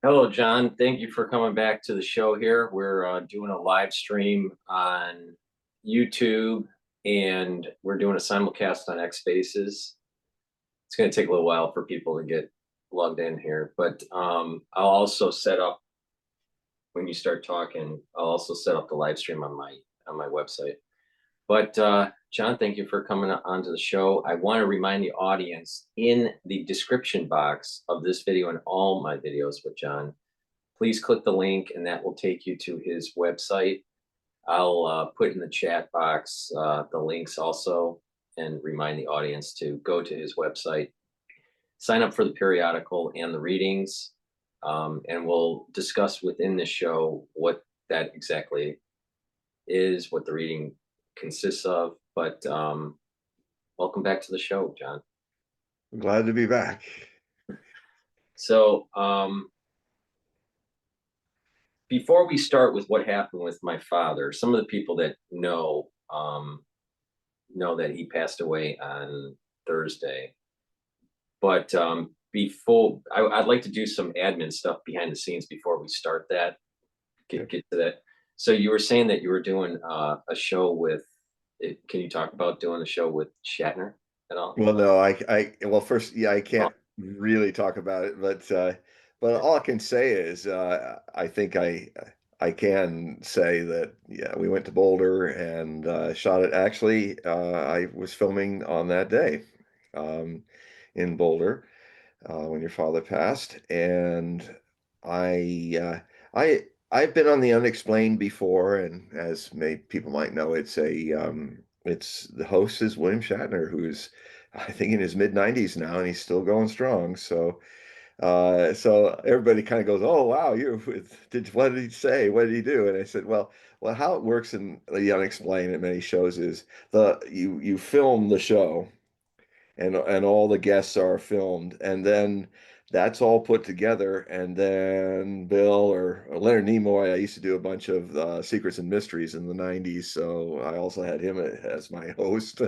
Hello, John. Thank you for coming back to the show here. We're doing a live stream on YouTube and we're doing a simulcast on X Spaces. It's going to take a little while for people to get logged in here, but I'll also set up when you start talking. I'll also set up the live stream on my website. But John, thank you for coming onto the show. I want to remind the audience in the description box of this video and all my videos with John, please click the link and that will take you to his website. I'll put in the chat box the links also and remind the audience to go to his website, sign up for the periodical and the readings, and we'll discuss within the show what that exactly is, what the reading consists of. But welcome back to the show, John. Glad to be back. So before we start with what happened with my father, some of the people that know that he passed away on Thursday. But I'd like to do some admin stuff behind the scenes before we start that. Get to that. So you were saying that you were doing a show with. Can you talk about doing a show with Shatner at all? Well, no, well, first, yeah, I can't really talk about it, but all I can say is, I think I can say that, yeah, we went to Boulder and shot it. Actually, I was filming on that day, in Boulder, when your father passed, and I've been on the Unexplained before, and as people might know, it's the host is William Shatner, who's I think in his mid 90s now, and he's still going strong. So everybody kind of goes, "Oh wow, what did he say? What did he do?" And I said, "Well, how it works in the Unexplained at many shows is you film the show, and all the guests are filmed, and then that's all put together, and then Bill or Leonard Nimoy. I used to do a bunch of Secrets and Mysteries in the 90s, so I also had him as my host.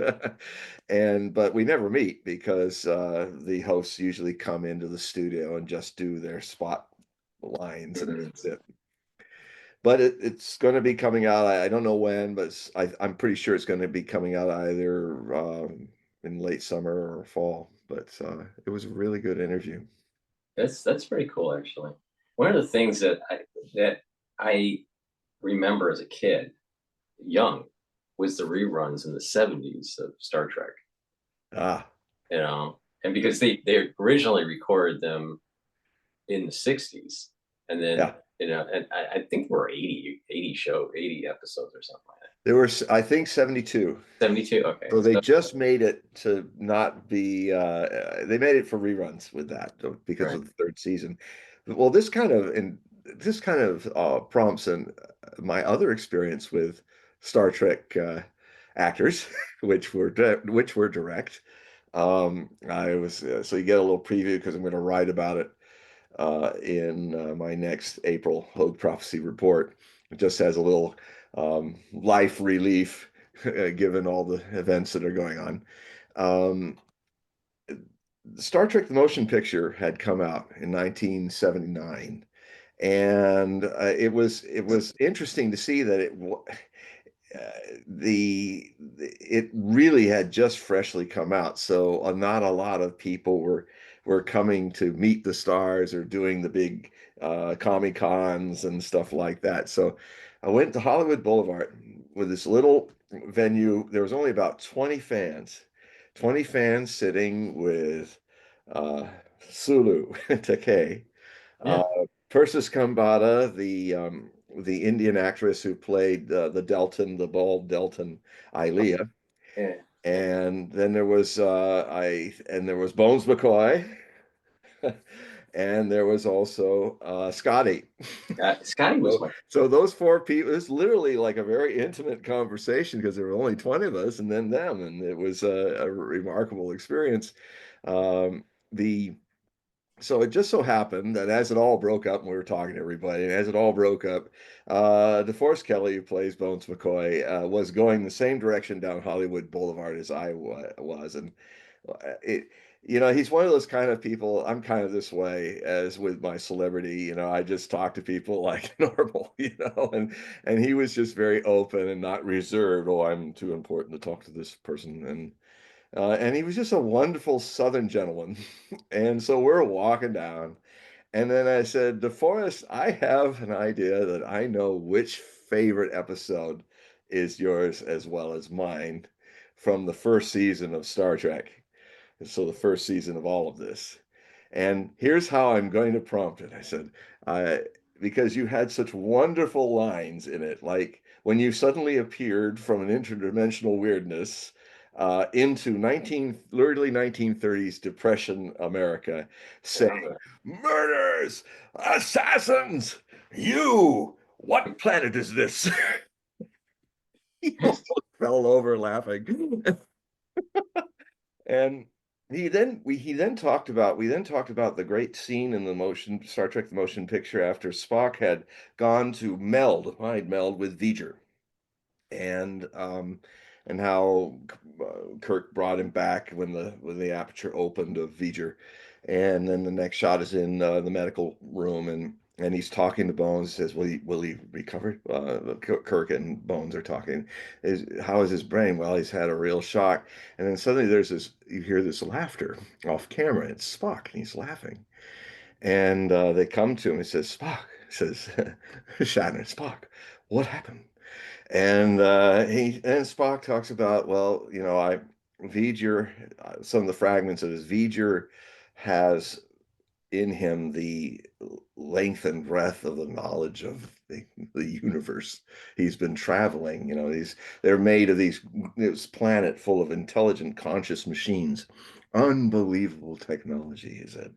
And but we never meet because the hosts usually come into the studio and just do their spot lines, and that's it. But it's going to be coming out. I don't know when, but I'm pretty sure it's going to be coming out either in late summer or fall. But it was a really good interview. That's pretty cool, actually. One of the things that I remember as a kid, young, was the reruns in the '70s of Star Trek. Ah, And because they originally recorded them in the '60s, and then yeah. and I think we're 80 episodes or something like that. There were, I think, 72. '72, okay. So they So just made it to not be, they made it for reruns with that because right. of the third season. Well, this kind of prompts my other experience with Star Trek actors, which were direct. I was So you get a little preview because I'm going to write about it in my next April Hogue Prophecy report. It just has a little life relief given all the events that are going on. Um, Star Trek: The Motion Picture had come out in 1979, and it was interesting to see that it really had just freshly come out, so not a lot of people were coming to meet the stars or doing the big Comic Cons and stuff like that. So I went to Hollywood Boulevard with this little venue. There was only about 20 fans sitting with uh, Sulu Takei, Yeah. Persis Kambata, the Indian actress who played the bald Delton Ilea, Yeah. and then there was Bones McCoy, and there was also Scotty. Scotty was So, my so those four people, it was literally like a very intimate conversation because there were only 20 of us and then them, and it was a remarkable experience. Um, the So it just so happened that as it all broke up, and we were talking to everybody, and as it all broke up, DeForest Kelly, who plays Bones McCoy, was going the same direction down Hollywood Boulevard as I was, and it, you know, he's one of those kind of people. I'm kind of this way as with my celebrity. You know, I just talk to people like normal. You know, and he was just very open and not reserved. Oh, I'm too important to talk to this person, and he was just a wonderful Southern gentleman. And so we're walking down, and then I said, DeForest, I have an idea that I know which favorite episode is yours as well as mine from the first season of Star Trek. And so the first season of all of this. And here's how I'm going to prompt it. I said, I, because you had such wonderful lines in it, like when you suddenly appeared from an interdimensional weirdness into early 1930s Depression America, saying, murders, assassins, you, what planet is this? He almost fell over laughing. And we then talked about the great scene in the motion Star Trek the motion picture after Spock had gone to mind meld with V'ger, and um and how Kirk brought him back when the aperture opened of V'ger, and then the next shot is in the medical room, and he's talking to Bones. Says, will he recover? Kirk and Bones are talking. How is his brain? Well, he's had a real shock. And then suddenly you hear this laughter off camera. It's Spock, and he's laughing. And they come to him. He says, Spock, says Shatner, Spock, what happened? And Spock talks about, well, you know, V'ger, some of the fragments of his V'ger has in him the length and breadth of the knowledge of the universe. He's been traveling, you know, they're made of this planet full of intelligent, conscious machines. Unbelievable technology, he said.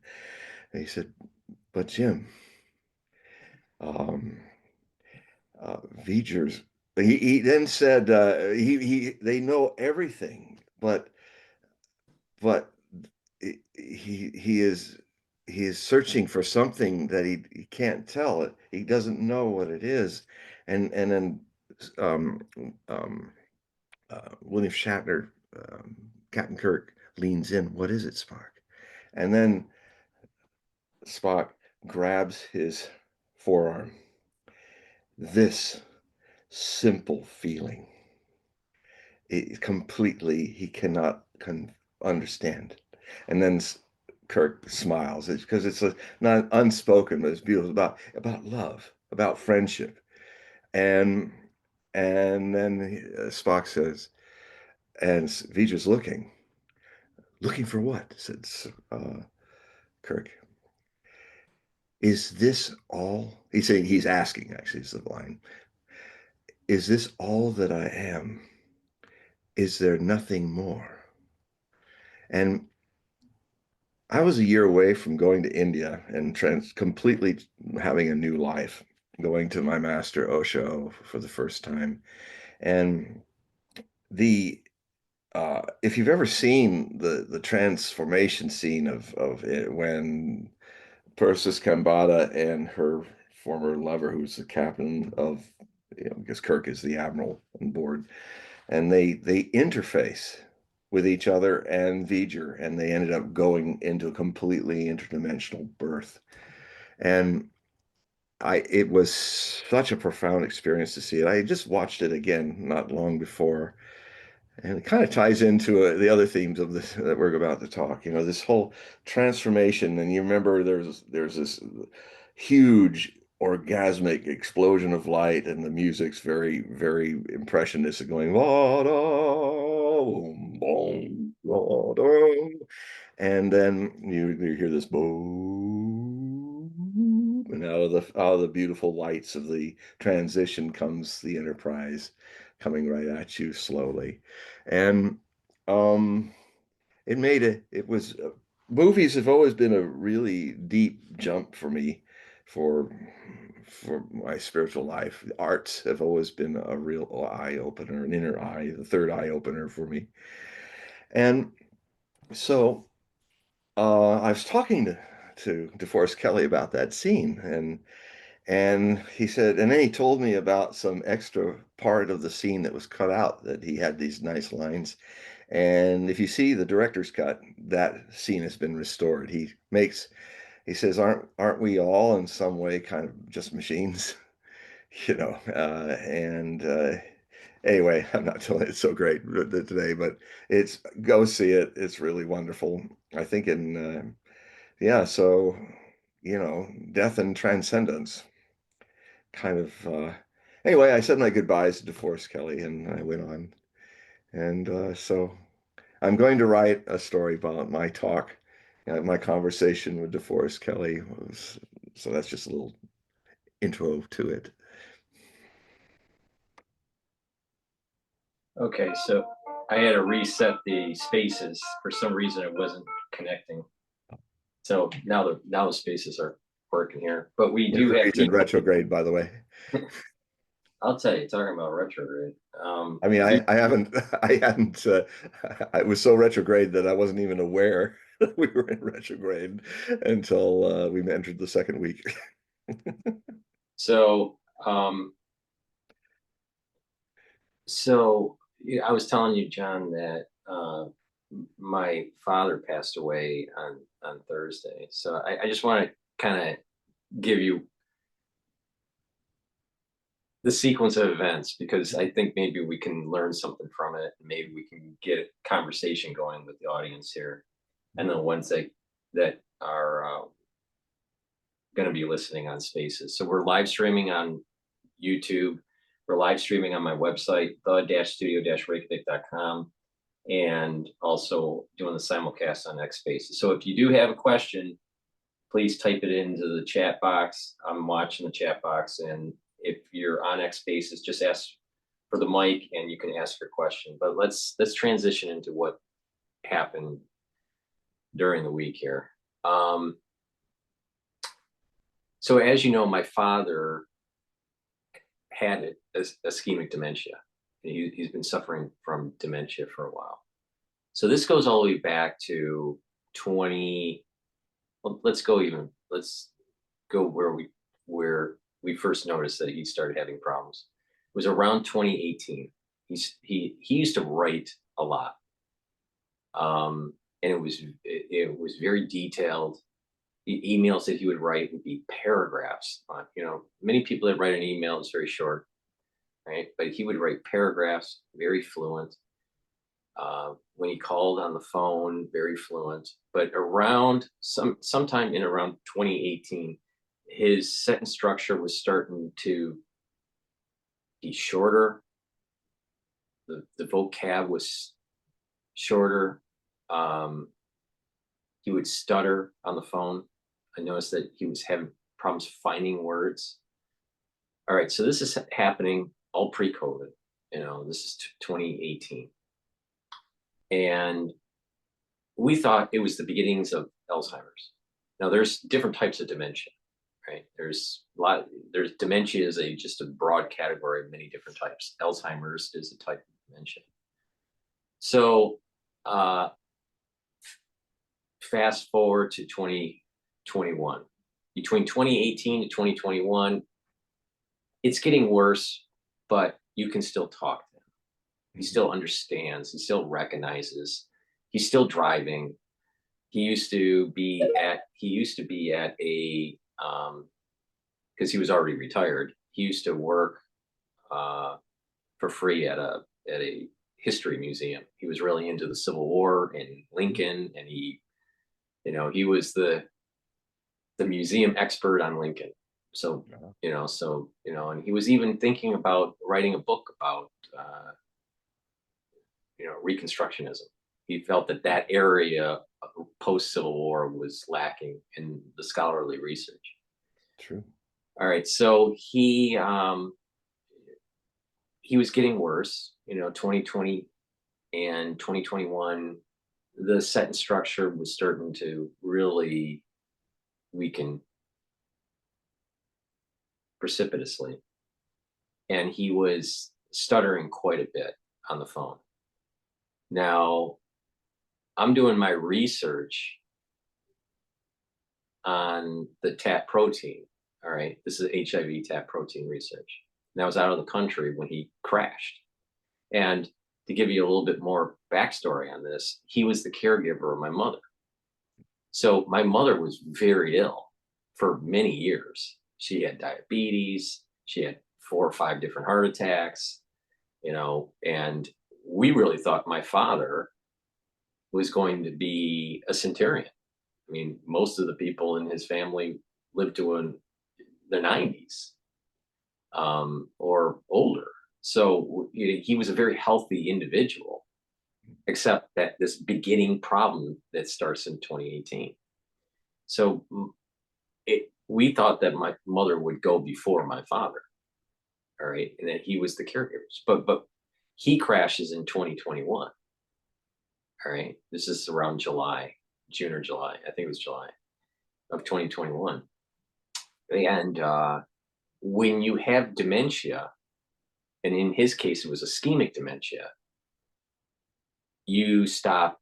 And he said, but Jim, um, V'ger's, he then said, they know everything, but he is searching for something that he can't tell it. He doesn't know what it is, and then um, um, William Shatner, Captain Kirk leans in. What is it, Spock? And then Spock grabs his forearm. This simple feeling, it completely he cannot understand. And then Kirk smiles. It's because it's not unspoken, but it's beautiful about love, about friendship. And then Spock says, and V'ger's looking for what? Said Kirk. Is this all? He's asking. Actually, is the line. Is this all that I am? Is there nothing more? And I was a year away from going to India and completely having a new life, going to my master Osho for the first time. And the if you've ever seen the transformation scene of it, when Persis Kambata and her former lover, who's the captain of, you know, I guess Kirk is the admiral on board, and they interface with each other and V'ger, and they ended up going into a completely interdimensional birth. And it was such a profound experience to see it. I just watched it again not long before, and it kind of ties into the other themes of this that we're about to talk. You know, this whole transformation. And you remember there's this huge orgasmic explosion of light, and the music's very, very impressionistic, going la da boom boom la da, and then you hear this boom, and out of the beautiful lights of the transition comes the Enterprise coming right at you slowly. And um it was movies have always been a really deep jump for me for my spiritual life. Arts have always been a real eye opener, an inner eye, the third eye opener for me. And so I was talking to DeForest Kelley about that scene, and he said, and then he told me about some extra part of the scene that was cut out, that he had these nice lines. And if you see the director's cut, that scene has been restored. He says, aren't we all in some way kind of just machines? You know, and anyway, I'm not telling it's so great today, but it's go see it. It's really wonderful. I think yeah, so death and transcendence kind of anyway, I said my goodbyes to DeForest Kelley and I went on. And so I'm going to write a story about my talk, my conversation with DeForest Kelley was, so that's just a little intro to it. Okay, so I had to reset the spaces. For some reason, it wasn't connecting. So now the spaces are working here. But we do have Mercury's in retrograde, by the way. I'll tell you, talking about retrograde. I mean, we- I haven't, I hadn't, I was so retrograde that I wasn't even aware that we were in retrograde until we entered the second week. so so yeah, I was telling you, John, that my father passed away on Thursday. So I just want to kind of give you the sequence of events because I think maybe we can learn something from it. Maybe we can get a conversation going with the audience here, and the ones that are going to be listening on Spaces. So we're live streaming on YouTube. We're live streaming on my website, the-studio-reykjavik.com, and also doing the simulcast on X Spaces. So if you do have a question, please type it into the chat box. I'm watching the chat box, and if you're on X Spaces, just ask for the mic and you can ask your question. But let's transition into what happened during the week here. So as you know, my father had ischemic dementia. He's been suffering from dementia for a while. So this goes all the way back to 20. Well, let's go where we first noticed that he started having problems. It was around 2018. He used to write a lot, and it was very detailed. The emails that he would write would be paragraphs. Many people that write an email is very short, right? But he would write paragraphs, very fluent. When he called on the phone, very fluent. But around sometime in around 2018, his sentence structure was starting to be shorter. The vocab was shorter. He would stutter on the phone. I noticed that he was having problems finding words. All right, so this is happening all pre-COVID. This is 2018. And we thought it was the beginnings of Alzheimer's. Now there's different types of dementia, right? There's dementia is just a broad category of many different types. Alzheimer's is a type of dementia. So fast forward to 2021. Between 2018 to 2021, it's getting worse, but you can still talk to him. He still understands, he still recognizes, he's still driving. He used to be at a because he was already retired. He used to work for free at a history museum. He was really into the Civil War and Lincoln, and he was the museum expert on Lincoln. So and he was even thinking about writing a book about Reconstructionism. He felt that area post Civil War was lacking in the scholarly research. True. All right, so he was getting worse. 2020 and 2021, the sentence structure was starting to really weaken precipitously, and he was stuttering quite a bit on the phone. Now, I'm doing my research on the TAP protein. All right, this is HIV TAP protein research. And I was out of the country when he crashed. And to give you a little bit more backstory on this, he was the caregiver of my mother. So my mother was very ill for many years. She had diabetes. She had 4 or 5 different heart attacks, and we really thought my father was going to be a centurion. I mean, most of the people in his family lived to the 90s, or older. So he was a very healthy individual, except that this beginning problem that starts in 2018. So we thought that my mother would go before my father, all right, and that he was the caregiver. But he crashes in 2021. All right, this is around June or July. I think it was July of 2021. And when you have dementia, and in his case, it was ischemic dementia, you stop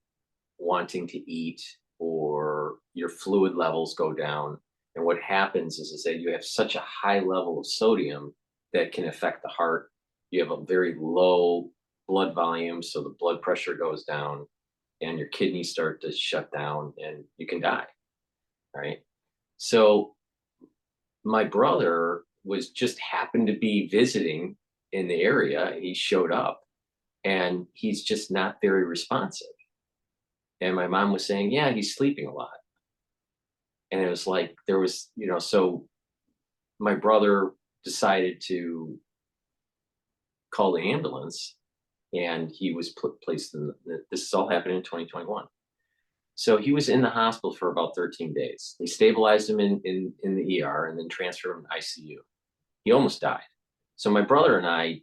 wanting to eat, or your fluid levels go down. And what happens is that you have such a high level of sodium that can affect the heart. You have a very low blood volume, so the blood pressure goes down, and your kidneys start to shut down, and you can die. All right. So my brother was just happened to be visiting in the area. He showed up, and he's just not very responsive. And my mom was saying, yeah, he's sleeping a lot. And it was like, there was, so my brother decided to call the ambulance, and he was placed in this all happened in 2021. So he was in the hospital for about 13 days. They stabilized him in the ER and then transferred him to ICU. He almost died. So my brother and I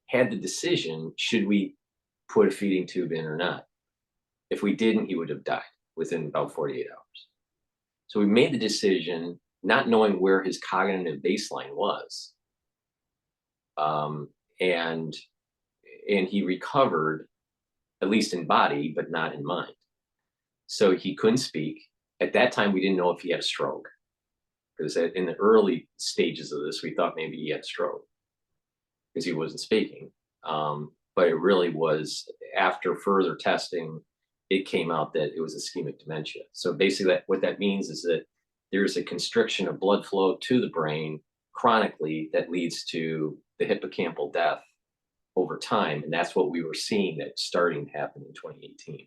had the decision, should we put a feeding tube in or not? If we didn't, he would have died within about 48 hours. So we made the decision, not knowing where his cognitive baseline was. And he recovered, at least in body, but not in mind. So he couldn't speak. At that time, we didn't know if he had a stroke, because in the early stages of this, we thought maybe he had a stroke because he wasn't speaking. But it really was, after further testing, it came out that it was ischemic dementia. So basically what that means is that there's a constriction of blood flow to the brain chronically that leads to the hippocampal death over time. And that's what we were seeing that starting to happen in 2018.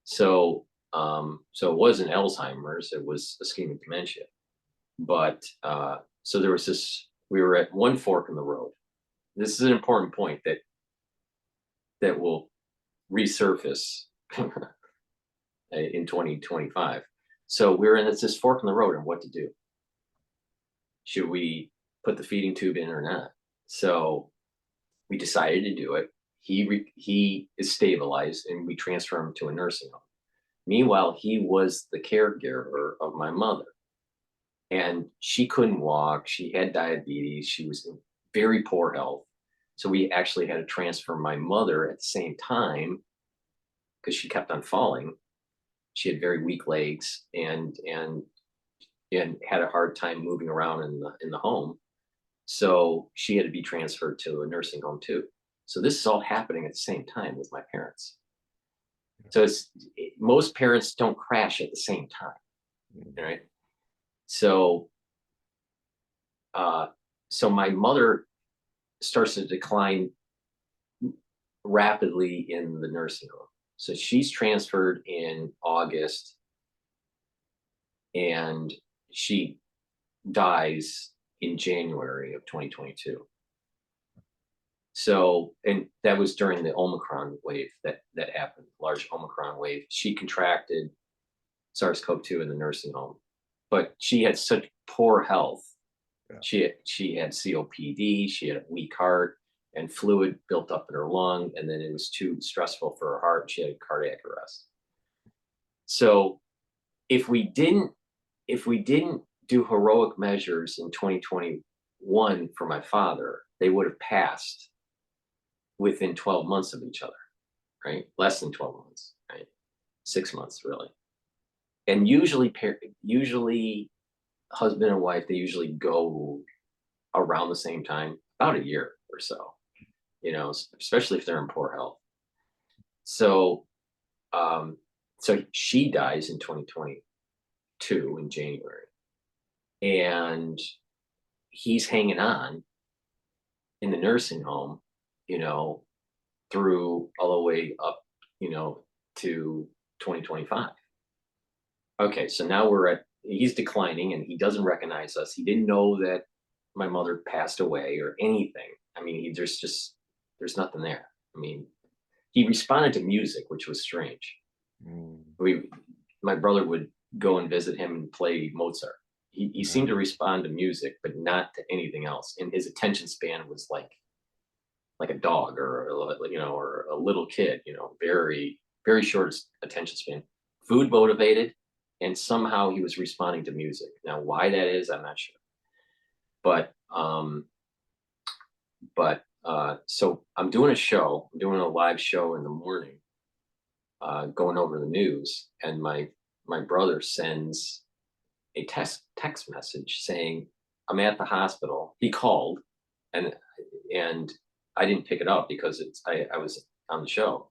So it wasn't Alzheimer's, it was ischemic dementia. But so there was this, we were at one fork in the road. This is an important point that will resurface in 2025. So we're in this fork in the road, and what to do. Should we put the feeding tube in or not? So we decided to do it. He is stabilized, and we transfer him to a nursing home. Meanwhile, he was the caregiver of my mother, and she couldn't walk. She had diabetes. She was in very poor health. So we actually had to transfer my mother at the same time, because she kept on falling. She had very weak legs and had a hard time moving around in the home. So she had to be transferred to a nursing home too. So this is all happening at the same time with my parents. So most parents don't crash at the same time, right? So my mother starts to decline rapidly in the nursing home. So she's transferred in August, and she dies in January of 2022. So, and that was during the Omicron wave that happened, large Omicron wave. She contracted SARS-CoV-2 in the nursing home, but she had such poor health. Yeah. She had COPD, she had a weak heart, and fluid built up in her lung, and then it was too stressful for her heart. She had cardiac arrest. So if we didn't do heroic measures in 2021 for my father, they would have passed within 12 months of each other, right? Less than 12 months, right? 6 months, really. And usually husband and wife, they usually go around the same time, about a year or so. especially if they're in poor health. So, so she dies in 2022 in January, and he's hanging on in the nursing home, you know, through all the way up, to 2025. Okay, so now he's declining and he doesn't recognize us. He didn't know that my mother passed away or anything. I mean, there's nothing there. I mean, he responded to music, which was strange. Mm. My brother would go and visit him and play Mozart. He seemed to Wow. respond to music, but not to anything else. And his attention span was like a dog or a little kid, very, very short attention span, food motivated, and somehow he was responding to music. Now, why that is, I'm not sure. But so I'm doing a live show in the morning, going over the news, and my brother sends a text message saying, "I'm at the hospital." He called, and and I didn't pick it up because I was on the show,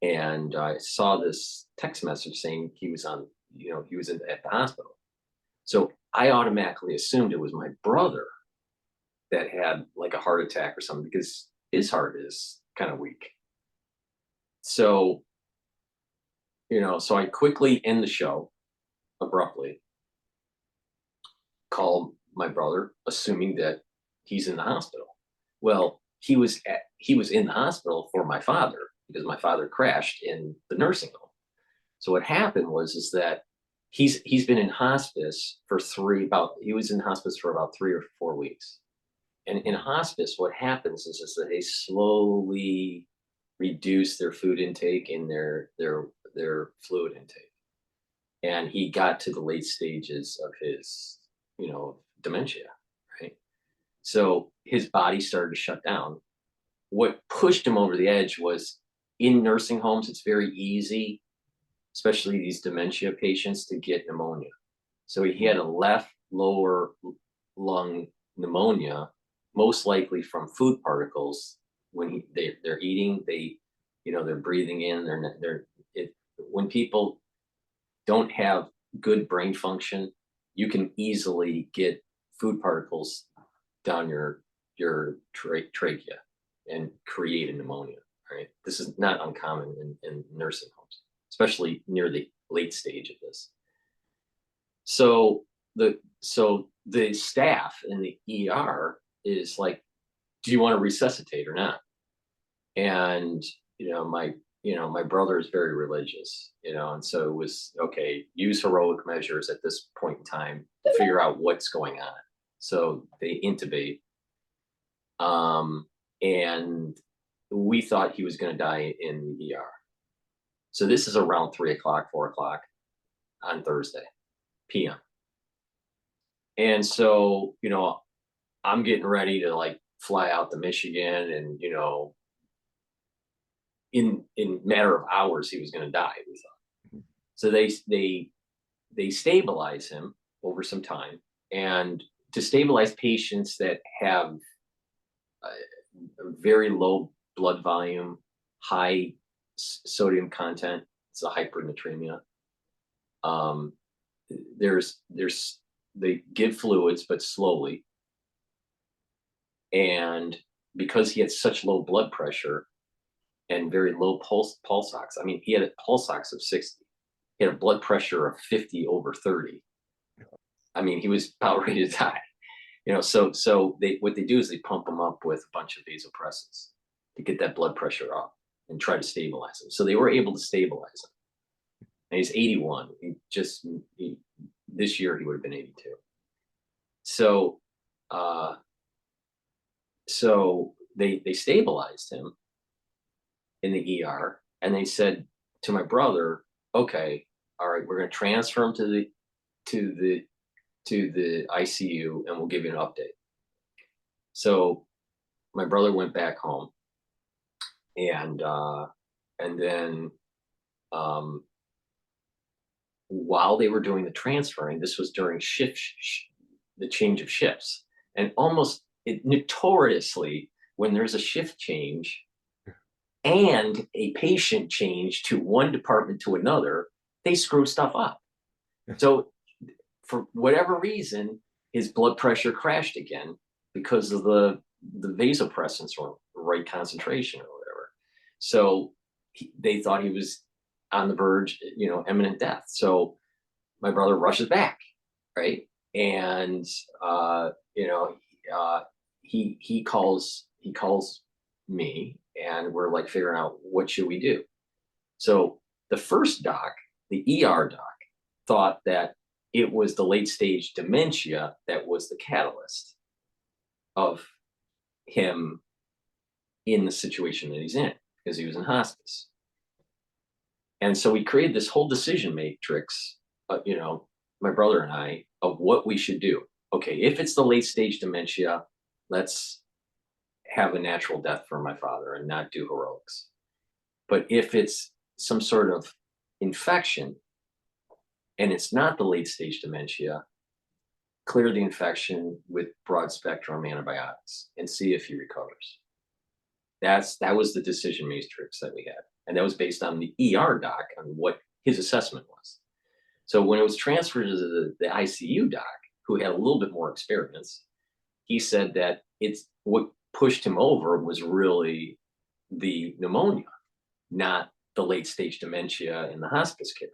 and I saw this text message saying he was at the hospital. So I automatically assumed it was my brother that had like a heart attack or something because his heart is kind of weak. So, so I quickly end the show abruptly, call my brother, assuming that he's in the hospital. Well, he was in the hospital for my father because my father crashed in the nursing home. So what happened is that he's been in hospice for he was in hospice for about 3 or 4 weeks. And in hospice, what happens is that they slowly reduce their food intake and their fluid intake. And he got to the late stages of his, dementia, right? So his body started to shut down. What pushed him over the edge was in nursing homes, it's very easy, especially these dementia patients, to get pneumonia. So he had a left lower lung pneumonia, most likely from food particles. When they're eating, they're breathing in. When people don't have good brain function, you can easily get food particles down your trachea and create a pneumonia. Right? This is not uncommon in nursing homes, especially near the late stage of this. So the staff in the ER is like, "Do you want to resuscitate or not?" And my brother is very religious, and so it was okay. Use heroic measures at this point in time to figure out what's going on. So they intubate, and we thought he was going to die in the ER. So this is around 3 o'clock, 4 o'clock on Thursday p.m. And so, I'm getting ready to like fly out to Michigan, and in matter of hours he was going to die, we thought. So they stabilize him over some time, and to stabilize patients that have a very low blood volume, high sodium content, it's a hypernatremia. There's they give fluids, but slowly. And because he had such low blood pressure and very low pulse ox, I mean, he had a pulse ox of 60. He had a blood pressure of 50 over 30. I mean, he was about ready to die. So what they do is they pump him up with a bunch of vasopressors to get that blood pressure up and try to stabilize him. So they were able to stabilize him. And he's 81. This year he would have been 82. So they stabilized him in the ER, and they said to my brother, "Okay, all right, we're going to transfer him to the ICU, and we'll give you an update." So my brother went back home, and then while they were doing the transferring, this was during the change of shifts, and notoriously, when there's a shift change and a patient change to one department to another, they screw stuff up. So for whatever reason, his blood pressure crashed again because of the vasopressors weren't the right concentration or whatever. So they thought he was on the verge, imminent death. So my brother rushes back, right? And he calls me, and we're like figuring out what should we do. So the first doc, the ER doc, thought that it was the late stage dementia that was the catalyst of him in the situation that he's in, because he was in hospice. And so we created this whole decision matrix, my brother and I, of what we should do. Okay, if it's the late stage dementia, let's have a natural death for my father and not do heroics. But if it's some sort of infection and it's not the late stage dementia, clear the infection with broad spectrum antibiotics and see if he recovers. That was the decision matrix that we had. And that was based on the ER doc on what his assessment was. So when it was transferred to the ICU doc, who had a little bit more experience, he said that it's what pushed him over was really the pneumonia, not the late stage dementia and the hospice care.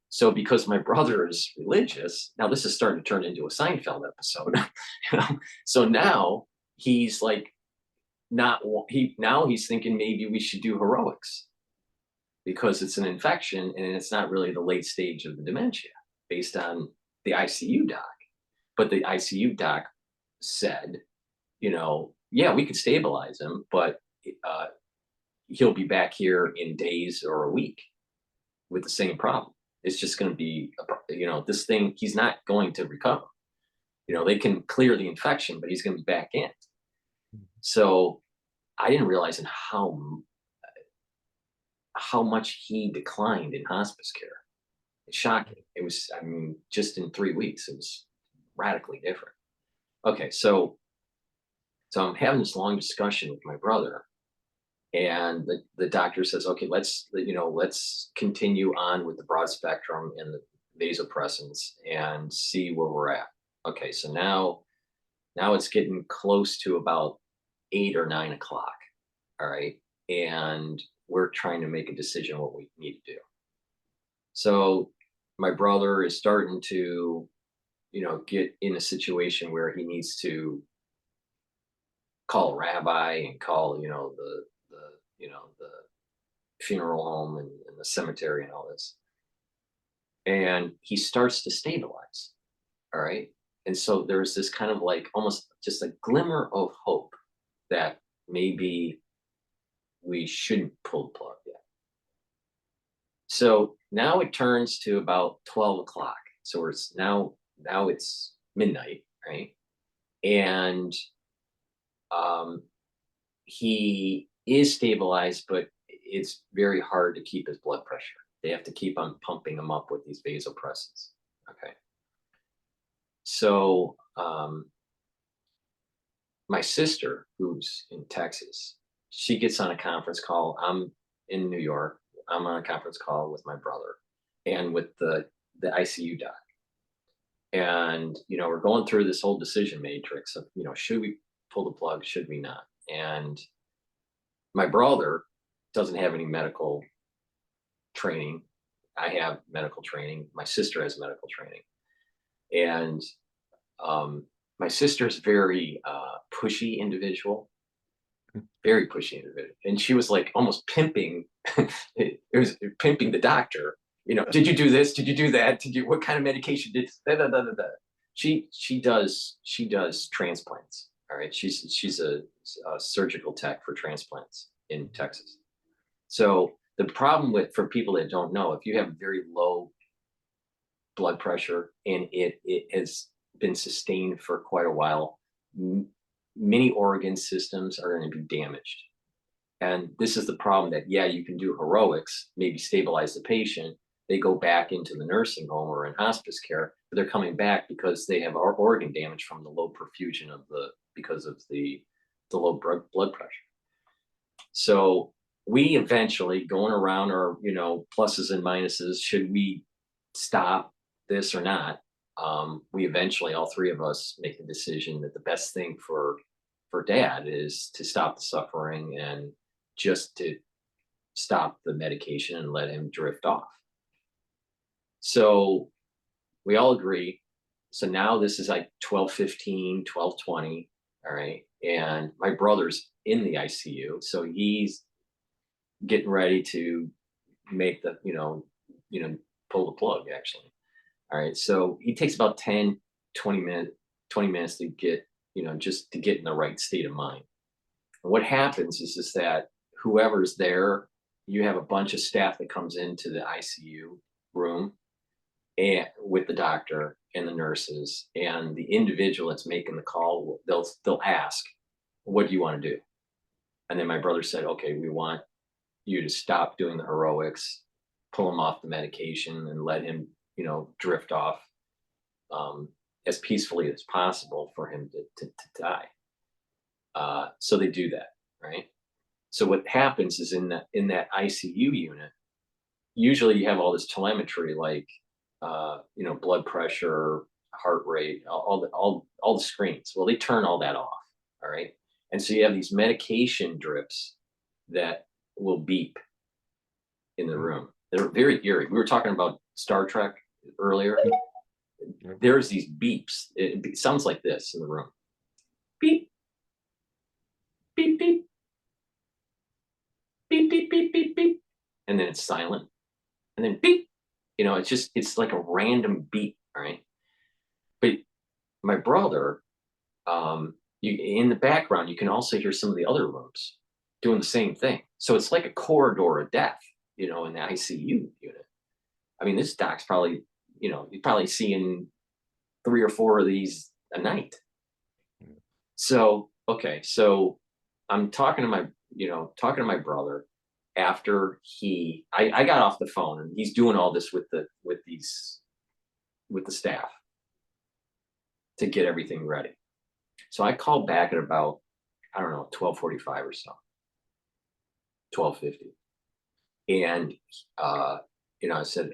So because my brother is religious, now this is starting to turn into a Seinfeld episode. So now he's like, now he's thinking maybe we should do heroics because it's an infection and it's not really the late stage of the dementia based on the ICU doc. But the ICU doc said, yeah, we could stabilize him, but he'll be back here in days or a week with the same problem. It's just going to be, this thing, he's not going to recover. They can clear the infection, but he's going to be back in. So I didn't realize how much he declined in hospice care. It's shocking. It was, just in 3 weeks, it was radically different. Okay, so I'm having this long discussion with my brother, and the doctor says, okay, let's continue on with the broad spectrum and the vasopressors and see where we're at. Okay, so now it's getting close to about 8 or 9 o'clock. All right. And we're trying to make a decision what we need to do. So my brother is starting to, get in a situation where he needs to call a rabbi and call, the funeral home and the cemetery and all this. And he starts to stabilize. All right. And so there's this kind of like almost just a glimmer of hope that maybe we shouldn't pull the plug yet. So now it turns to about 12 o'clock. So it's now it's midnight, right? And he is stabilized, but it's very hard to keep his blood pressure. They have to keep on pumping him up with these vasopressors. Okay. So my sister, who's in Texas, she gets on a conference call. I'm in New York. I'm on a conference call with my brother and with the ICU doc. And, we're going through this whole decision matrix of, should we pull the plug? Should we not? And my brother doesn't have any medical training. I have medical training. My sister has medical training. And my sister's very pushy individual, very pushy individual. And she was like almost pimping, it was pimping the doctor. Did you do this? Did you do that? What kind of medication did da, da, da, da, da. She does transplants. All right. She's a surgical tech for transplants in Texas. So the problem for people that don't know, if you have very low blood pressure and it has been sustained for quite a while, many organ systems are going to be damaged. And this is the problem that, yeah, you can do heroics, maybe stabilize the patient. They go back into the nursing home or in hospice care, but they're coming back because they have organ damage from the low perfusion because of the the low blood pressure. So we eventually, going around our, pluses and minuses, should we stop this or not? We eventually, all three of us, make the decision that the best thing for Dad is to stop the suffering and just to stop the medication and let him drift off. So we all agree. So now this is like 12:15, 12:20. All right. And my brother's in the ICU. So he's getting ready to make the, pull the plug actually. All right. So he takes about 10, 20 minutes to get, just to get in the right state of mind. And what happens is that whoever's there, you have a bunch of staff that comes into the ICU room and with the doctor and the nurses, and the individual that's making the call, they'll ask, what do you want to do? And then my brother said, okay, we want you to stop doing the heroics, pull him off the medication and let him, drift off as peacefully as possible for him to die. So they do that, right? So what happens is in that ICU unit, usually you have all this telemetry like blood pressure, heart rate, all the screens. Well, they turn all that off. All right. And so you have these medication drips that will beep in the room. They're very eerie. We were talking about Star Trek earlier. There's these beeps. It sounds like this in the room. Beep, beep, beep, beep, beep, beep, beep, beep. And then it's silent. And then beep. It's like a random beep. All right. But my brother, in the background, you can also hear some of the other rooms doing the same thing. So it's like a corridor of death, in the ICU unit. I mean, this doc's probably, you're probably seeing 3 or 4 of these a night. So, okay. So I'm talking to my brother after I got off the phone, and he's doing all this with the staff to get everything ready. So I called back at about, I don't know, 12:45 or so, 12:50. And, I said,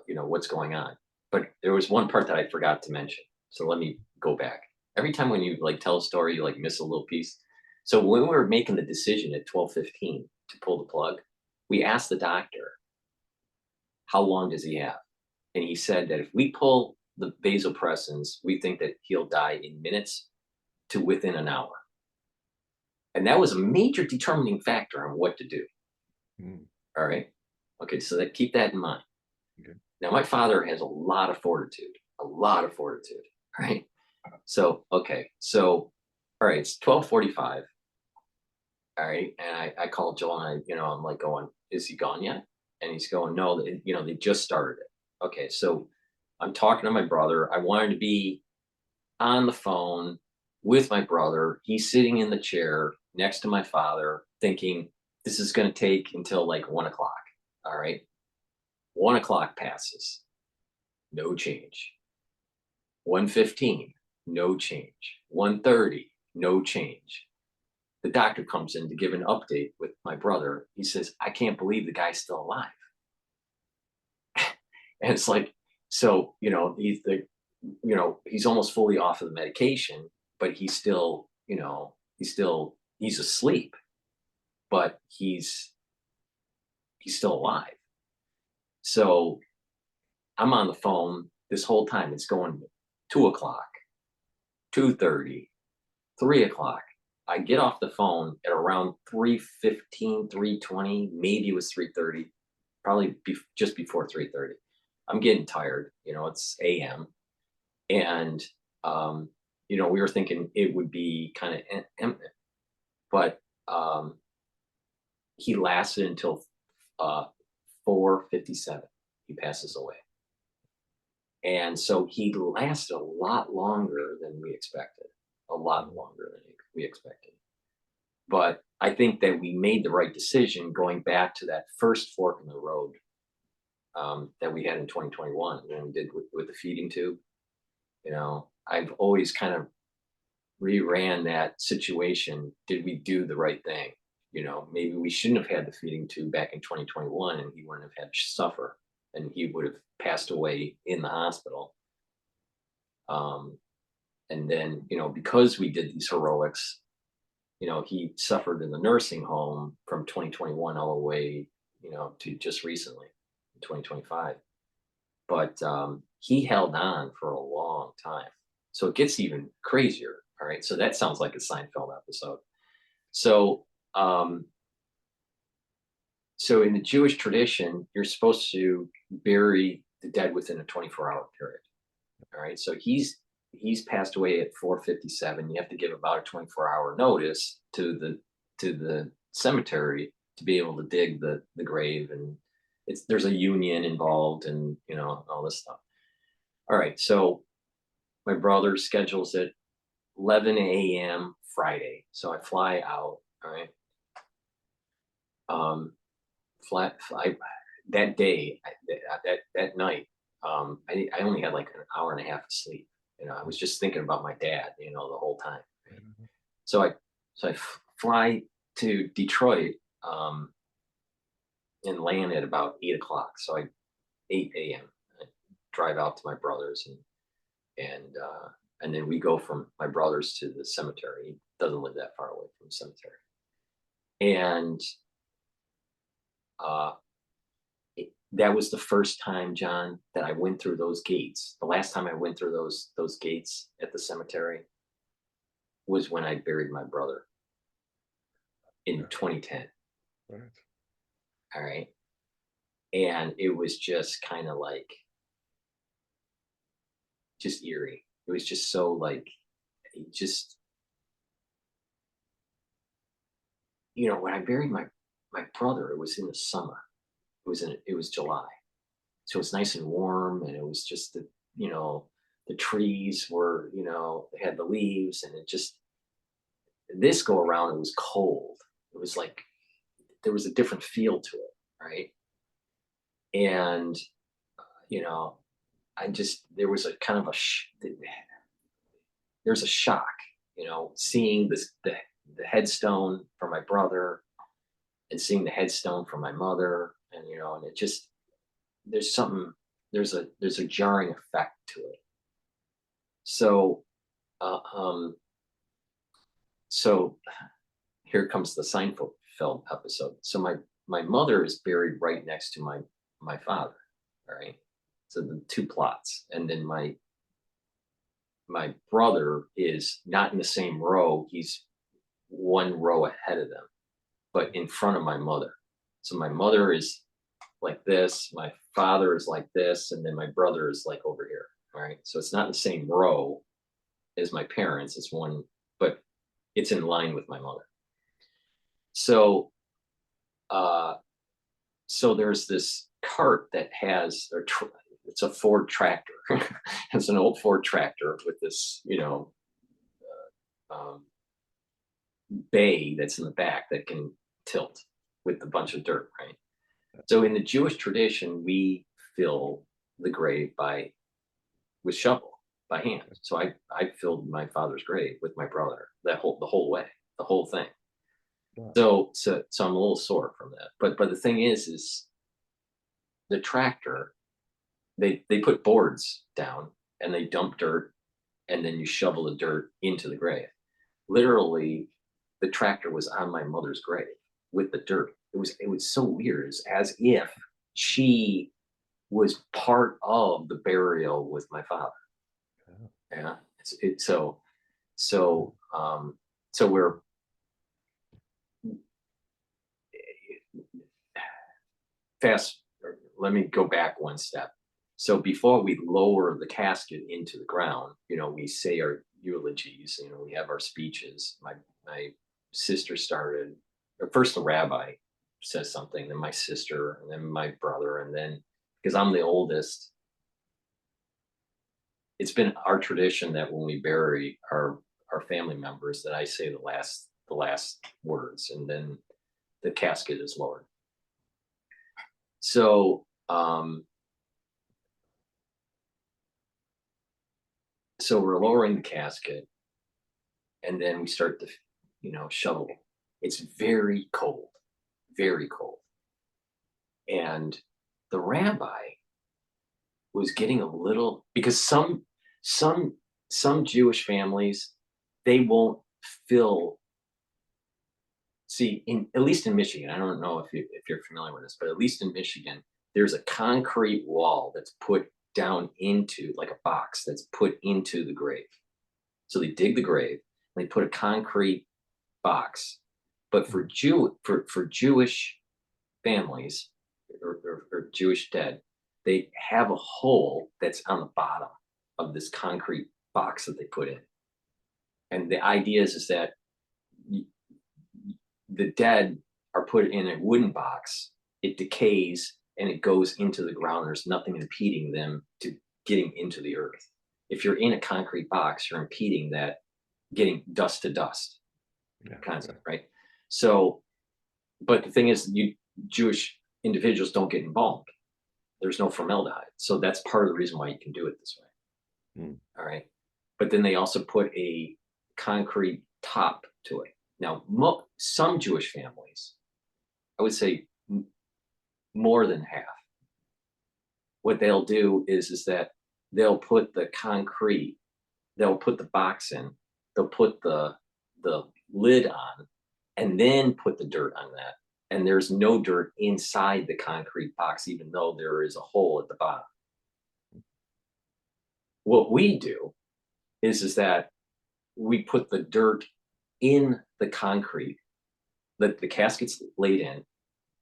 what's going on? But there was one part that I forgot to mention. So let me go back. Every time when you like tell a story, you like miss a little piece. So when we were making the decision at 12:15 to pull the plug, we asked the doctor, how long does he have? And he said that if we pull the vasopressors, we think that he'll die in minutes to within an hour. And that was a major determining factor on what to do. All right. Okay. So keep that in mind. Okay. Now, my father has a lot of fortitude. Right. So, okay. So, all right. It's 12:45. All right. And I called Joel and I'm like going, is he gone yet? And he's going, no, they just started it. Okay. So I'm talking to my brother. I wanted to be on the phone with my brother. He's sitting in the chair next to my father thinking this is going to take until like 1 o'clock. All right. 1 o'clock passes. No change. 1:15, no change. 1:30, no change. The doctor comes in to give an update with my brother. He says, I can't believe the guy's still alive. And it's like, so, he's almost fully off of the medication, but he's still, he's asleep, but he's still alive. So I'm on the phone this whole time. It's going 2 o'clock, 2:30, 3 o'clock. I get off the phone at around 3:15, 3:20, maybe it was 3:30, probably just before 3:30. I'm getting tired, it's AM. And, we were thinking it would be kind of imminent, but he lasted until 4:57. He passes away. And so he lasted a lot longer than we expected, But I think that we made the right decision going back to that first fork in the road that we had in 2021 when we did with the feeding tube. I've always kind of reran that situation, did we do the right thing? You know, maybe we shouldn't have had the feeding tube back in 2021 and he wouldn't have had to suffer and he would have passed away in the hospital. And then, you know, because we did these heroics, you know, he suffered in the nursing home from 2021 all the way, you know, to just recently, 2025. But he held on for a long time. So it gets even crazier. All right. So that sounds like a Seinfeld episode. So, so in the Jewish tradition, you're supposed to bury the dead within a 24-hour period. All right. So he's passed away at 4:57. You have to give about a 24-hour notice to the cemetery to be able to dig the grave, and there's a union involved, and you know all this stuff. All right. So my brother schedules it 11 a.m. Friday. So I fly out. All right. Fly that day, that night. I only had like an hour and a half of sleep. You know, I was just thinking about my dad, you know, the whole time. So I fly to Detroit and land at about 8 o'clock. So 8 a.m. I drive out to my brother's and then we go from my brother's to the cemetery. He doesn't live that far away from the cemetery. And that was the first time, John, that I went through those gates. The last time I went through those gates at the cemetery was when I buried my brother in 2010. Right. All right. And it was just kind of like just eerie. It was just so like it just, you know, when I buried my brother, it was in the summer. It was July. So it's nice and warm, and it was just you know, the trees were, you know, they had the leaves, and it just, this go around, it was cold. It was like there was a different feel to it, right? And you know, there was a kind of there's a shock, you know, seeing the headstone for my brother and seeing the headstone for my mother, and you know, and it just, there's something, there's a jarring effect to it. So uh, um so here comes the Seinfeld film episode. So my mother is buried right next to my father. All right. So the two plots. And then my brother is not in the same row. He's one row ahead of them, but in front of my mother. So my mother is like this, my father is like this, and then my brother is like over here. All right. So it's not in the same row as my parents. It's one, but it's in line with my mother. So uh so there's this cart that has it's a Ford tractor. It's an old Ford tractor with this, you know, um, bay that's in the back that can tilt with a bunch of dirt, right? So in the Jewish tradition, we fill the grave with shovel by hand. So I filled my father's grave with my brother the whole way, the whole thing. Wow. So I'm a little sore from that. But the thing is the tractor, they put boards down and they dump dirt, and then you shovel the dirt into the grave. Literally, the tractor was on my mother's grave with the dirt. It was so weird. It's as if she was part of the burial with my father. Yeah. So we're fast. Let me go back one step. So before we lower the casket into the ground, you know, we say our eulogies. You know, we have our speeches. My sister started, or first the rabbi says something, then my sister, and then my brother, and then because I'm the oldest, it's been our tradition that when we bury our family members, that I say the last words, and then the casket is lowered. So so we're lowering the casket, and then we start to, shovel. It's very cold, very cold. And the rabbi was getting a little, because some some Jewish families, they won't fill. See, in at least in Michigan, I don't know if you're familiar with this, but at least in Michigan, there's a concrete wall that's put down into, like a box that's put into the grave. So they dig the grave and they put a concrete box. But for Jewish families, or Jewish dead, they have a hole that's on the bottom of this concrete box that they put in. And the idea is that the dead are put in a wooden box, it decays and it goes into the ground. There's nothing impeding them to getting into the earth. If you're in a concrete box, you're impeding that getting dust to dust concept, right? So, but the thing is, Jewish individuals don't get embalmed. There's no formaldehyde. So that's part of the reason why you can do it this way. All right. But then they also put a concrete top to it. Now, some Jewish families, I would say more than half, what they'll do is that they'll put the concrete, they'll put the box in, they'll put the lid on, and then put the dirt on that. And there's no dirt inside the concrete box, even though there is a hole at the bottom. What we do is that we put the dirt in the concrete, the casket's laid in,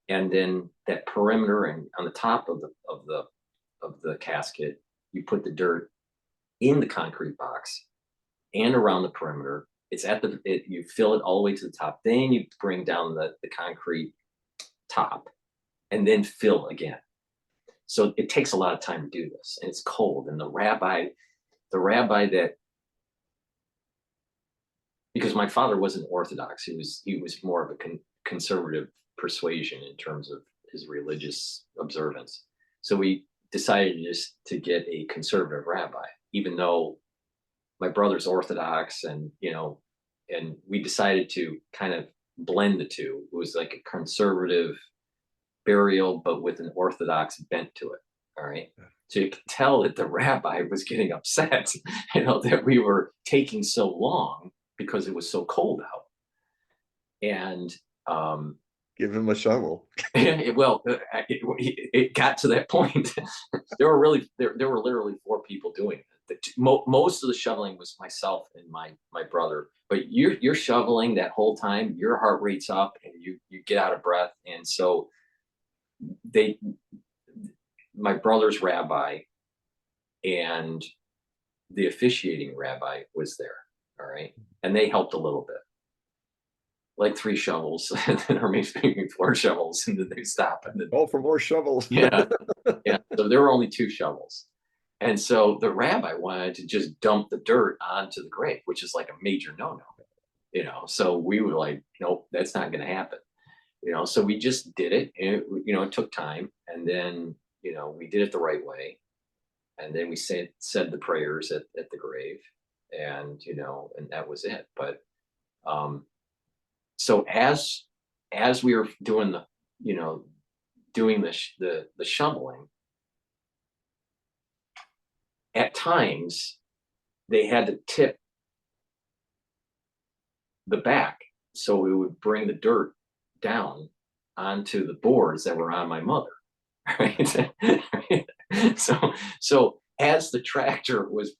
and then that perimeter and on the top of the casket, you put the dirt in the concrete box and around the perimeter. It's at you fill it all the way to the top. Then you bring down the concrete top and then fill again. So it takes a lot of time to do this, and it's cold. And the rabbi that, because my father wasn't Orthodox, he was more of a conservative persuasion in terms of his religious observance. So we decided just to get a conservative rabbi, even though my brother's Orthodox, and we decided to kind of blend the two. It was like a conservative burial, but with an Orthodox bent to it. All right. So you could tell that the rabbi was getting upset, that we were taking so long because it was so cold out. And give him a shovel. It got to that point. there were literally 4 people doing it. Most of the shoveling was myself and my brother. But you're shoveling that whole time. Your heart rate's up, and you get out of breath. And so my brother's rabbi and the officiating rabbi was there. All right, and they helped a little bit, like 3 shovels, or maybe 4 shovels, and then they stop. And then, for more shovels. yeah. So there were only 2 shovels. And so the rabbi wanted to just dump the dirt onto the grave, which is like a major no-no, So we were like, nope, that's not going to happen. So we just did it, and it took time. And then, we did it the right way. And then we said the prayers at the grave, and, and that was it. But, so as we were doing the shoveling, at times they had to tip the back, so we would bring the dirt down onto the boards that were on my mother. Right? So as the tractor was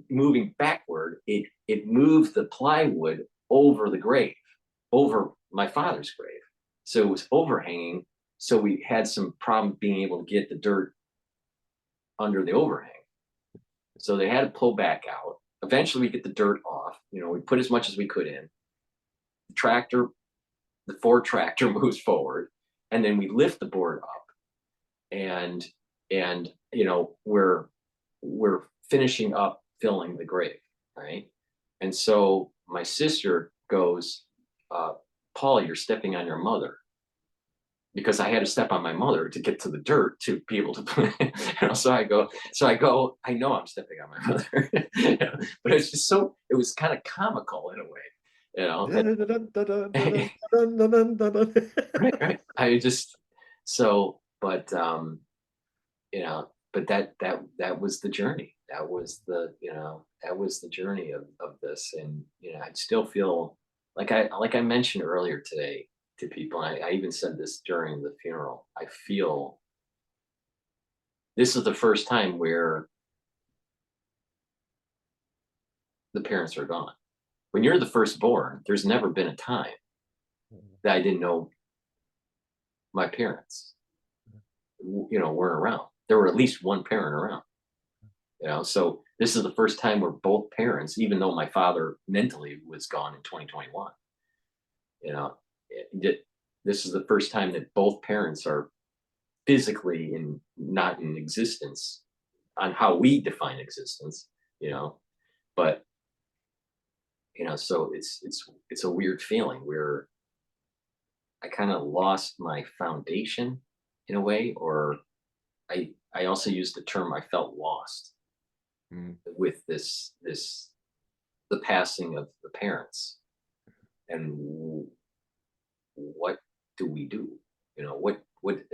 moving backward, it moved the plywood over the grave, over my father's grave. So it was overhanging. So we had some problem being able to get the dirt under the overhang. So they had to pull back out. Eventually we get the dirt off. We put as much as we could in. The Ford tractor moves forward, and then we lift the board up, and we're finishing up filling the grave, right? And so my sister goes, Paul, you're stepping on your mother. because I had to step on my mother to get to the dirt to be able to, I know I'm stepping on my mother, but it's just so, it was kind of comical in a way, you know, right, right. I just, so, but that was the journey. That was that was the journey of this. And, I'd still feel like I mentioned earlier today to people, and I even said this during the funeral. I feel this is the first time where the parents are gone. When you're the firstborn, there's never been a time that I didn't know my parents, weren't around. There were at least one parent around. So this is the first time where both parents, even though my father mentally was gone in 2021, you know this is the first time that both parents are physically not in existence on how we define existence, you know but so it's a weird feeling where I kind of lost my foundation in a way, or I also used the term, I felt lost Mm, with the passing of the parents. And what do we do? What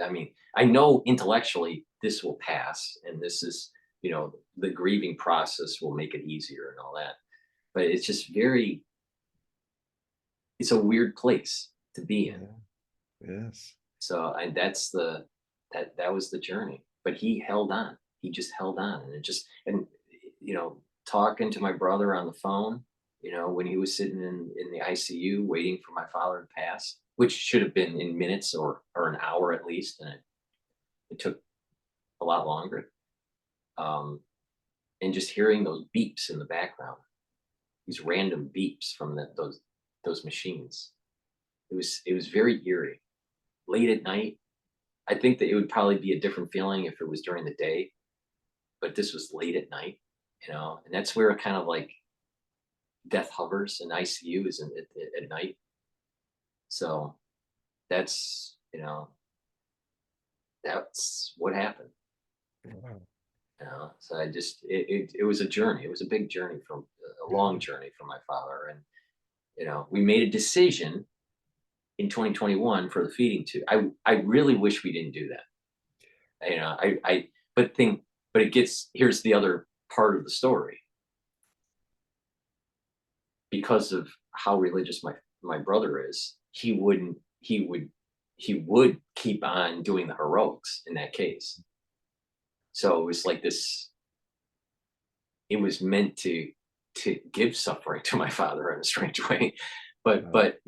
I mean, I know intellectually this will pass, and this is, the grieving process will make it easier and all that. But it's just it's a weird place to be in. yeah, yes. So, and that was the journey. But he held on. He just held on, and talking to my brother on the phone, when he was sitting in the ICU waiting for my father to pass, which should have been in minutes or an hour at least, and it took a lot longer. Um, and just hearing those beeps in the background, these random beeps from those machines, it was very eerie. Late at night, I think that it would probably be a different feeling if it was during the day, but this was late at night, and that's where it kind of like death hovers in ICU is at night. So that's that's what happened. Wow. So it was a journey. It was a big journey, from a long Yeah. journey for my father. And we made a decision in 2021 for the feeding tube. I really wish we didn't do that. I but think but it gets here's the other part of the story. Because of how religious my brother is, he would keep on doing the heroics in that case. So it was like this, it was meant to give suffering to my father in a strange way. but Wow. but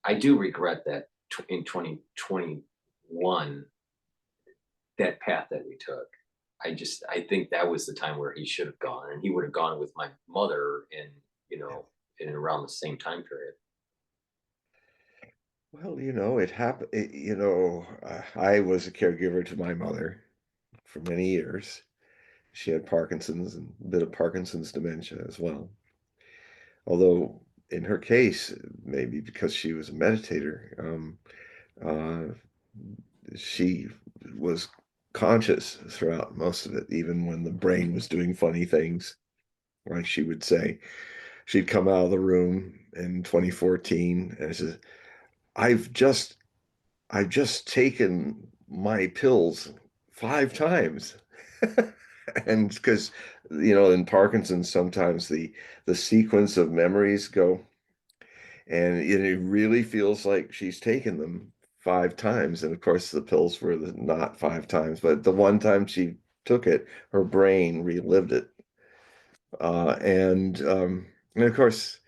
I do regret that in 2021, that path that we took. I think that was the time where he should have gone, and he would have gone with my mother you Yeah. know in around the same time period. Well, it happened. I was a caregiver to my mother for many years. She had Parkinson's and a bit of Parkinson's dementia as well. Although in her case, maybe because she was a meditator, uh, she was conscious throughout most of it, even when the brain was doing funny things. Like she would say, she'd come out of the room in 2014 and says, I've just I've just taken my pills 5 times. And because, in Parkinson's, sometimes the sequence of memories go, and it really feels like she's taken them 5 times. And of course, the pills were not 5 times, but the one time she took it, her brain relived it. And of course,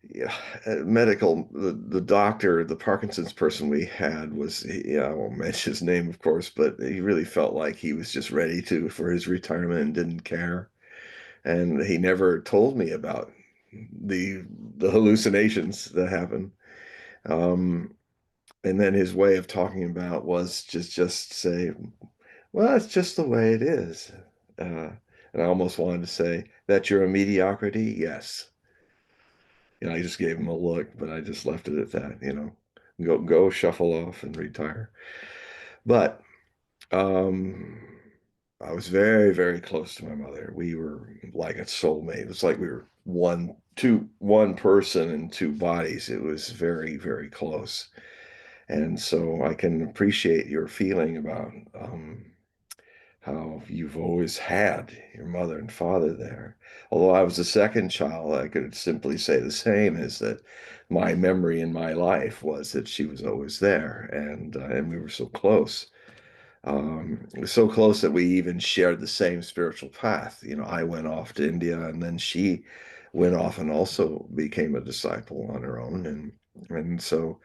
yeah, the doctor, the Parkinson's person we had was, I won't mention his name, of course, but he really felt like he was just ready for his retirement and didn't care. And he never told me about the the hallucinations that happened. Um, and then his way of talking about was just say, well, it's just the way it is. Uh, and I almost wanted to say that you're a mediocrity. Yes. I just gave him a look, but I just left it at that. go shuffle off and retire. But um, I was very, very close to my mother. We were like a soulmate. It was like we were one person in two bodies. It was very, very close. And so I can appreciate your feeling about how you've always had your mother and father there. Although I was the second child, I could simply say the same, is that my memory in my life was that she was always there, and we were so close. So close that we even shared the same spiritual path. You know, I went off to India, and then she went off and also became a disciple on her own, and so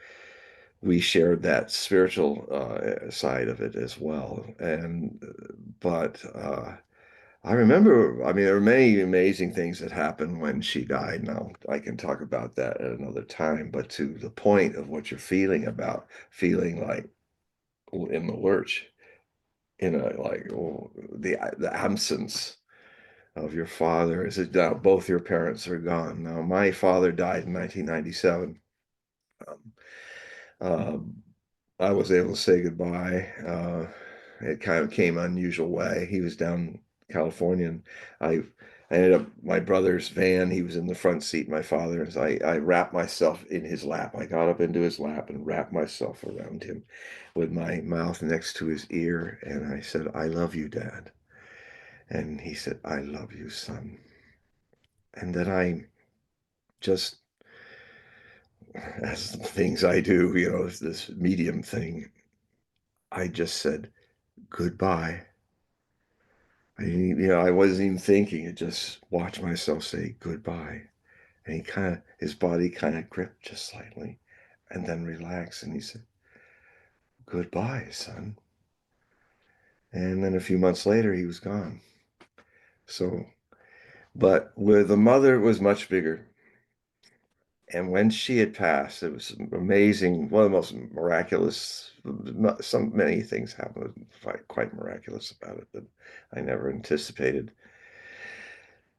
we shared that spiritual side of it as well. And but I remember, I mean, there were many amazing things that happened when she died. Now I can talk about that at another time, but to the point of what you're feeling about feeling like in the lurch, like the absence of your father, is it now both your parents are gone. Now my father died in 1997. Um, uh, I was able to say goodbye. It kind of came an unusual way. He was down in California, and I ended up my brother's van. He was in the front seat, my father's. I wrapped myself in his lap. I got up into his lap and wrapped myself around him with my mouth next to his ear, and I said, "I love you, Dad." And he said, "I love you, son." And then I just, as the things I do, this medium thing, I just said, "Goodbye." I wasn't even thinking. I just watched myself say goodbye. And his body kind of gripped just slightly and then relaxed. And he said, "Goodbye, son." And then a few months later, he was gone. So, but with the mother, it was much bigger. And when she had passed, it was amazing. One of the most miraculous, many things happened quite miraculous about it that I never anticipated.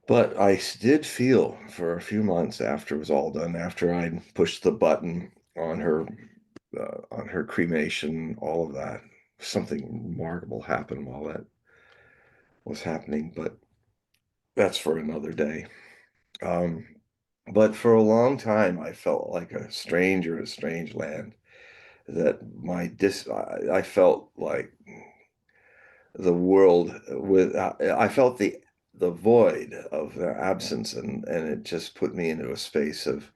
But I did feel for a few months after it was all done, after I'd pushed the button on her cremation, all of that, something remarkable happened while that was happening. But that's for another day. Um, but for a long time, I felt like a stranger in a strange land. That I felt like the world I felt the void of their absence, and it just put me into a space of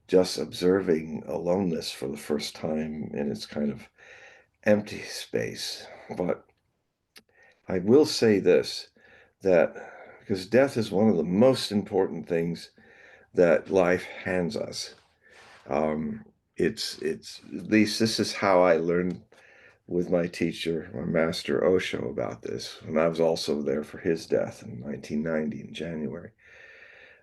just observing aloneness for the first time in its kind of empty space. But I will say this, that because death is one of the most important things that life hands us. Um, it's at least this is how I learned with my teacher, my master Osho, about this. And I was also there for his death in 1990 in January.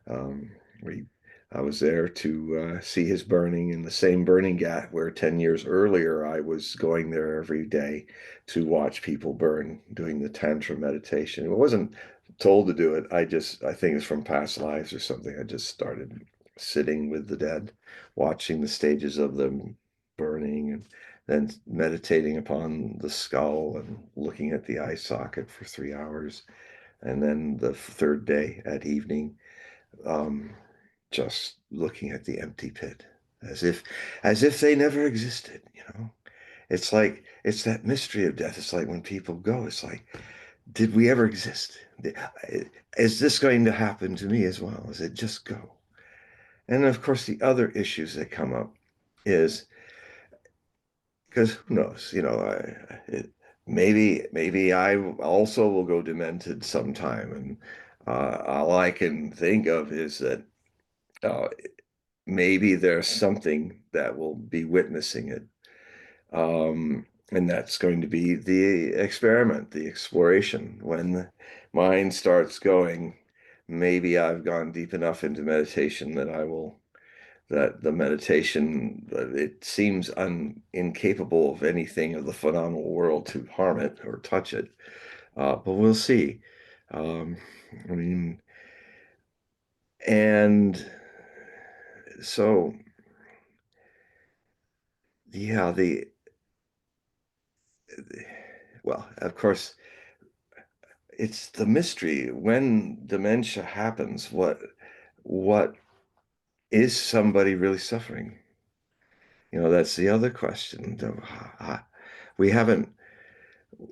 Um, we, I was there to see his burning in the same burning ghat where 10 years earlier I was going there every day to watch people burn, doing the Tantra meditation. I wasn't told to do it. I think it's from past lives or something. I just started sitting with the dead, watching the stages of them burning, and then meditating upon the skull and looking at the eye socket for 3 hours. And then the third day at evening, um, just looking at the empty pit as if they never existed. It's that mystery of death. It's like when people go, it's like, did we ever exist? Is this going to happen to me as well? Is it just go? And of course, the other issues that come up is because who knows, maybe I also will go demented sometime, and all I can think of is that uh, maybe there's something that will be witnessing it. And that's going to be the experiment, the exploration. When the mind starts going, maybe I've gone deep enough into meditation that the meditation, it seems incapable of anything of the phenomenal world to harm it or touch it. But we'll see. Um, I mean, and so yeah, well, of course, it's the mystery when dementia happens. What is somebody really suffering? That's the other question. We haven't.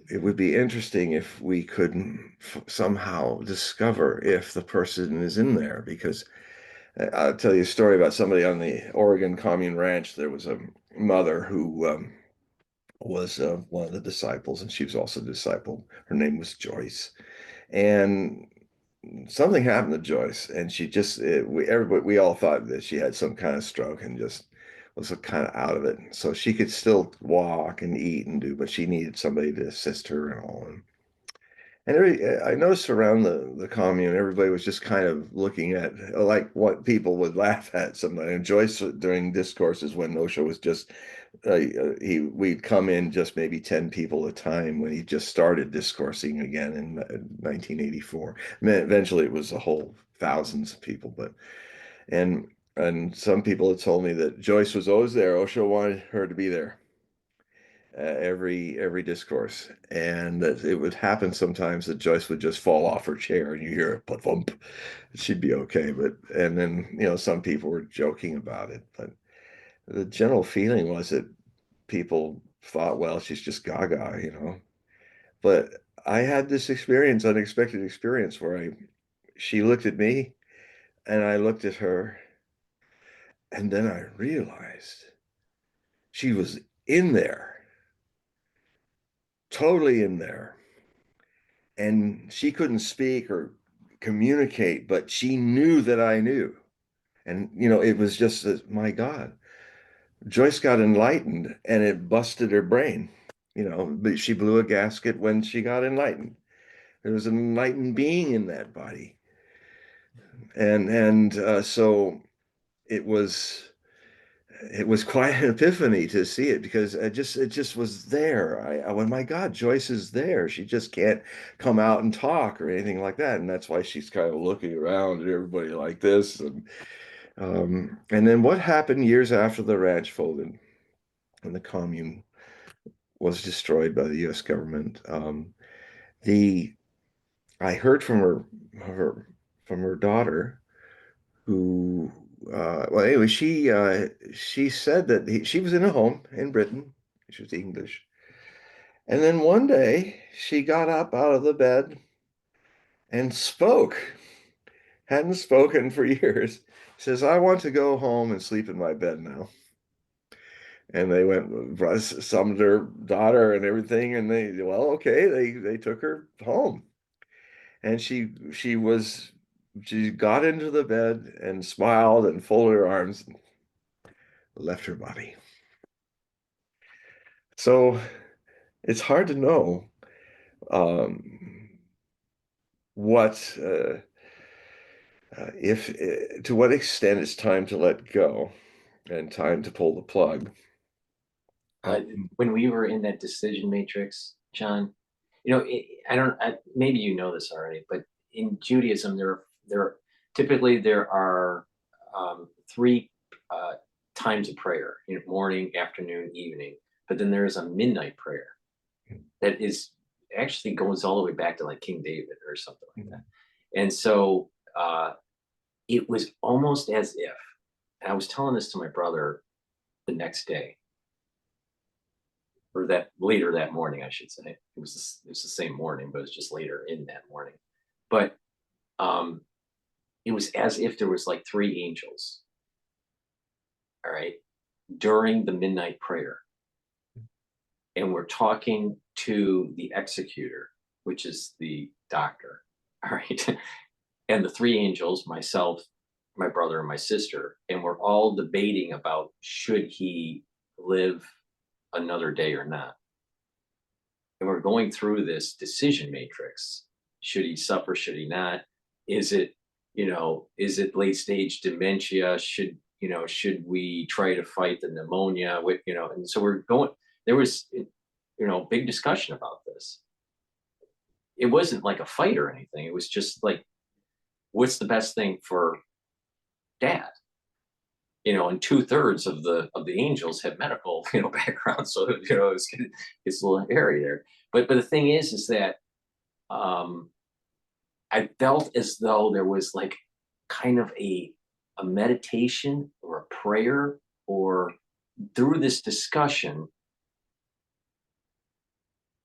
It would be interesting if we could somehow discover if the person is in there, because I'll tell you a story about somebody on the Oregon Commune Ranch. There was a mother who was one of the disciples, and she was also a disciple. Her name was Joyce, and something happened to Joyce, and she just we all thought that she had some kind of stroke and just was kind of out of it. So she could still walk and eat and do, but she needed somebody to assist her and all. And I noticed around the commune, everybody was just kind of looking at like what people would laugh at somebody. And Joyce during discourses when Osho was just we'd come in just maybe 10 people at a time when he just started discoursing again in 1984. I mean, eventually it was a whole thousands of people, but and some people had told me that Joyce was always there. Osho wanted her to be there every discourse, and that it would happen sometimes that Joyce would just fall off her chair and you hear a thump. She'd be okay, but and then some people were joking about it, but the general feeling was that people thought, well, she's just gaga. But I had this unexpected experience, where she looked at me and I looked at her, and then I realized she was in there, totally in there. And she couldn't speak or communicate, but she knew that I knew. And, it was just that, my God, Joyce got enlightened and it busted her brain. But she blew a gasket when she got enlightened. There was an enlightened being in that body. And so it was it was quite an epiphany to see it, because it just was there. I went, my God, Joyce is there. She just can't come out and talk or anything like that. And that's why she's kind of looking around at everybody like this. And then what happened years after the ranch folded and the commune was destroyed by the U.S. government? The I heard from her from her daughter, who well, anyway, she said that she was in a home in Britain. She was English, and then one day she got up out of the bed and spoke. Hadn't spoken for years. Says, I want to go home and sleep in my bed now. And they went, summoned her daughter and everything, and okay, they took her home. And she got into the bed and smiled and folded her arms and left her body. So it's hard to know um, what if to what extent it's time to let go and time to pull the plug. Uh, when we were in that decision matrix, John, maybe you know this already, but in Judaism, typically there are three times of prayer: morning, afternoon, evening. But then there is a midnight prayer that is actually goes all the way back to like King David or something like that. And so it was almost as if, and I was telling this to my brother the next day, or that later that morning, I should say. It was the same morning, but it was just later in that morning. But um, it was as if there was like three angels, all right, during the midnight prayer. And we're talking to the executor, which is the doctor, all right? And the three angels, myself, my brother, and my sister, and we're all debating about should he live another day or not. And we're going through this decision matrix. Should he suffer? Should he not? Is it, is it late stage dementia? Should we try to fight the pneumonia with, and so there was, big discussion about this. It wasn't like a fight or anything. It was just like, what's the best thing for dad? and 2/3 of the angels have medical, background. So, it's a little hairy there. But the thing is that um, I felt as though there was like kind of a meditation or a prayer, or through this discussion,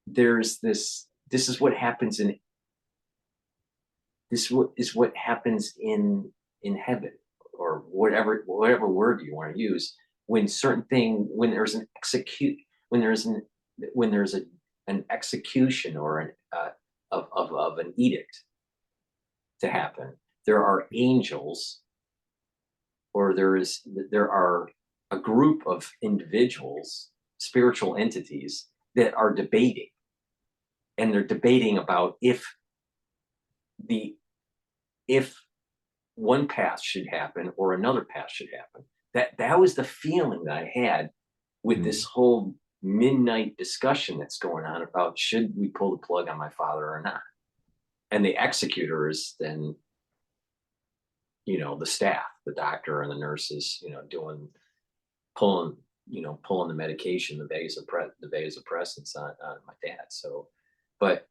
there's this is what happens in is what happens in heaven, or whatever word you want to use, when certain thing when there's an execute when there's an when there's an execution, or an of an edict to happen. There are angels, or there are a group of individuals, spiritual entities, that are debating, and they're debating about the if one path should happen or another path should happen. That was the feeling that I had with this Mm. whole midnight discussion that's going on about, should we pull the plug on my father or not. And the executor is then, the staff, the doctor and the nurses, doing pulling pulling the medication, the vasopressors on my dad. So, but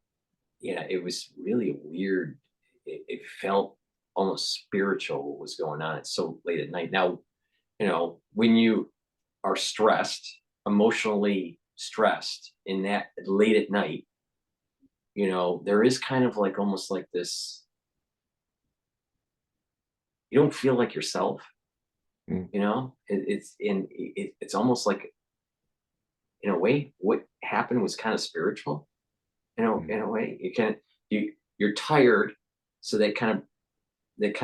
yeah, it was really a weird. It felt almost spiritual what was going on. It's so late at night. Now, when you are stressed, emotionally stressed in that late at night, there is kind of like almost like this. You don't feel like yourself. Mm. It's almost like, in a way, what happened was kind of spiritual. Mm. In a way, you're tired, so that kind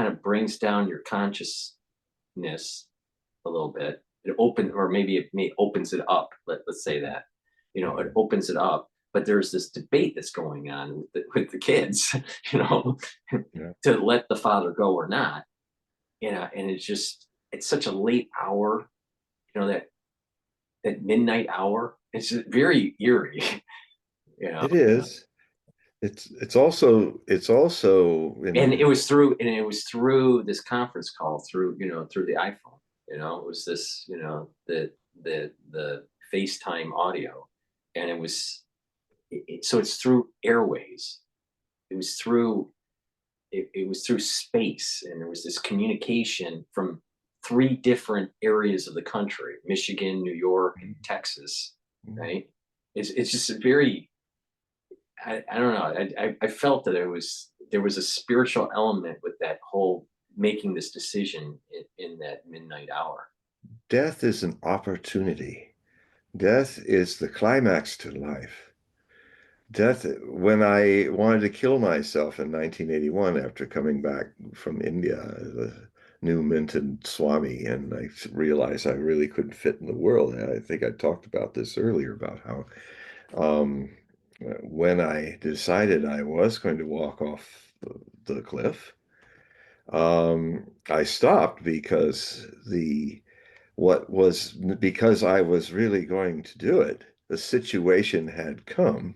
of brings down your consciousness a little bit. It open or maybe opens it up. Let's say that, it Yeah. opens it up. But there's this debate that's going on with the kids, Yeah. to let the father go or not. And it's such a late hour, that midnight hour. It's just very eerie. you know. It is. It's also And in it was through this conference call, through the iPhone. It was this, the FaceTime audio. And so it's through airways. It was through it was through space, and there was this communication from three different areas of the country: Michigan, New York, and Texas. mm, Right? It's just a very, I don't know. I felt that there was a spiritual element with that whole making this decision in that midnight hour. death is an opportunity. Death is the climax to life. Death, when I wanted to kill myself in 1981 after coming back from India, the new minted Swami, and I realized I really couldn't fit in the world. And I think I talked about this earlier about how um, when I decided I was going to walk off the cliff, I stopped because because I was really going to do it, the situation had come.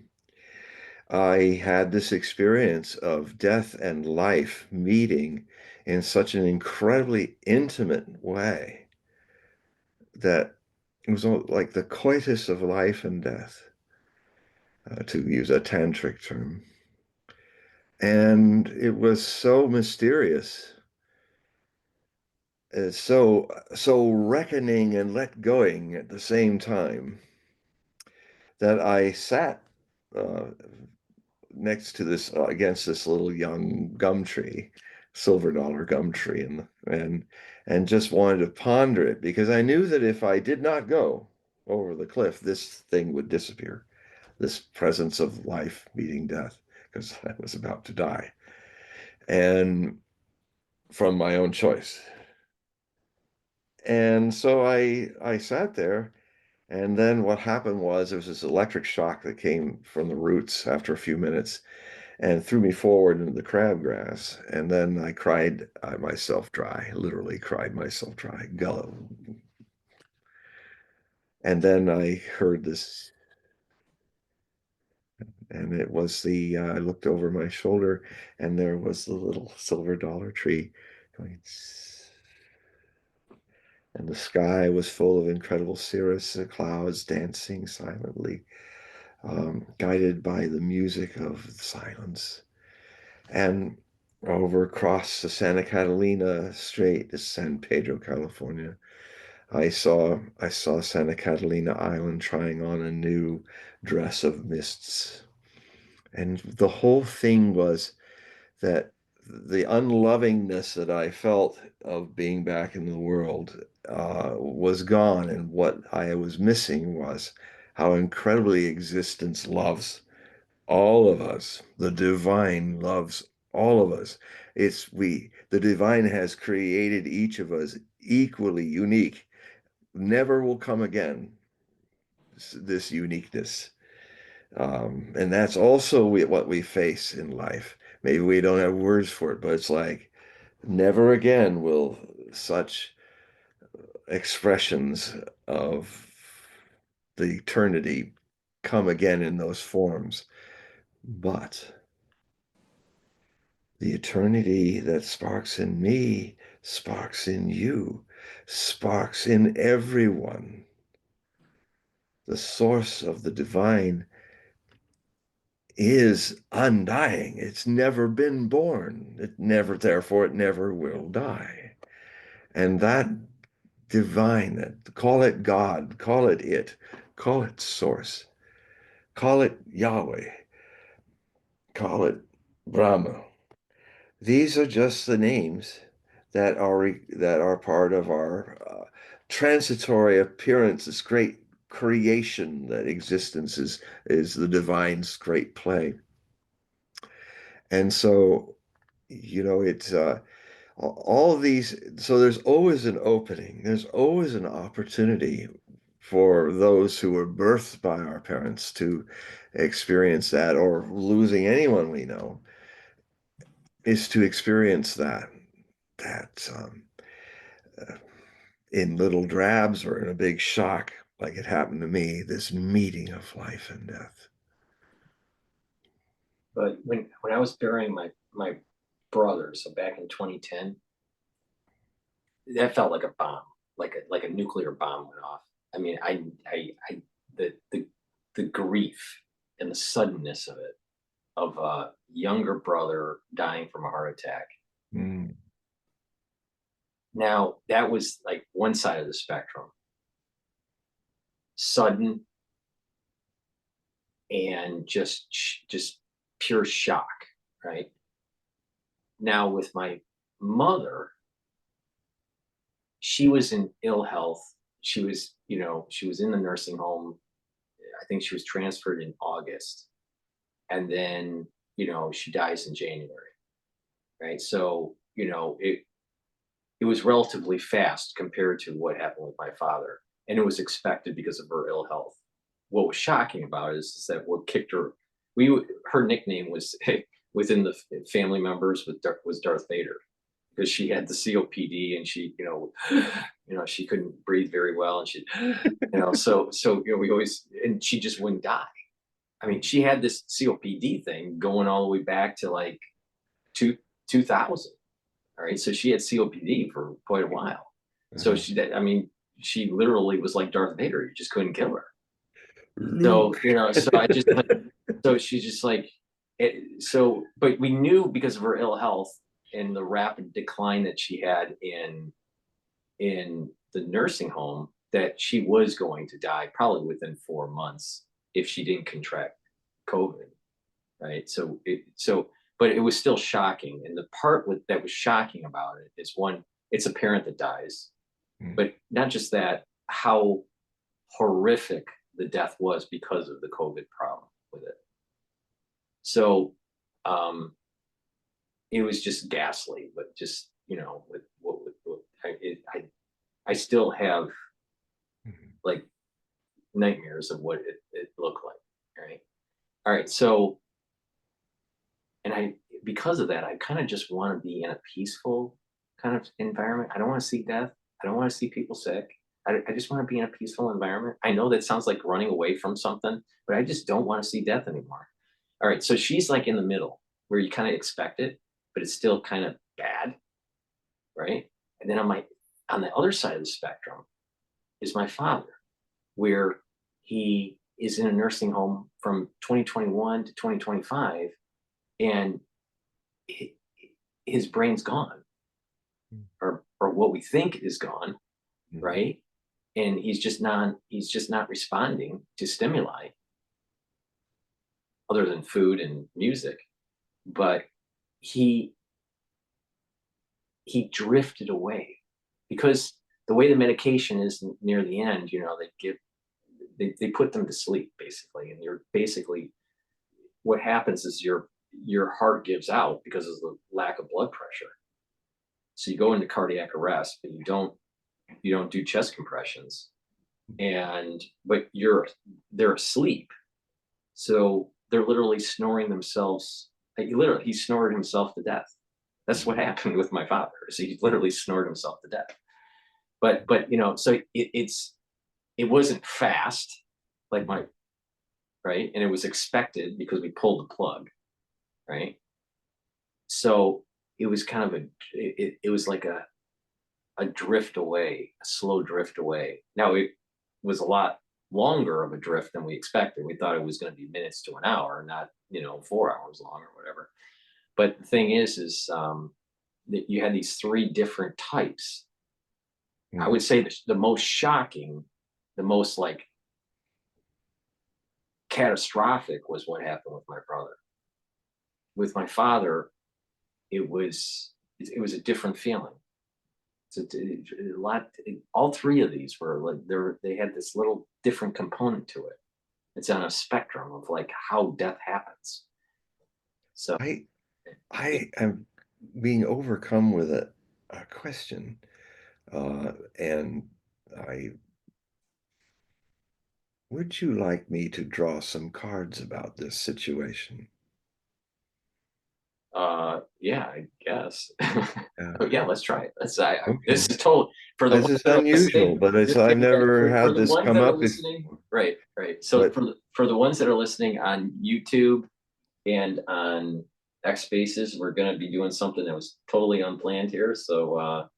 I had this experience of death and life meeting in such an incredibly intimate way that it was like the coitus of life and death, to use a tantric term. And it was so mysterious, so reckoning and let going at the same time, that I sat uh, next to this against this little young gum tree, silver dollar gum tree, and just wanted to ponder it, because I knew that if I did not go over the cliff, this thing would disappear, this presence of life meeting death, because I was about to die, and from my own choice. And so I sat there, and then what happened was there was this electric shock that came from the roots after a few minutes and threw me forward into the crabgrass. And then I cried myself dry, literally cried myself dry, gullo. And then I heard this, and it was I looked over my shoulder, and there was the little silver dollar tree going. Tss. and the sky was full of incredible cirrus clouds dancing silently, guided by the music of silence. And over across the Santa Catalina Strait to San Pedro, California, I saw Santa Catalina Island trying on a new dress of mists. And the whole thing was that the unlovingness that I felt of being back in the world was gone, and what I was missing was how incredibly existence loves all of us. The divine loves all of us. The divine has created each of us equally unique. Never will come again, this uniqueness. And that's also what we face in life. Maybe we don't have words for it, but it's like never again will such expressions of the eternity come again in those forms. But the eternity that sparks in me sparks in you, sparks in everyone. The source of the divine is undying. It's never been born. Therefore, it never will die. And that divine, call it God, call it source, call it Yahweh, call it Brahma. These are just the names that are part of our transitory appearance, this great creation that existence is the divine's great play. And so, it's all of these. So there's always an opening. There's always an opportunity for those who were birthed by our parents to experience that, or losing anyone we know, is to experience that uh, in little drabs or in a big shock, like it happened to me, this meeting of life and death. But when I was burying my brother, so back in 2010, that felt like a bomb, like a nuclear bomb went off. I mean, I the grief and the suddenness of it, of a younger brother dying from a heart attack. Mm. Now, that was like one side of the spectrum. Sudden and just pure shock, right? Now with my mother, she was in ill health. She was in the nursing home. I think she was transferred in August. And then, she dies in January, right? So, it was relatively fast compared to what happened with my father. And it was expected because of her ill health. What was shocking about it is that what kicked her, her nickname was within the family members was Darth Vader, because she had the COPD and she, she couldn't breathe very well, and she, we always, and she just wouldn't die. I mean, she had this COPD thing going all the way back to like 2000. All right. So she had COPD for quite a while. So Uh-huh. she literally was like Darth Vader. You just couldn't kill her. So, Luke. so I just like, so she's just like, but we knew because of her ill health and the rapid decline that she had in the nursing home, that she was going to die probably within 4 months if she didn't contract COVID. Right. But it was still shocking. And the part that was shocking about it is, one, it's a parent that dies, Mm. but not just that, how horrific the death was because of the COVID problem with it. So it was just ghastly, but just, I still have Mhm. like nightmares of what it looked like. Right. All right. So, and because of that, I kind of just want to be in a peaceful kind of environment. I don't want to see death. I don't want to see people sick. I just want to be in a peaceful environment. I know that sounds like running away from something, but I just don't want to see death anymore. All right. So she's like in the middle where you kind of expect it, but it's still kind of bad. Right. And then I'm like, on the other side of the spectrum is my father, where he is in a nursing home from 2021 to 2025, and his brain's gone, or what we think is gone, Mhm. right? And he's just not responding to stimuli other than food and music. But he he drifted away because the way the medication is near the end, they put them to sleep basically, and you're basically, what happens is your heart gives out because of the lack of blood pressure. So you go into cardiac arrest, but you don't do chest compressions, and but they're asleep. So they're literally snoring themselves. Literally, he snored himself to death. That's what happened with my father. So he literally snored himself to death. But so it wasn't fast, like my right, and it was expected because we pulled the plug, right. So it was kind of it was like a drift away, a slow drift away. Now it was a lot longer of a drift than we expected. We thought it was going to be minutes to an hour, not 4 hours long or whatever. But the thing is that you had these three different types. I Mhm. would say the most shocking, the most like catastrophic was what happened with my brother. With my father, it was a different feeling. A lot. All three of these were like they had this little different component to it. It's on a spectrum of like how death happens. So I yeah, I am being overcome with a question, and I would you like me to draw some cards about this situation? yeah, I guess. Yeah. Oh, yeah, let's try it. This Okay. is total for the This ones is that are unusual, listening. but I've Right, never for had the this ones come that are up listening, right, right. So but for the ones that are listening on YouTube and on X Spaces, we're going to be doing something that was totally unplanned here. So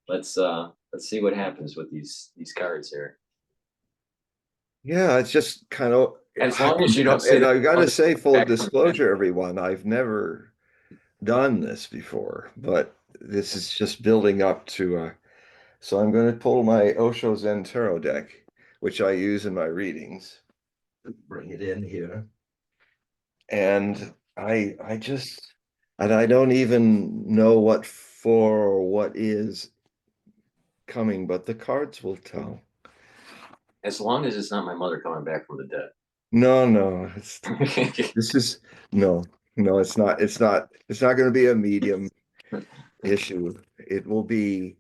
let's see what happens with these cards here. yeah, it's just kind of As long as you don't say and the I got to other say full spectrum again. disclosure, everyone, I've never done this before, but this is just building up to so I'm going to pull my Osho Zen Tarot deck, which I use in my readings. Bring it in here. And I just and I don't even know what for or what is coming, but the cards will tell. As long as it's not my mother coming back from the dead. No, no, this is no, no, it's not going to be a medium issue. It will be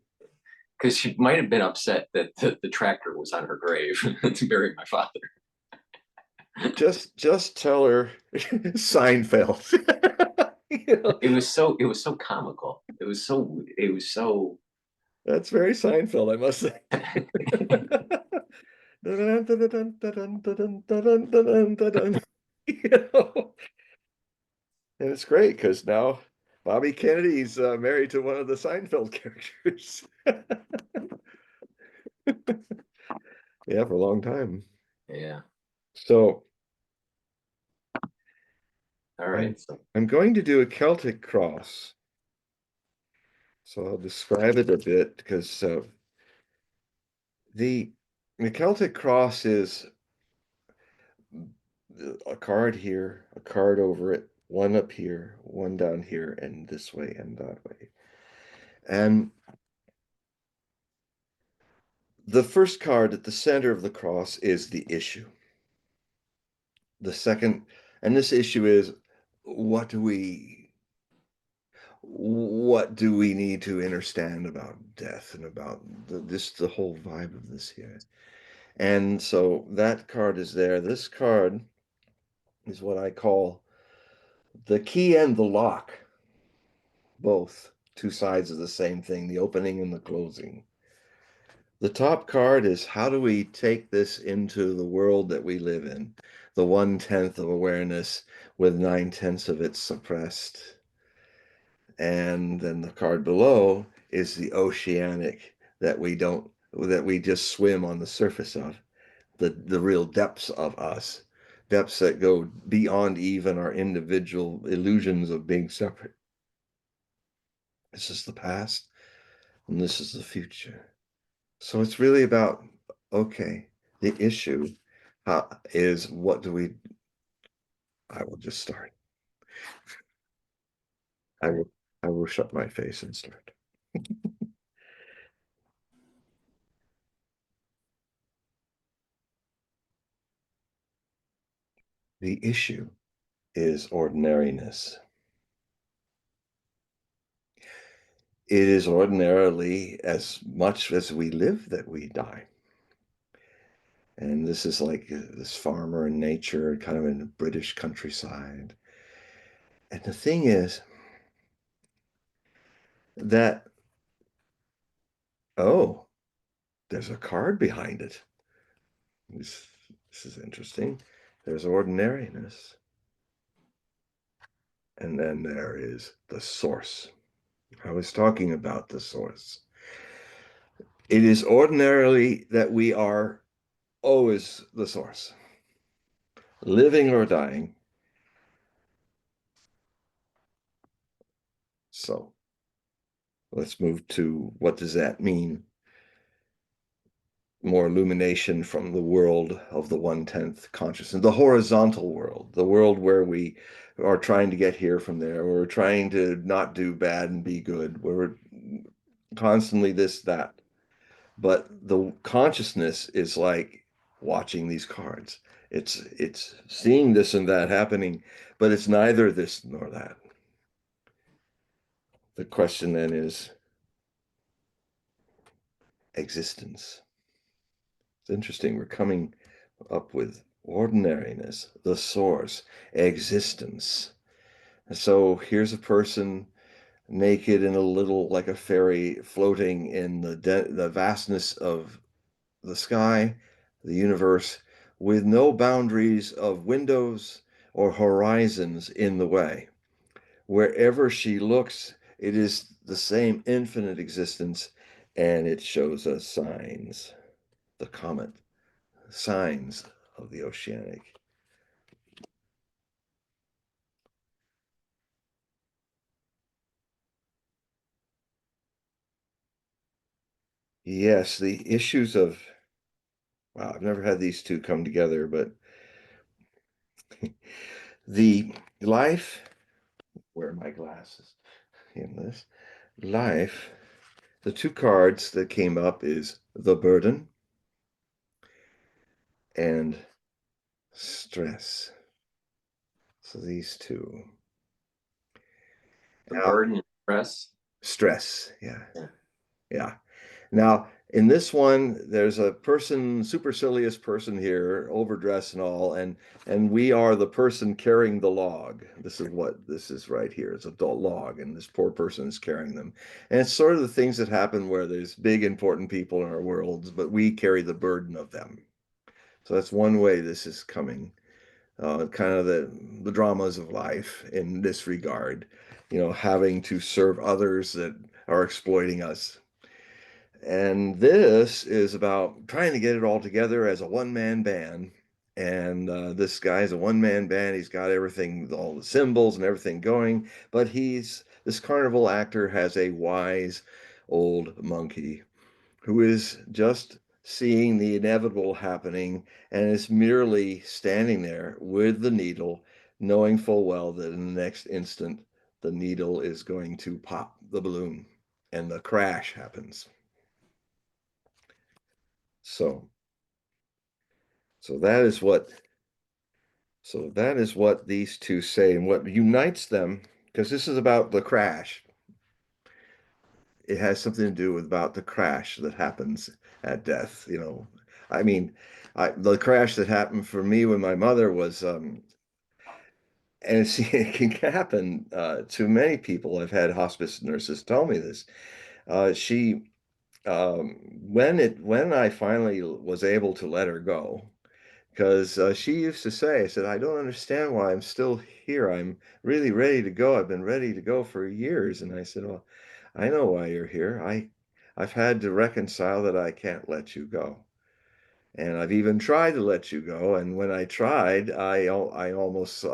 Because she might have been upset that the tractor was on her grave to bury my father. just tell her Seinfeld. You know, It was so comical. It was so that's very Seinfeld, I must say. Dun, dun, dun, dun, dun, dun, dun, dun, dun, dun, dun. You know, and it's great because now Bobby Kennedy's married to one of the Seinfeld characters. Yeah, for a long time. yeah. So All I'm right. So I'm going to do a Celtic cross. So I'll describe it a bit because the the Celtic cross is a card here, a card over it, one up here, one down here, and this way and that way. And the first card at the center of the cross is the issue. The second, and this issue is what do we what do we need to understand about death and about the whole vibe of this here. And so that card is there. This card is what I call the key and the lock, both two sides of the same thing, the opening and the closing. The top card is how do we take this into the world that we live in? The 1/10 of awareness with 9/10 of it suppressed. And then the card below is the oceanic that we just swim on the surface of, the real depths of us, depths that go beyond even our individual illusions of being separate. This is the past and this is the future. So it's really about, okay, the issue is what do we, I will just start. I will, I will shut my face and start. The issue is ordinariness. It is ordinarily as much as we live that we die. And this is like this farmer in nature, kind of in the British countryside. And the thing is that, oh, there's a card behind it. This, this is interesting. There's ordinariness. And then there is the source. I was talking about the source. It is ordinarily that we are always the source, living or dying. So let's move to what does that mean? More illumination from the world of the 1/10th consciousness, the horizontal world, the world where we are trying to get here from there. We're trying to not do bad and be good. We're constantly this, that. But the consciousness is like watching these cards. It's seeing this and that happening, but it's neither this nor that. The question then is existence. It's interesting. We're coming up with ordinariness, the source, existence. So here's a person naked in a little, like a fairy, floating in the vastness of the sky, the universe, with no boundaries of windows or horizons in the way. Wherever she looks, it is the same infinite existence, and it shows us signs, the comet, signs of the oceanic. Yes, the issues of, wow, I've never had these two come together, but the life, where are my glasses in this? Life, the two cards that came up is the burden and stress. So these two. The Now, burden and stress. stress, yeah, yeah. Now, in this one, there's a person, supercilious person here, overdressed and all, and we are the person carrying the log. This is what this is right here. It's a log, and this poor person is carrying them. And it's sort of the things that happen where there's big, important people in our worlds, but we carry the burden of them. So that's one way this is coming. Kind of the dramas of life in this regard, having to serve others that are exploiting us. And this is about trying to get it all together as a one-man band. And this guy's a one-man band. He's got everything, all the symbols and everything going. But this carnival actor has a wise old monkey who is just seeing the inevitable happening and is merely standing there with the needle, knowing full well that in the next instant, the needle is going to pop the balloon and the crash happens. So, so that is what so that is what these two say, and what unites them, because this is about the crash. It has something to do with about the crash that happens at death. I mean, the crash that happened for me when my mother was, and see, it can happen to many people. I've had hospice nurses tell me this. She, when I finally was able to let her go, because she used to say, I said, I don't understand why I'm still here. I'm really ready to go. I've been ready to go for years. And I said, well, I know why you're here. I've had to reconcile that I can't let you go. And I've even tried to let you go. And when I tried, I almost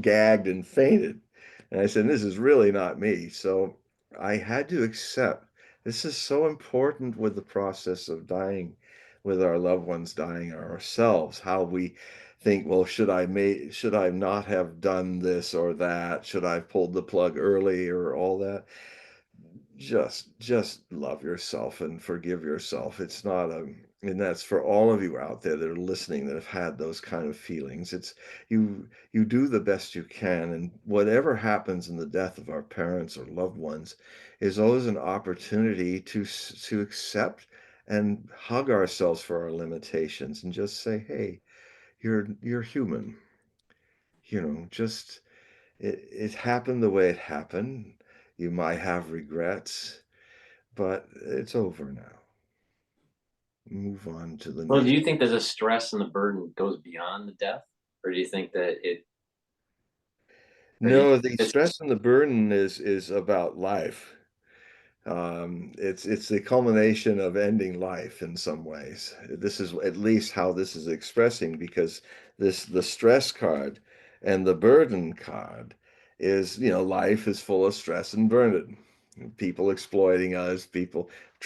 gagged and fainted. And I said, this is really not me. So I had to accept this is so important with the process of dying, with our loved ones dying ourselves, how we think, well, should I not have done this or that? Should I have pulled the plug early or all that? Just love yourself and forgive yourself. It's not a, and that's for all of you out there that are listening that have had those kind of feelings. It's you do the best you can, and whatever happens in the death of our parents or loved ones is always an opportunity to accept and hug ourselves for our limitations and just say, hey, you're human. Just it happened the way it happened. You might have regrets, but it's over now. Move on to the Well, do next. you think that the stress and the burden goes beyond the death, or do you think that or do you No, think the it's stress and the burden is about life. It's the culmination of ending life in some ways. This is at least how this is expressing because the stress card and the burden card is, life is full of stress and burden. People exploiting us,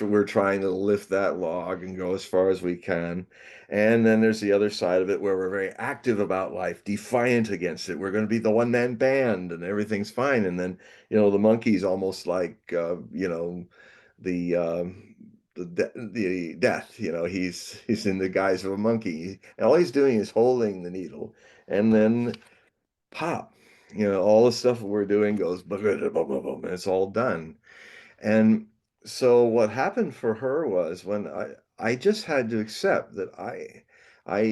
we're trying to lift that log and go as far as we can. And then there's the other side of it where we're very active about life, defiant against it. We're going to be the one man band and everything's fine. And then the monkey's almost like the the death. He's in the guise of a monkey, and all he's doing is holding the needle, and then pop. All the stuff that we're doing goes boom, boom, boom, boom, and it's all done. And so what happened for her was when I just had to accept that I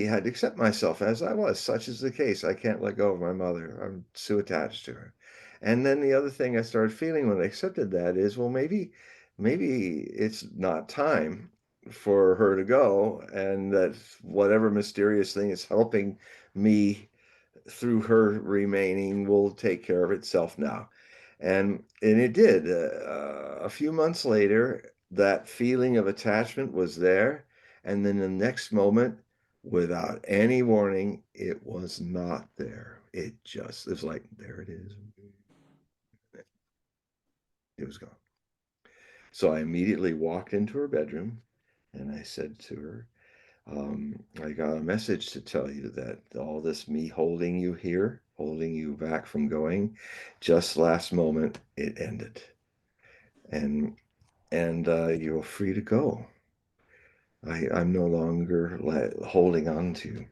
had to accept myself as I was. Such is the case. I can't let go of my mother. I'm too attached to her. And then the other thing I started feeling when I accepted that is, well, maybe it's not time for her to go, and that whatever mysterious thing is helping me through her remaining will take care of itself now. And it did. A few months later, that feeling of attachment was there, and then the next moment, without any warning, it was not there. It was like, there it is. It was gone. So I immediately walked into her bedroom and I said to her, I got a message to tell you that all this me holding you here, holding you back from going, just last moment it ended, and you're free to go. I'm no longer holding on to you.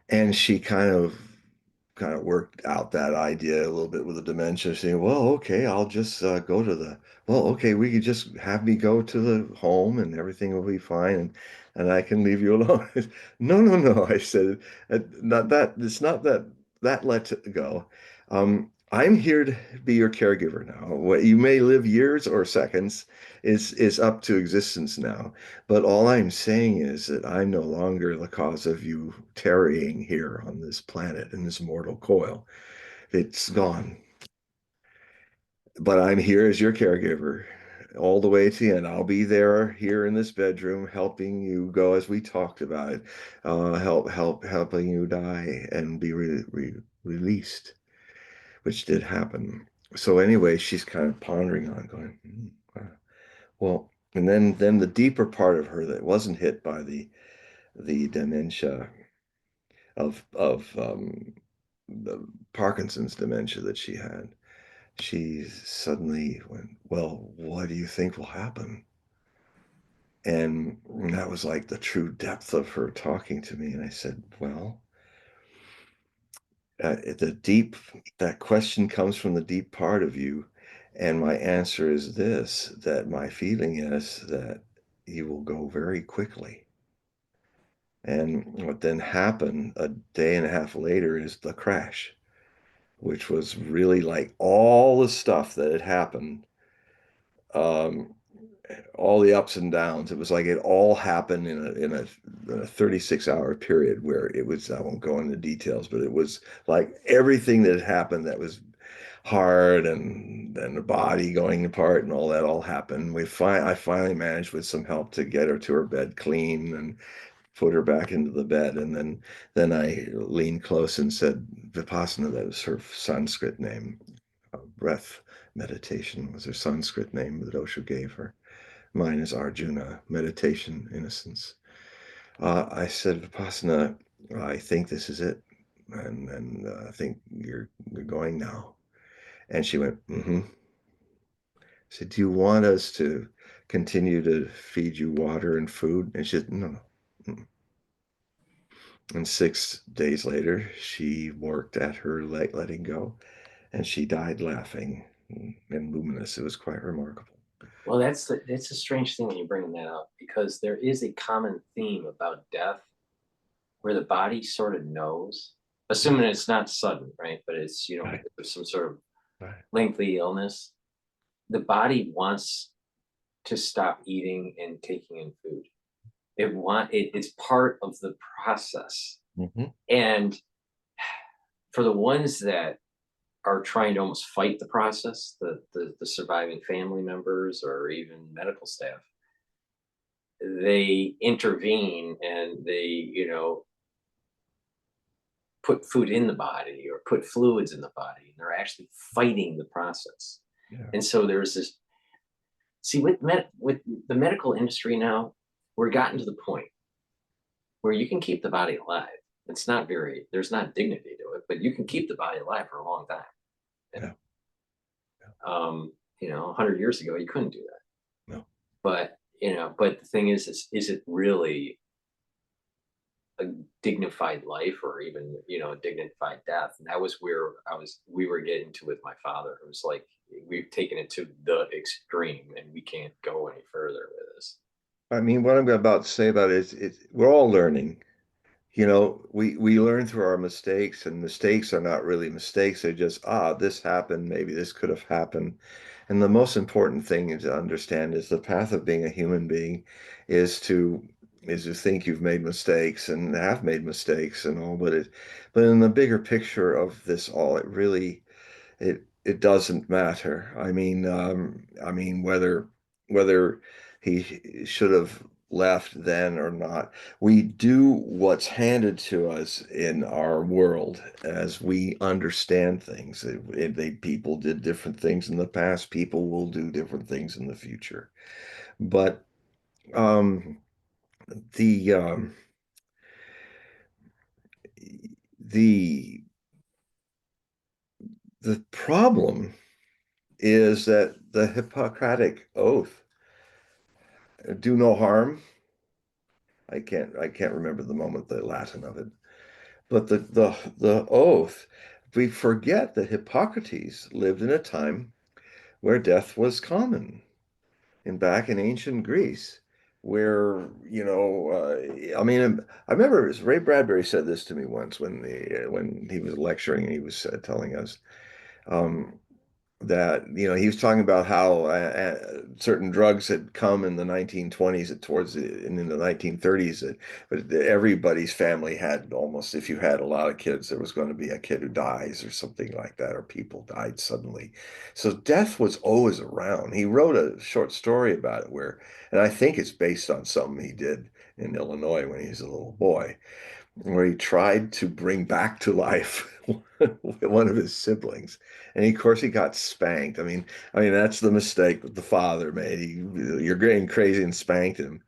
And she kind of worked out that idea a little bit with the dementia, saying, well, okay, I'll just go to well, okay, we could just have me go to the home and everything will be fine, and I can leave you alone. No, no, no, I said, not that, it's not that let it go. I'm here to be your caregiver now. What you may live years or seconds is up to existence now. But all I'm saying is that I'm no longer the cause of you tarrying here on this planet in this mortal coil. It's gone. But I'm here as your caregiver all the way to the end. I'll be there here in this bedroom helping you go as we talked about it, helping you die and be released, which did happen. So anyway, she's kind of pondering on it, going, wow. Well, and then the deeper part of her that wasn't hit by the dementia of the Parkinson's dementia that she had. She suddenly went, well, what do you think will happen? And that was like the true depth of her talking to me. And I said, well, the deep, that question comes from the deep part of you. And my answer is this, that my feeling is that you will go very quickly. And what then happened a day and a half later is the crash, which was really like all the stuff that had happened, um, all the ups and downs. It was like it all happened in a 36-hour period where it was, I won't go into details, but it was like everything that had happened that was heart and the body going apart and all that all happened. I finally managed with some help to get her to her bed clean and put her back into the bed. And then I leaned close and said, Vipassana, that was her Sanskrit name. Breath meditation was her Sanskrit name that Osho gave her. Mine is Arjuna, meditation, innocence. I said, Vipassana, I think this is it. And I think you're going now. And she went, mm-hmm. I said, do you want us to continue to feed you water and food? And she said, no, no. Mm-mm. And 6 days later, she worked at her letting go, and she died laughing and luminous. It was quite remarkable. Well, that's a strange thing when you bring that up, because there is a common theme about death where the body sort of knows, assuming it's not sudden, right? But it's, Right, there's some sort of right. lengthy illness. The body wants to stop eating and taking in food. It's part of the process. Mm-hmm. And for the ones that are trying to almost fight the process, the surviving family members or even medical staff, they intervene and they, put food in the body or put fluids in the body, and they're actually fighting the process. Yeah. And so there's this, see, with the medical industry now, we're gotten to the point where you can keep the body alive. There's not dignity to it, but you can keep the body alive for a long time. Yeah. um 100 years ago you couldn't do that. No. But the thing is it really a dignified life, or even a dignified death? And that was where we were getting to with my father. It was like we've taken it to the extreme and we can't go any further with this. I mean, what I'm about to say about it is we're all learning. We learn through our mistakes, and mistakes are not really mistakes. They're just, this happened, maybe this could have happened. And the most important thing to understand is the path of being a human being is to think you've made mistakes and have made mistakes and all, but in the bigger picture of this all, it doesn't matter. I mean whether he should have left then or not. We do what's handed to us in our world as we understand things. People did different things in the past. People will do different things in the future. But um, the the the problem is that the Hippocratic Oath, do no harm. I can't remember the Latin of it, but the oath. We forget that Hippocrates lived in a time where death was common, and back in ancient Greece, where I mean, I remember Ray Bradbury said this to me once when he was lecturing, and he was telling us. Um, that he was talking about how certain drugs had come in the 1920s and in the 1930s, but everybody's family had, almost, if you had a lot of kids, there was going to be a kid who dies or something like that, or people died suddenly. So death was always around. He wrote a short story about it and I think it's based on something he did in Illinois when he was a little boy, where he tried to bring back to life one of his siblings. And of course he got spanked. I mean that's the mistake that the father made. You're getting crazy, and spanked him.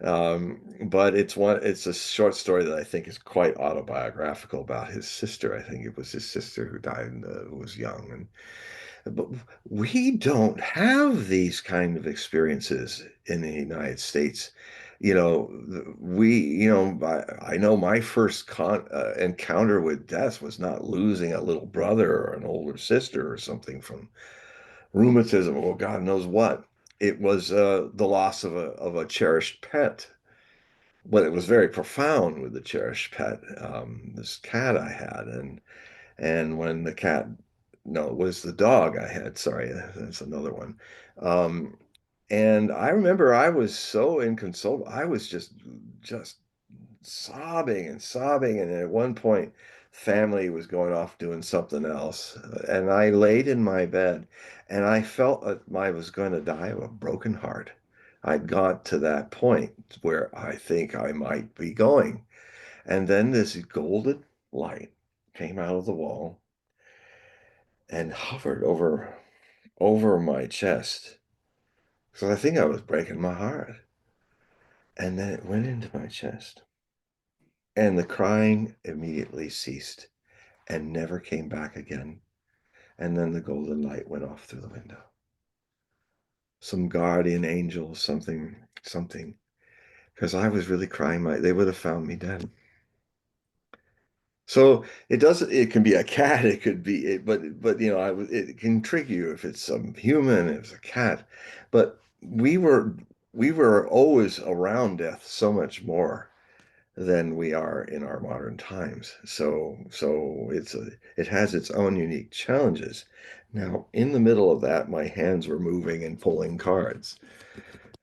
But it's a short story that I think is quite autobiographical about his sister. I think it was his sister who died who was young. But we don't have these kind of experiences in the United States. I know my first encounter with death was not losing a little brother or an older sister or something from rheumatism or God knows what. It was the loss of a cherished pet. But it was very profound with the cherished pet, this cat I had, and when the cat, no, it was the dog I had. Sorry, that's another one. Um, and I remember I was so inconsolable. I was just sobbing and sobbing. And at one point, family was going off doing something else. And I laid in my bed and I felt that I was going to die of a broken heart. I'd got to that point where I think I might be going. And then this golden light came out of the wall and hovered over my chest. So I think I was breaking my heart. And then it went into my chest. And the crying immediately ceased and never came back again. And then the golden light went off through the window. Some guardian angel, something. Because I was really crying, they would have found me dead. So it doesn't, it can be a cat, it could be, but it can trick you if it's some human, if it's a cat. But we were always around death so much more than we are in our modern times. So it has its own unique challenges. Now, in the middle of that, my hands were moving and pulling cards.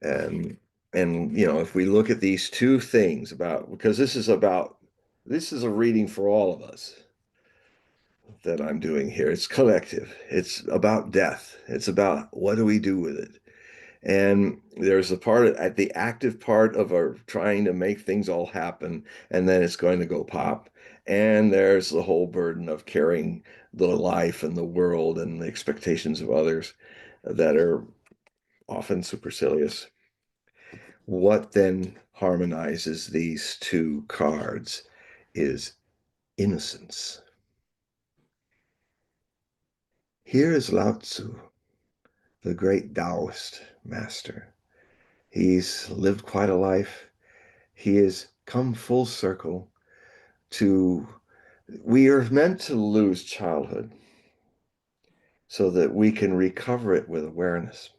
And if we look at these two things about, because this is a reading for all of us that I'm doing here. It's collective. It's about death. It's about what do we do with it? And there's a part at the active part of our trying to make things all happen, and then it's going to go pop. And there's the whole burden of carrying the life and the world and the expectations of others that are often supercilious. What then harmonizes these two cards is innocence. Here is Lao Tzu, the great Taoist master. He's lived quite a life. He has come full circle to, we are meant to lose childhood so that we can recover it with awareness.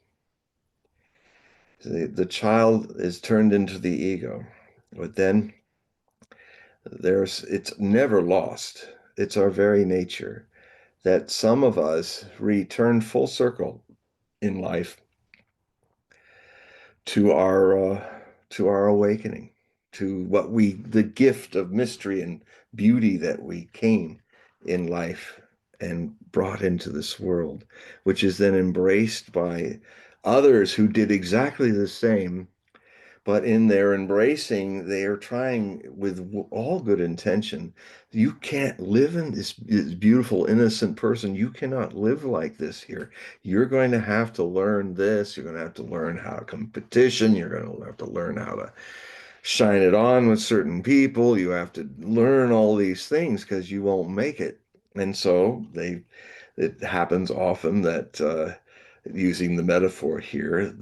The child is turned into the ego, but then it's never lost. It's our very nature that some of us return full circle in life to our awakening, to the gift of mystery and beauty that we came in life and brought into this world, which is then embraced by others who did exactly the same. But in their embracing, they are trying with all good intention. You can't live in this beautiful, innocent person. You cannot live like this here. You're going to have to learn this. You're going to have to learn how to competition. You're going to have to learn how to shine it on with certain people. You have to learn all these things because you won't make it. And so it happens often that using the metaphor here,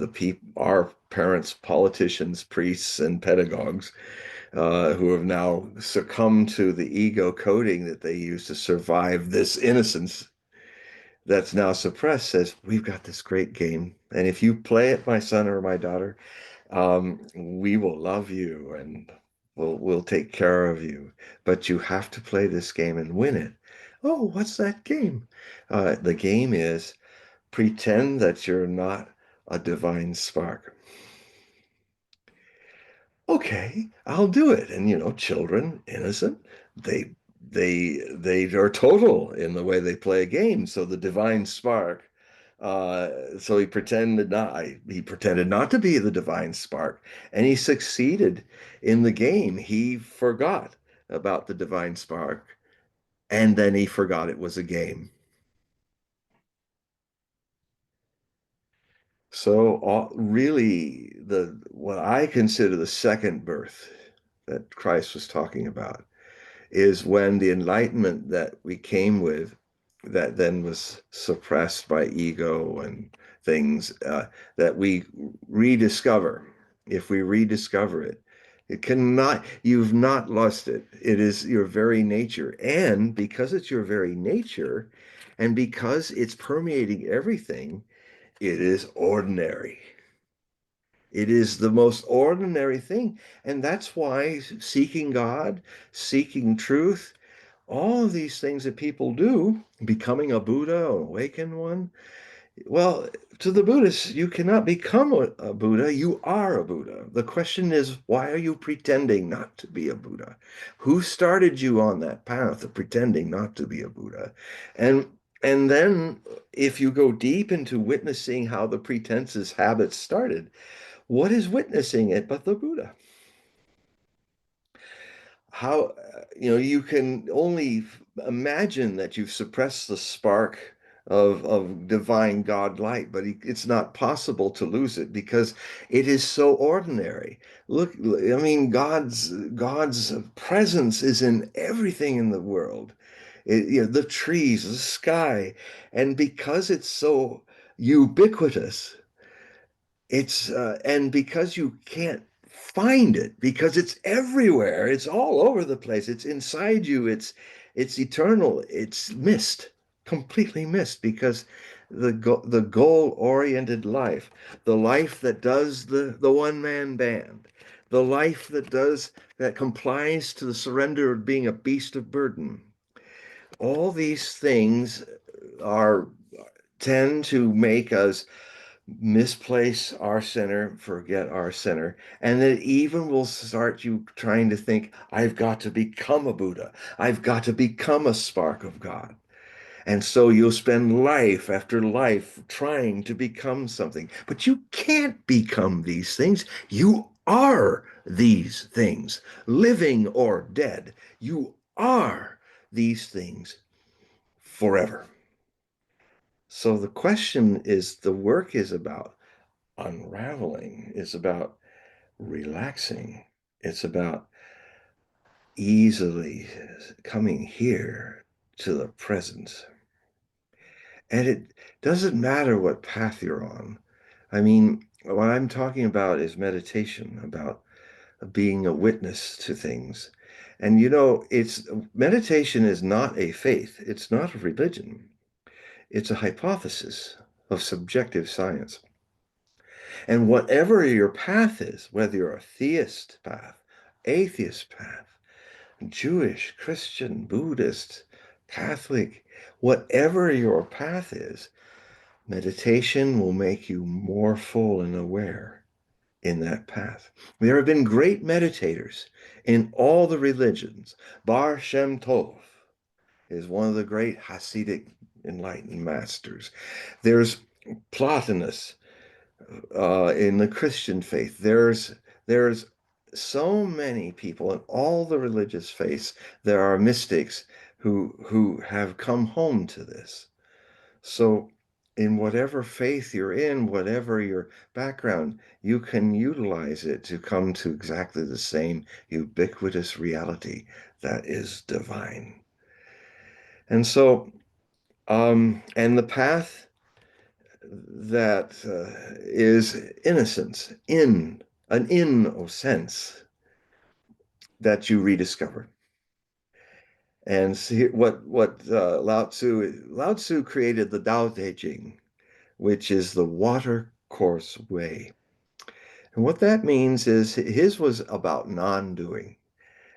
our parents, politicians, priests, and pedagogues who have now succumbed to the ego coding that they use to survive this innocence that's now suppressed, says, we've got this great game. And if you play it, my son or my daughter, we will love you and we'll take care of you. But you have to play this game and win it. Oh, what's that game? The game is pretend that you're not a divine spark. Okay, I'll do it. And children, innocent, they they are total in the way they play a game. So the divine spark. So he pretended not to be the divine spark, and he succeeded in the game. He forgot about the divine spark, and then he forgot it was a game. So really, the what I consider the second birth that Christ was talking about is when the enlightenment that we came with, that then was suppressed by ego and things, that we rediscover. If we rediscover it, you've not lost it. It is your very nature. And because it's your very nature, and because it's permeating everything, it is ordinary. It is the most ordinary thing. And that's why seeking God, seeking truth, all of these things that people do, becoming a Buddha, an awakened one, Well, to the Buddhists, you cannot become a Buddha. You are a Buddha. The question is, why are you pretending not to be a Buddha? Who started you on that path of pretending not to be a Buddha? And and then if you go deep into witnessing how the pretenses habits started, what is witnessing it but the Buddha? How, you can only imagine that you've suppressed the spark of divine God light, but it's not possible to lose it because it is so ordinary. Look, I mean, God's presence is in everything in the world. The trees, the sky, and because it's so ubiquitous, and because you can't find it, because it's everywhere, it's all over the place, it's inside you, it's eternal, it's missed, completely missed, because the goal-oriented life, the life that does the one-man band, the life that complies to the surrender of being a beast of burden, all these things are tend to make us misplace our center, forget our center, and it even will start you trying to think, I've got to become a Buddha. I've got to become a spark of God. And so you'll spend life after life trying to become something. But you can't become these things. You are these things, living or dead. You are these things forever. So the question is, the work is about unraveling, it's about relaxing, it's about easily coming here to the present. And it doesn't matter what path you're on. I mean, what I'm talking about is meditation, about being a witness to things. And it's meditation is not a faith, it's not a religion, it's a hypothesis of subjective science. And whatever your path is, whether you're a theist path, atheist path, Jewish, Christian, Buddhist, Catholic, whatever your path is, meditation will make you more full and aware in that path. There have been great meditators in all the religions. Bar Shem Tov is one of the great Hasidic enlightened masters. There's Plotinus in the Christian faith. There's so many people in all the religious faiths. There are mystics who have come home to this. So, in whatever faith you're in, whatever your background, you can utilize it to come to exactly the same ubiquitous reality that is divine. And so, and the path that is innocence, in sense that you rediscover. And see what Lao Tzu created the Tao Te Ching, which is the water course way. And what that means is his was about non-doing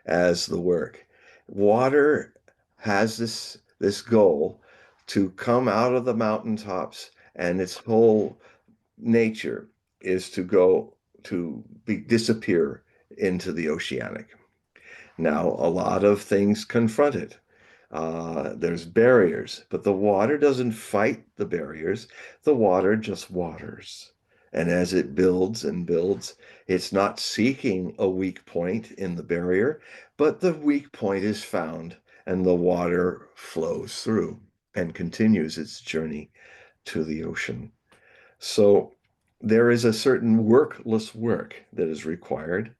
as the work. Water has this goal to come out of the mountaintops, and its whole nature is to go to disappear into the oceanic. Now, a lot of things confront it. There's barriers, but the water doesn't fight the barriers. The water just waters. And as it builds and builds, it's not seeking a weak point in the barrier, but the weak point is found and the water flows through and continues its journey to the ocean. So there is a certain workless work that is required.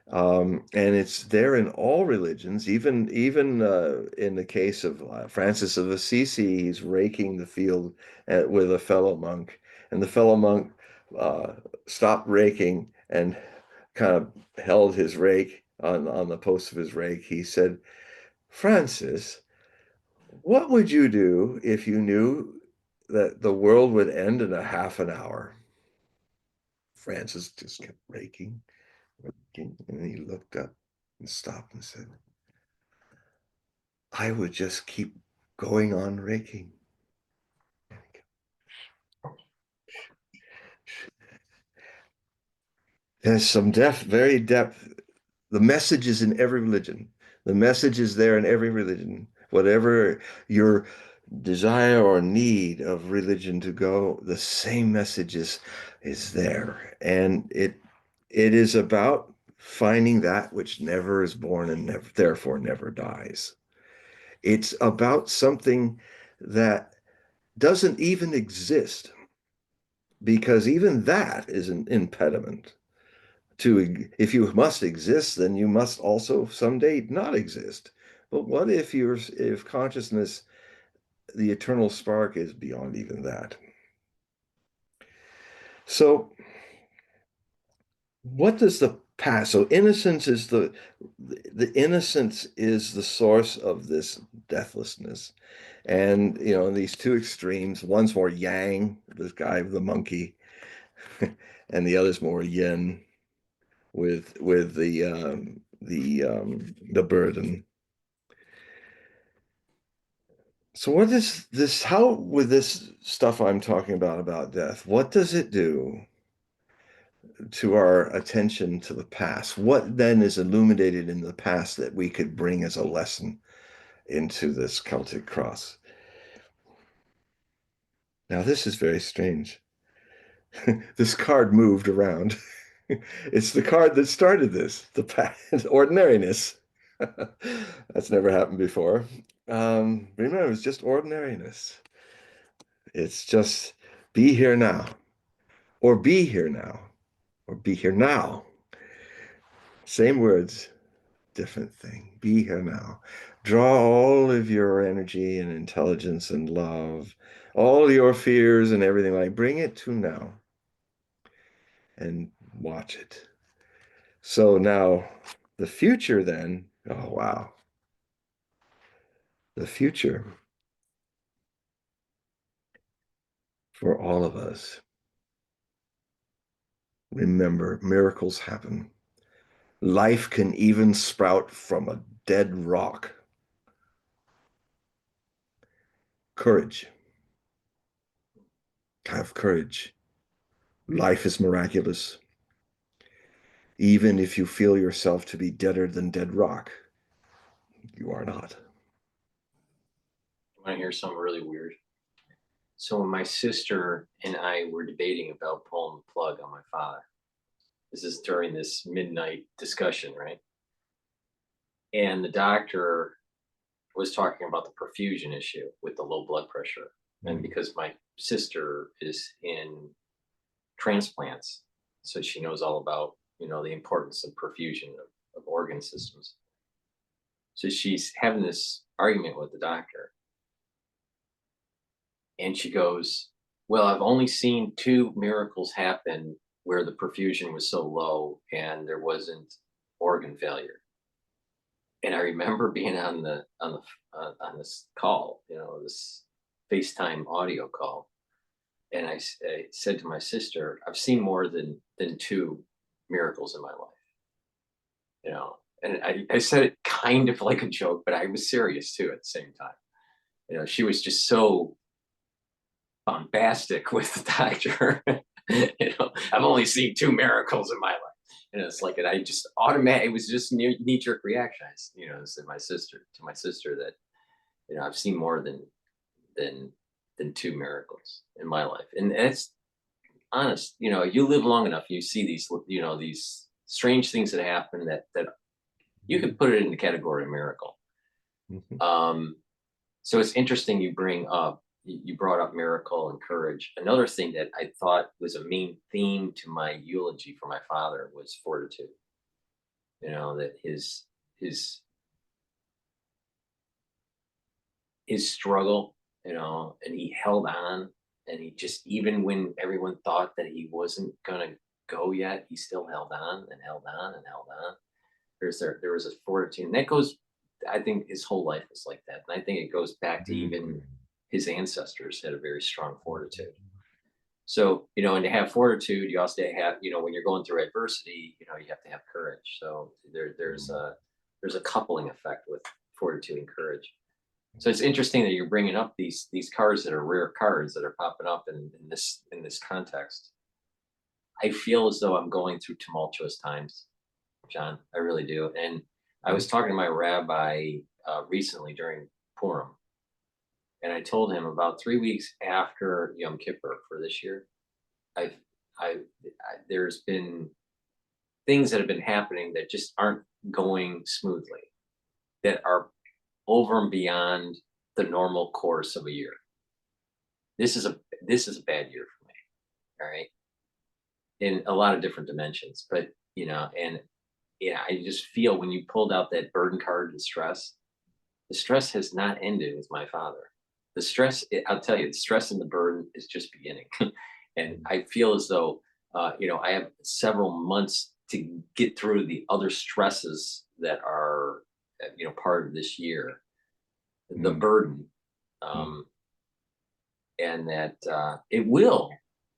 And it's there in all religions, even in the case of Francis of Assisi, he's raking the field with a fellow monk, and the fellow monk uh, stopped raking and kind of held his rake on the post of his rake. He said, "Francis, what would you do if you knew that the world would end in a half an hour?" Francis just kept raking, raking, and then he looked up and stopped and said, "I would just keep going on raking." There's some very depth. The message is in every religion. The message is there in every religion. Whatever your desire or need of religion to go, the same message is there. And it is about finding that which never is born and never, therefore never dies. It's about something that doesn't even exist, because even that is an impediment to, if you must exist, then you must also someday not exist. But what if if consciousness, the eternal spark, is beyond even that? So what does the past? So innocence is the innocence is the source of this deathlessness. And these two extremes, one's more yang, this guy, the monkey, and the other's more yin, with the burden. So what is this, how, with this stuff I'm talking about death, what does it do to our attention to the past? What then is illuminated in the past that we could bring as a lesson into this Celtic cross? Now, this is very strange. This card moved around. It's the card that started this, the past, ordinariness. That's never happened before. Remember, it's just ordinariness. It's just be here now, or be here now, or be here now. Same words, different thing. Be here now. Draw all of your energy and intelligence and love, all your fears and everything, like bring it to now and watch it. So now the future then, oh wow, the future for all of us. Remember, miracles happen. Life can even sprout from a dead rock. Courage. Have courage. Life is miraculous. Even if you feel yourself to be deader than dead rock, you are not. I want to hear something really weird. So when my sister and I were debating about pulling the plug on my father, this is during this midnight discussion, right? And the doctor was talking about the perfusion issue with the low blood pressure. And because my sister is in transplants, so she knows all about, the importance of perfusion of organ systems. So she's having this argument with the doctor. And she goes, well, I've only seen two miracles happen where the perfusion was so low and there wasn't organ failure. And I remember being on this call, this FaceTime audio call, and I said to my sister, "I've seen more than two miracles in my life." And I said it kind of like a joke, but I was serious too at the same time. She was just so bombastic with the doctor. I've only seen two miracles in my life. And it's like, and I just automatic, it was just knee jerk reaction. Said to my sister that, I've seen more than two miracles in my life. And it's honest, you live long enough, you see these strange things that happen that you could put it in the category of miracle. So it's interesting you brought up miracle and courage. Another thing that I thought was a main theme to my eulogy for my father was fortitude. That his struggle, and he held on, and he just, even when everyone thought that he wasn't gonna go yet, he still held on and held on and held on. There was a fortitude, and that goes, I think his whole life was like that. And I think it goes back to even his ancestors had a very strong fortitude. So, and to have fortitude, you also have, when you're going through adversity, you have to have courage. So there's a coupling effect with fortitude and courage. So it's interesting that you're bringing up these cards that are rare cards that are popping up in this context. I feel as though I'm going through tumultuous times, John. I really do. And I was talking to my rabbi recently during Purim, and I told him about 3 weeks after Yom Kippur for this year, I've, there's been things that have been happening that just aren't going smoothly, that are over and beyond the normal course of a year. This is a bad year for me. All right, in a lot of different dimensions, but and I just feel when you pulled out that burden card and stress, the stress has not ended with my father. The stress, I'll tell you, the stress and the burden is just beginning. And I feel as though, I have several months to get through the other stresses that are, part of this year, the Mm, burden, mm. and that it will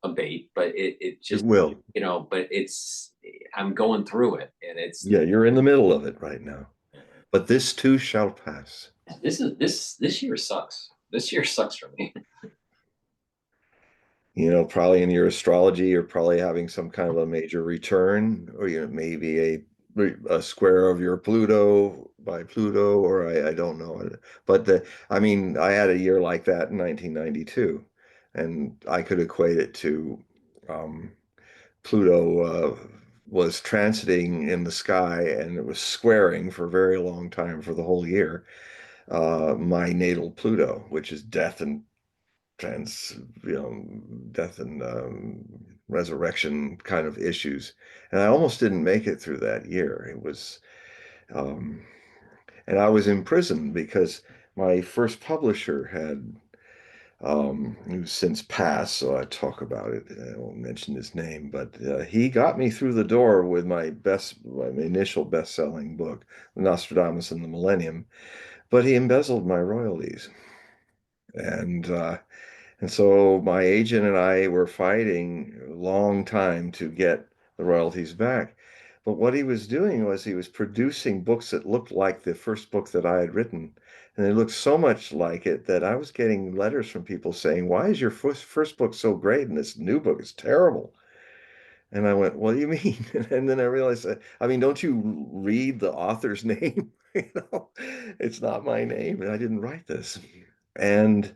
abate, but it It just, will. but I'm going through it, and Yeah, you're in the middle of it right now. But this too shall pass. this year sucks. This year sucks for me. Probably in your astrology, you're probably having some kind of a major return, or maybe a square of your Pluto by Pluto, or I don't know. But I mean, I had a year like that in 1992, and I could equate it to um, Pluto was transiting in the sky, and it was squaring for a very long time for the whole year. My natal Pluto, which is death and trans, death and resurrection kind of issues. And I almost didn't make it through that year. Um, and I was in prison because my first publisher had, who's since passed, so I talk about it. I won't mention his name, but he got me through the door with my initial best-selling book, Nostradamus and the Millennium, but he embezzled my royalties. And And so my agent and I were fighting a long time to get the royalties back. But what he was doing was he was producing books that looked like the first book that I had written. And they looked so much like it that I was getting letters from people saying, "Why is your first book so great and this new book is terrible?" And I went, "What do you mean?" And then I realized, I mean, don't you read the author's name? It's not my name, and I didn't write this. And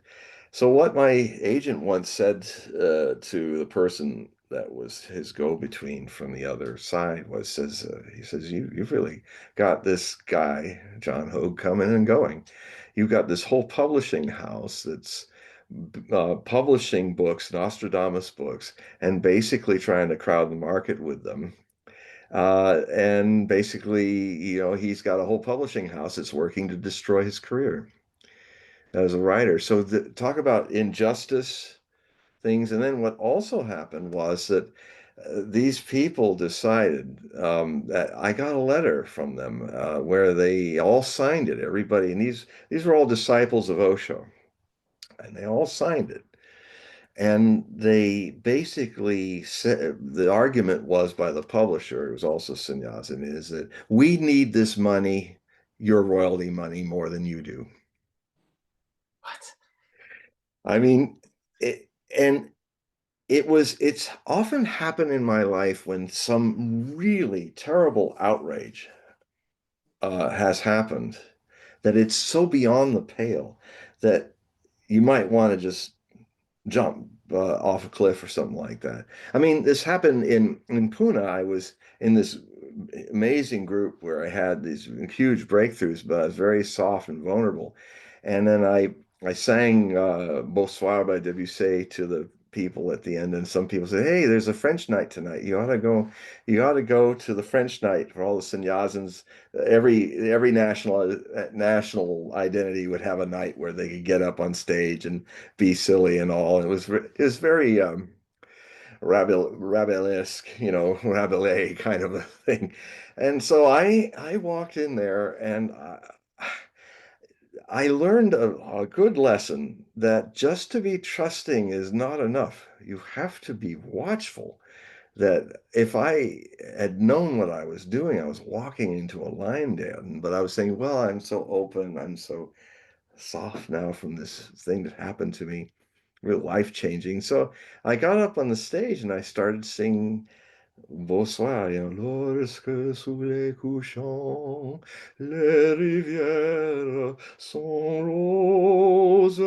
so what my agent once said to the person that was his go-between from the other side he says, you've really got this guy, John Hogue, coming and going. You've got this whole publishing house that's publishing books, Nostradamus books, and basically trying to crowd the market with them. And basically, he's got a whole publishing house that's working to destroy his career as a writer. So talk about injustice things. And then what also happened was that these people decided that I got a letter from them where they all signed it, everybody. And these were all disciples of Osho, and they all signed it. And they basically said the argument was by the publisher, it was also Sannyasin, is that we need this money, your royalty money, more than you do. What? I mean, it, and it's often happened in my life when some really terrible outrage has happened that it's so beyond the pale that you might want to just jump off a cliff or something like that. I mean, this happened in Pune. I was in this amazing group where I had these huge breakthroughs, but I was very soft and vulnerable. And then I sang Bonsoir by Debussy to the people at the end, and some people said, "Hey, there's a French night tonight. You ought to go to the French night for all the sannyasins. Every national identity would have a night where they could get up on stage and be silly and all. And it was very Rabelais-esque, Rabelais kind of a thing. And so I walked in there and I learned a good lesson that just to be trusting is not enough. You have to be watchful. That if I had known what I was doing, I was walking into a lion den, but I was saying, well, I'm so open, I'm so soft now from this thing that happened to me. real life-changing. So I got up on the stage and I started singing Bonsoir, et lorsque sous les couchants, les rivières sont roses,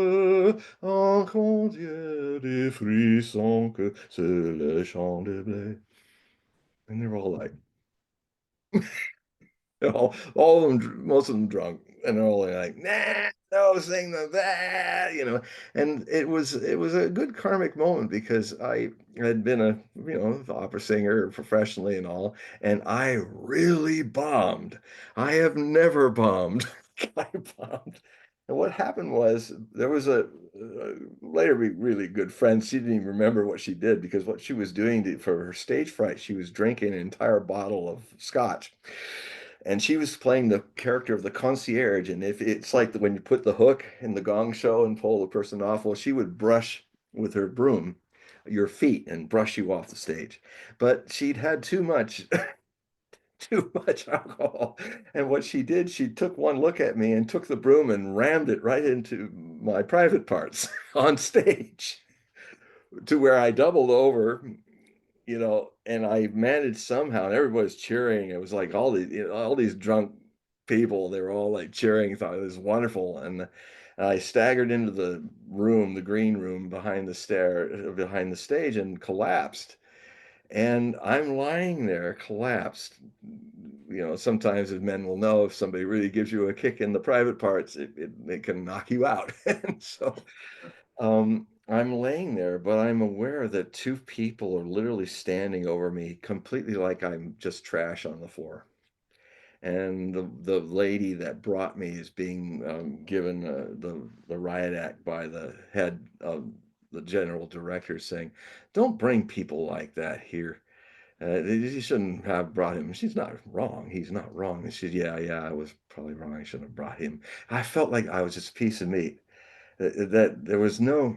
encore Dieu des frissons que c'est le champ de blé. And they were all like, all of them, most of them drunk, and they're all like, nah, no, sing the that, And it was a good karmic moment because I had been a opera singer professionally and all, and I really bombed. I have never bombed. I bombed. And what happened was there was a later really good friend. She didn't even remember what she did because what she was doing for her stage fright, she was drinking an entire bottle of scotch, and she was playing the character of the concierge. And if it's like when you put the hook in the gong show and pull the person off, well, she would brush with her broom your feet and brush you off the stage. But she'd had too much too much alcohol. And what she did, she took one look at me and took the broom and rammed it right into my private parts on stage to where I doubled over, and I managed somehow, and everybody's cheering. It was like all these drunk people, they were all like cheering, thought it was wonderful. And I staggered into the room, the green room behind the stage, and collapsed. And I'm lying there collapsed. Sometimes as men will know, if somebody really gives you a kick in the private parts, it can knock you out. And so I'm laying there, but I'm aware that two people are literally standing over me, completely like I'm just trash on the floor. And the lady that brought me is being given the riot act by the head of the general director, saying, "Don't bring people like that here. You shouldn't have brought him." She's not wrong. He's not wrong. And she said, "Yeah, yeah, I was probably wrong. I shouldn't have brought him." I felt like I was just a piece of meat. That there was no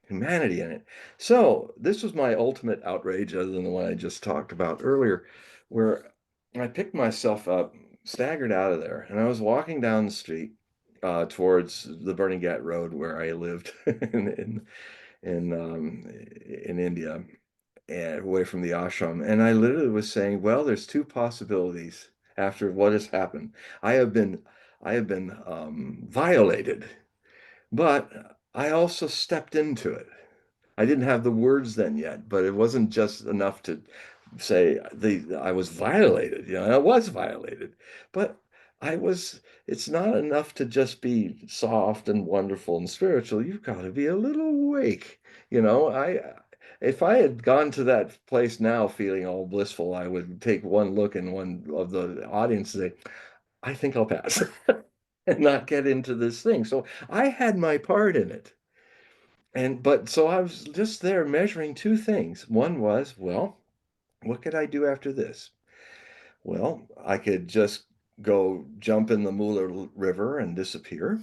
humanity in it. So this was my ultimate outrage, other than the one I just talked about earlier, where I picked myself up, staggered out of there, and I was walking down the street towards the Burning Ghat Road where I lived in India, and away from the ashram. And I literally was saying, well, there's two possibilities after what has happened. I have been violated, but I also stepped into it. I didn't have the words then yet, but it wasn't just enough to say I was violated. I was violated, but it's not enough to just be soft and wonderful and spiritual. You've got to be a little awake. If I had gone to that place now feeling all blissful, I would take one look in one of the audience and say, I think I'll pass and not get into this thing. So I had my part in it. So I was just there measuring two things. One was, well, what could I do after this? Well, I could just go jump in the Muller River and disappear.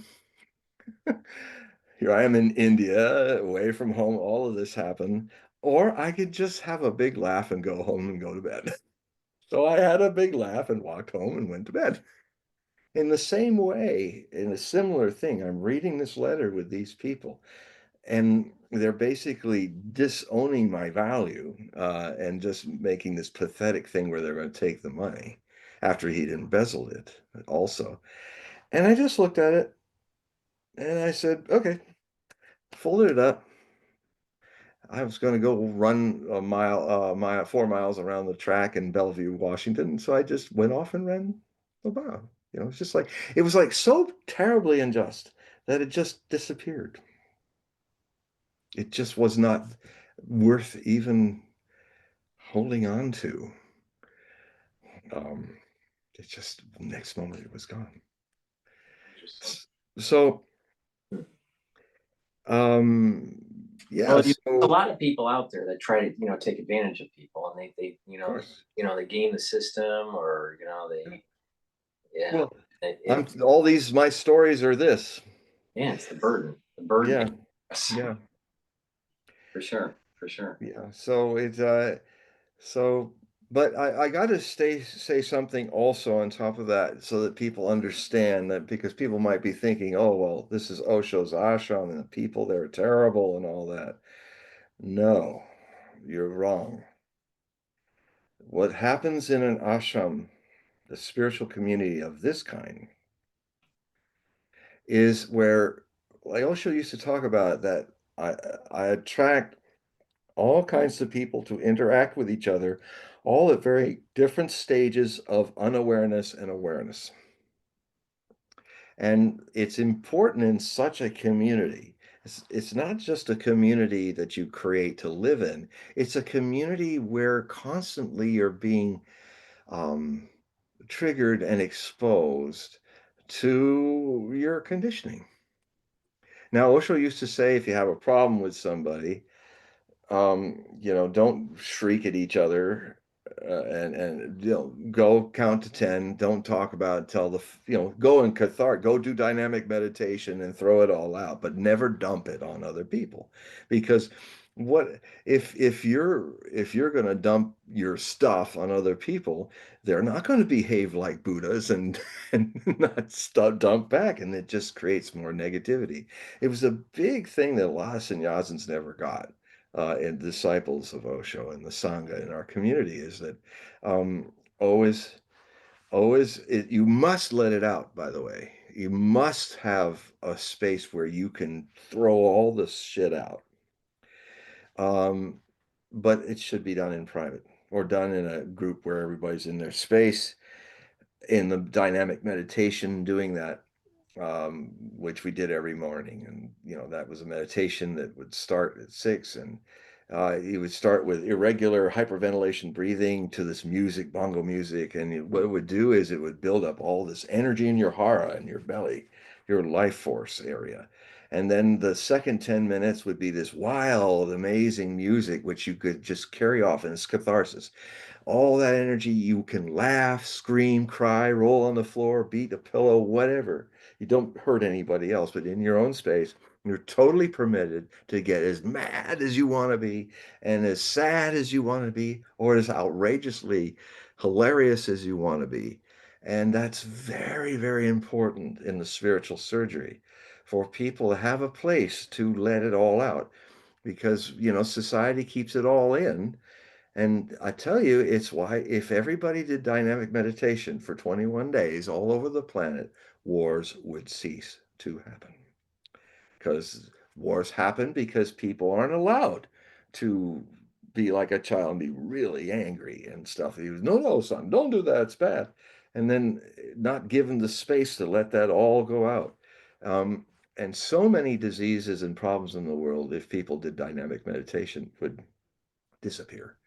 Here I am in India, away from home, all of this happened. Or I could just have a big laugh and go home and go to bed. So I had a big laugh and walked home and went to bed. In the same way, in a similar thing, I'm reading this letter with these people, and they're basically disowning my value and just making this pathetic thing where they're going to take the money after he'd embezzled it also. And I just looked at it and I said, okay, folded it up. I was going to go run a mile, 4 miles around the track in Bellevue, Washington. So I just went off and ran a mile. It's just like, it was like so terribly unjust that it just disappeared. It just was not worth even holding on to. Um, it just next moment it was gone. Interesting. So, yeah, Well, so a of lot of people out there that try to, take advantage of people, and course. they game the system, or yeah, Well, it, I'm it all these my stories are this. yeah, it's the burden, Yeah, yeah, for sure, for sure. yeah. So so. But I got to say something also on top of that so that people understand that, because people might be thinking, oh, well, this is Osho's ashram and the people there are terrible and all that. No, you're wrong. What happens in an ashram, the spiritual community of this kind, is where, like Osho used to talk about, that I, I attract all kinds of people to interact with each other, all at very different stages of unawareness and awareness. And it's important in such a community. It's not just a community that you create to live in, it's a community where constantly you're being um, triggered and exposed to your conditioning. Now, Osho used to say, if you have a problem with somebody, don't shriek at each other, and go count to 10. Don't talk about it, tell go in cathartic, go do dynamic meditation and throw it all out, but never dump it on other people. Because what if you're going to dump your stuff on other people, they're not going to behave like Buddhas and and not dump back, and it just creates more negativity. It was a big thing that a lot of sannyasins never got, and disciples of Osho and the Sangha in our community, is that always, you must let it out, by the way. You must have a space where you can throw all this shit out. Um, but it should be done in private or done in a group where everybody's in their space, in the dynamic meditation, doing that, which we did every morning. And, that was a meditation that would start at 6. And you would start with irregular hyperventilation breathing to this music, bongo music. And what it would do is it would build up all this energy in your hara, in your belly, your life force area. And then the second 10 minutes would be this wild, amazing music, which you could just carry off, and it's catharsis. All that energy, you can laugh, scream, cry, roll on the floor, beat a pillow, whatever. You don't hurt anybody else, but in your own space, you're totally permitted to get as mad as you want to be, and as sad as you want to be, or as outrageously hilarious as you want to be. And that's very, very important in the spiritual surgery, for people to have a place to let it all out, because, society keeps it all in. And I tell you, it's why, if everybody did dynamic meditation for 21 days all over the planet, wars would cease to happen. Because wars happen because people aren't allowed to be like a child and be really angry and stuff. He was, no, no, son, don't do that. It's bad. And then not given the space to let that all go out. Um, and so many diseases and problems in the world, if people did dynamic meditation, would disappear,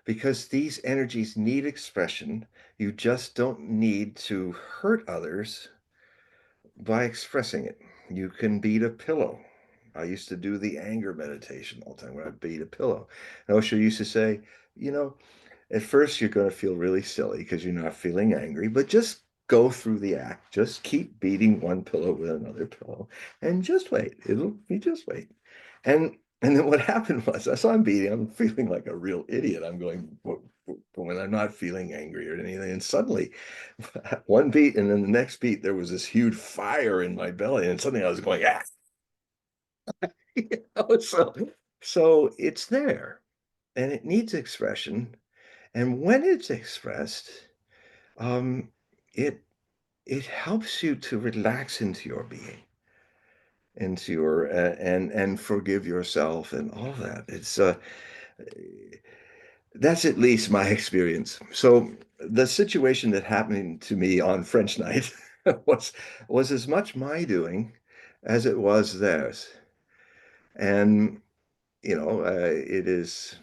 because these energies need expression. You just don't need to hurt others by expressing it. You can beat a pillow. I used to do the anger meditation all the time, when I beat a pillow. And Osho used to say, you know, at first you're going to feel really silly because you're not feeling angry, but just go through the act. Just keep beating one pillow with another pillow, and just wait. It'll be just wait. And then what happened was, as I'm beating, I'm feeling like a real idiot. I'm going, when I'm not feeling angry or anything. And suddenly, one beat, and then the next beat, there was this huge fire in my belly. And suddenly I was going, ah. So it's there, and it needs expression. And when it's expressed, um, it it helps you to relax into your being, into your and forgive yourself and all that. It's That's at least my experience. So the situation that happened to me on French night was was as much my doing as it was theirs. And it is.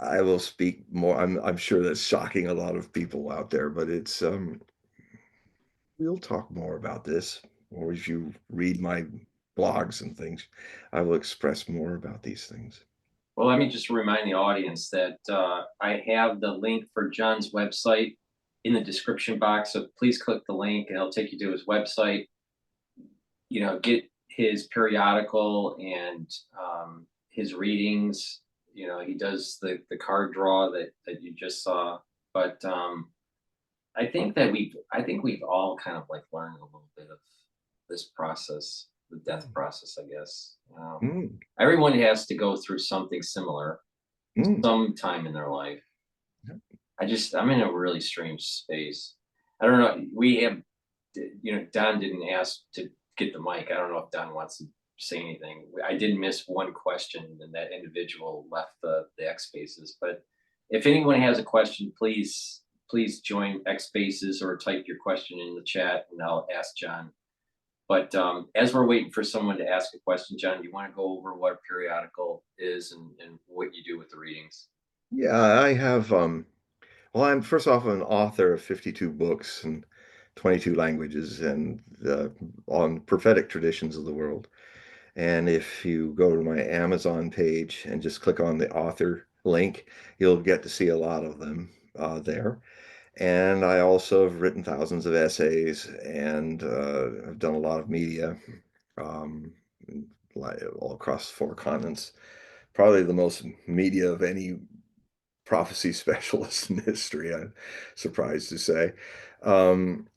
I will speak more. I'm sure that's shocking a lot of people out there, but it's we'll talk more about this, or if you read my blogs and things, I will express more about these things. Well, let me just remind the audience that I have the link for John's website in the description box. So please click the link and it'll take you to his website. Get his periodical and his readings. he does the card draw that you just saw. But I think we've all kind of like learned a little bit of this process, the death process, I guess. Mm, Everyone has to go through something similar mm. sometime in their life. I'm in a really strange space. I don't know. We have, Don didn't ask to get the mic. I don't know if Don wants to say anything. I did miss one question, and that individual left the X Spaces. But if anyone has a question, please join X Spaces or type your question in the chat, and I'll ask John. But as we're waiting for someone to ask a question, John, do you want to go over what a periodical is and what you do with the readings? Yeah, I have well, I'm first off an author of 52 books and 22 languages and on prophetic traditions of the world. And if you go to my Amazon page and just click on the author link, you'll get to see a lot of them there. And I also have written thousands of essays and I've done a lot of media um, all across 4 continents. Probably the most media of any prophecy specialist in history, I'm surprised to say. Um,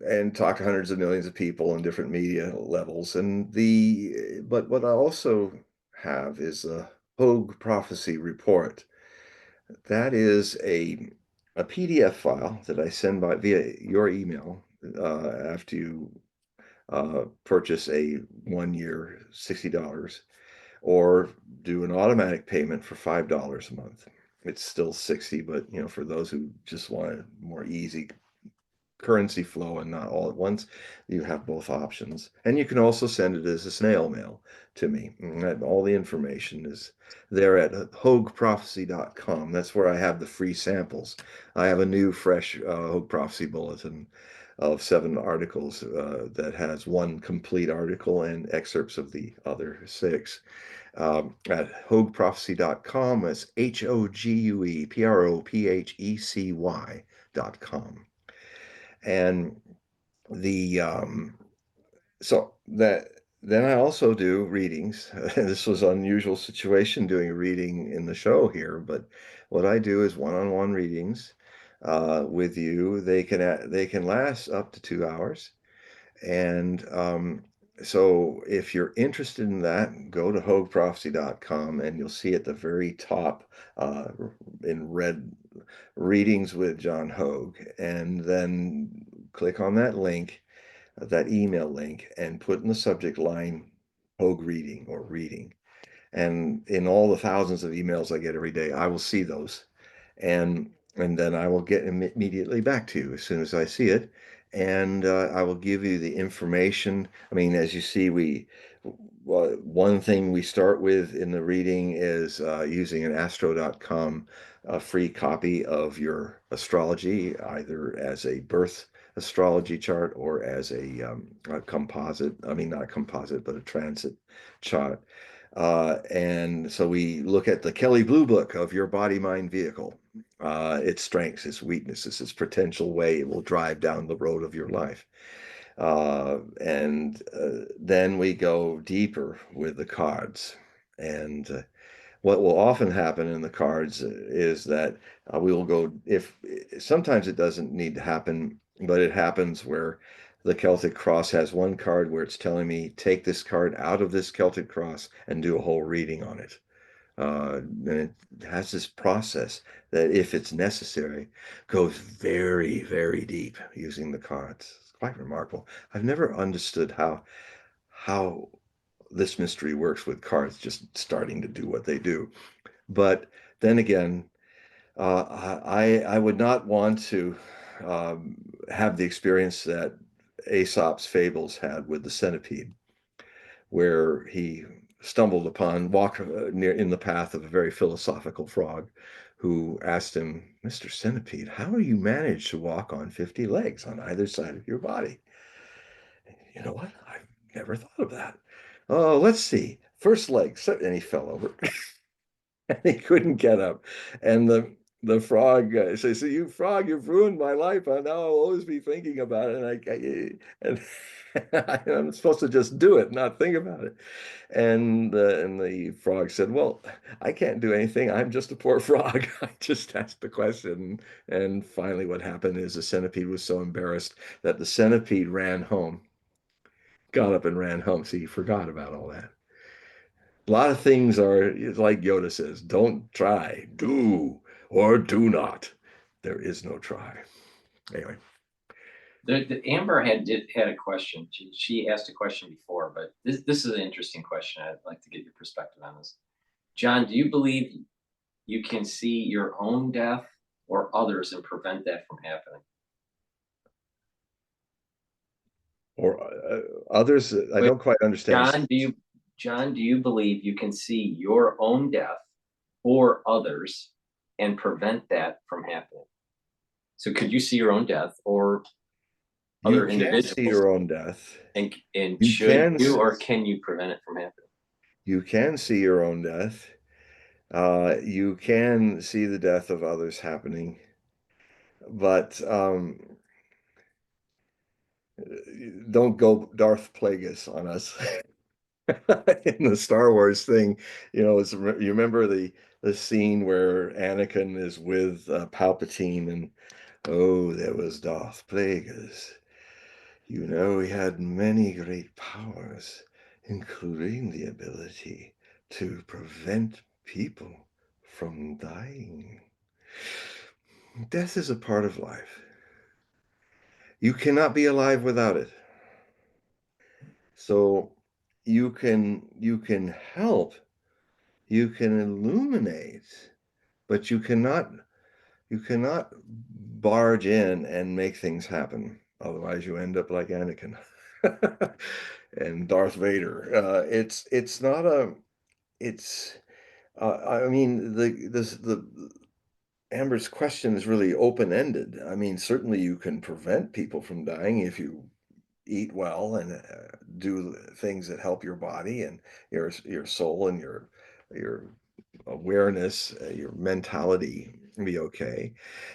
and talk to hundreds of millions of people in different media levels. But what I also have is a Hogue Prophecy Report. That is a PDF file that I send by via your email after you purchase a 1 year $60 or do an automatic payment for $5 a month. It's still 60, but for those who just want a more easy currency flow and not all at once, you have both options. And you can also send it as a snail mail to me. And all the information is there at hogueprophecy.com. That's where I have the free samples. I have a new, fresh Hogue Prophecy Bulletin of 7 articles that has one complete article and excerpts of the other 6 at hogueprophecy.com. It's HOGUEPROPHECY.com. And the so that then I also do readings. This was an unusual situation doing a reading in the show here, but what I do is one-on-one readings with you. They can last up to 2 hours. And so if you're interested in that, go to hogueprophecy.com and you'll see at the very top uh, in red readings with John Hogue. And then click on that link, that email link, and put in the subject line Hogue reading or reading. And in all the thousands of emails I get every day, I will see those. And then I will get immediately back to you as soon as I see it. And I will give you the information. I mean, as you see, one thing we start with in the reading is using an astro.com a free copy of your astrology, either as a birth astrology chart or as a composite. I mean, not a composite, but a transit chart. And so we look at the Kelly Blue Book of your body, mind, vehicle, its strengths, its weaknesses, its potential way it will drive down the road of your life. And then we go deeper with the cards. And what will often happen in the cards is that we will go, if sometimes it doesn't need to happen, but it happens where the Celtic cross has one card where it's telling me, take this card out of this Celtic cross and do a whole reading on it. And it has this process that, if it's necessary, goes very, very deep using the cards. It's quite remarkable. I've never understood how this mystery works with cards just starting to do what they do. But then again, I would not want to have the experience that Aesop's fables had with the centipede, where he stumbled upon walk near in the path of a very philosophical frog, who asked him, "Mr. Centipede, how do you manage to walk on 50 legs on either side of your body?" You know what? I've never thought of that. Oh, let's see. First leg, and he fell over. And he couldn't get up. And the frog says, "So you frog, you've ruined my life. Now I'll always be thinking about it." And I'm supposed to just do it, not think about it. And the frog said, "Well, I can't do anything. I'm just a poor frog. I just asked the question." And finally, what happened is the centipede was so embarrassed that the centipede ran home, got up and ran home. See, he forgot about all that. A lot of things are it's like Yoda says, don't try, do or do not. There is no try. Anyway, The Amber had a question. She asked a question before, but this is an interesting question. I'd like to get your perspective on this. John, do you believe you can see your own death or others and prevent that from happening? or others, I Wait, don't quite understand this. John, do you believe you can see your own death or others and prevent that from happening? So could you see your own death or You other can see individuals, your own death. and You should can you or can you prevent it from happening? you can see your own death. You can see the death of others happening, but don't go Darth Plagueis on us. In the Star Wars thing, you remember the scene where Anakin is with Palpatine, and oh, there was Darth Plagueis. He had many great powers, including the ability to prevent people from dying. Death is a part of life. You cannot be alive without it. So you can help, you can illuminate, but you cannot barge in and make things happen. Otherwise, you end up like Anakin and Darth Vader. It's not a it's I mean the Amber's question is really open-ended. I mean, certainly you can prevent people from dying if you eat well and do things that help your body and your soul and your awareness, your mentality be okay.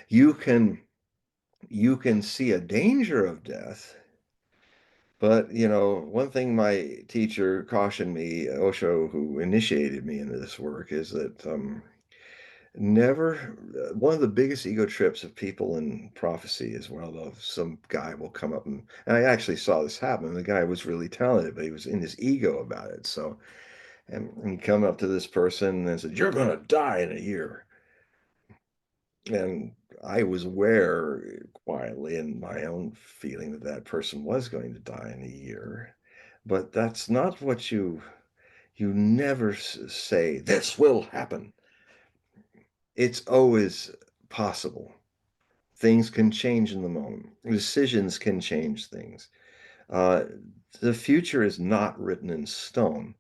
You can you can see a danger of death, but one thing my teacher cautioned me, Osho, who initiated me into this work, is that never one of the biggest ego trips of people in prophecy is, well, some guy will come up and I actually saw this happen. The guy was really talented, but he was in his ego about it. So, and he come up to this person and said, "You're gonna die in a year." And I was aware quietly in my own feeling that that person was going to die in a year, but that's not what you never say this will happen. It's always possible. Things can change in the moment. Decisions can change things. Uh, the future is not written in stone.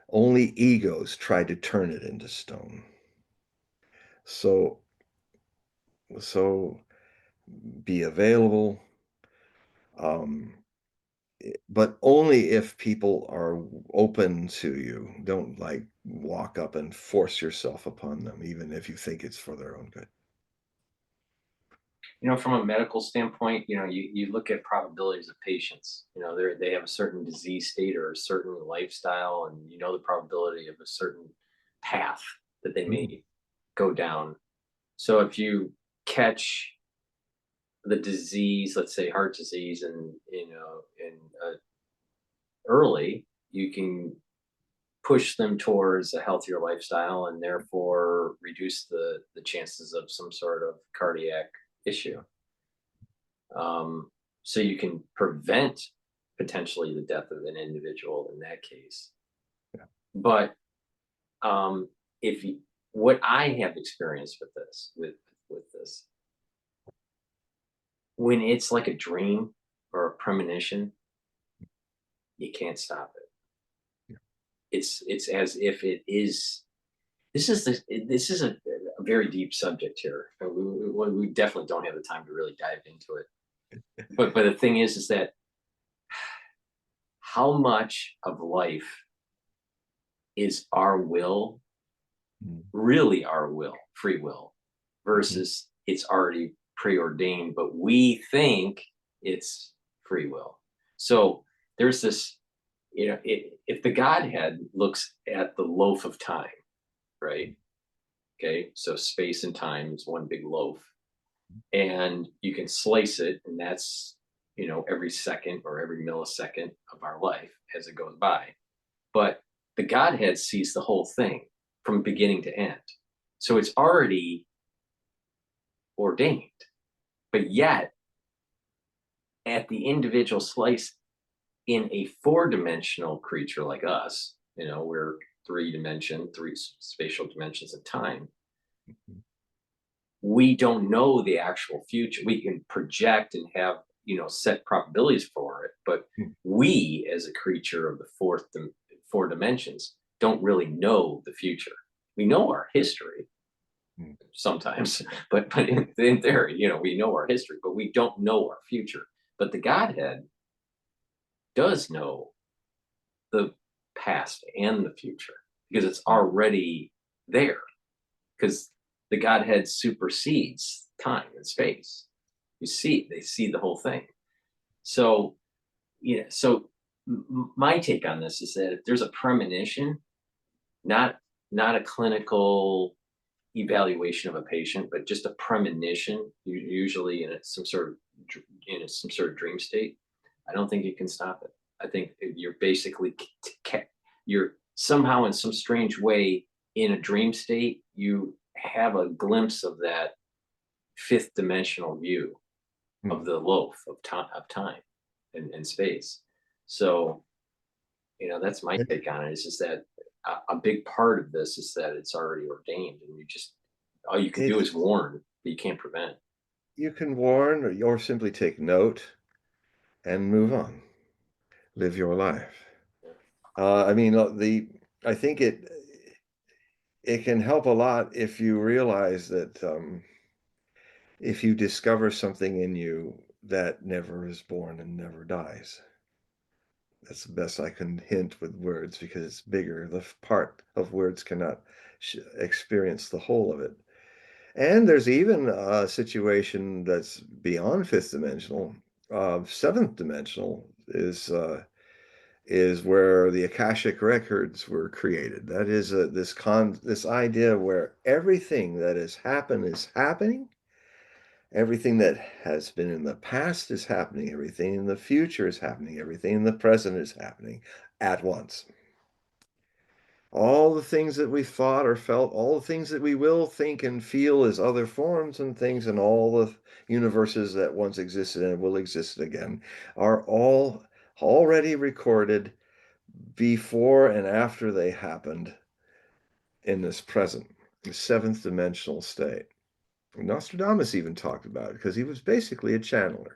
Only egos try to turn it into stone. So, so be available, um, but only if people are open to you. Don't like walk up and force yourself upon them, even if you think it's for their own good. From a medical standpoint, you look at probabilities of patients. They have a certain disease state or a certain lifestyle, and the probability of a certain path that they may Mm. go down. So if you catch the disease, let's say heart disease, and early, you can push them towards a healthier lifestyle and therefore reduce the chances of some sort of cardiac issue. So you can prevent potentially the death of an individual in that case. Yeah. But if you, what I have experienced with this, when it's like a dream or a premonition, you can't stop it. Yeah. It's as if it is. This is a very deep subject here. We definitely don't have the time to really dive into it. But the thing is that how much of life is our will, Mm. really our will, free will, versus it's already preordained, but we think it's free will. So there's this, if the Godhead looks at the loaf of time, right? Okay, so space and time is one big loaf, and you can slice it, and that's every second or every millisecond of our life as it goes by. But the Godhead sees the whole thing from beginning to end. So it's already ordained. But yet, at the individual slice in a four-dimensional creature like us, we're three spatial dimensions of time. We don't know the actual future. We can project and have, set probabilities for it, but we, as a creature of the four dimensions, don't really know the future. We know our history sometimes, but in theory, we know our history, but we don't know our future. But the Godhead does know the past and the future because it's already there. Because the Godhead supersedes time and space. They see the whole thing. So, my take on this is that if there's a premonition, not a clinical evaluation of a patient, but just a premonition, usually in some sort of dream state, I don't think you can stop it. I think you're basically you're somehow in some strange way in a dream state. You have a glimpse of that fifth dimensional view of the loaf of time and space. So, that's my take on it. It's just that a big part of this is that it's already ordained, and all you can do is warn, but you can't prevent. You can warn or simply take note and move on, live your life. I mean, I think it can help a lot if you realize that if you discover something in you that never is born and never dies. That's the best I can hint with words because it's bigger. The part of words cannot experience the whole of it. And there's even a situation that's beyond fifth dimensional. Seventh dimensional is where the Akashic records were created. That is this idea where everything that has happened is happening. Everything that has been in the past is happening. Everything in the future is happening. Everything in the present is happening at once. All the things that we thought or felt, all the things that we will think and feel as other forms and things, and all the universes that once existed and will exist again, are all already recorded before and after they happened in this present, the seventh dimensional state. Nostradamus even talked about it because he was basically a channeler.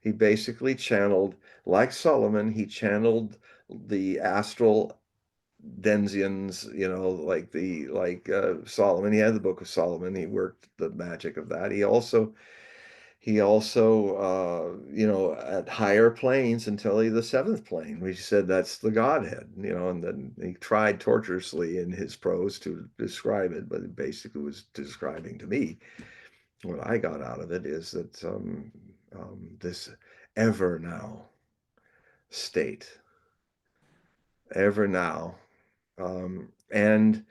He basically channeled, like Solomon, he channeled the astral Denzians, like Solomon. He had the Book of Solomon. He worked the magic of that. He also at higher planes until the seventh plane, we said that's the Godhead, and then he tried torturously in his prose to describe it, but it basically was describing to me what I got out of it is that this ever now state, ever now, and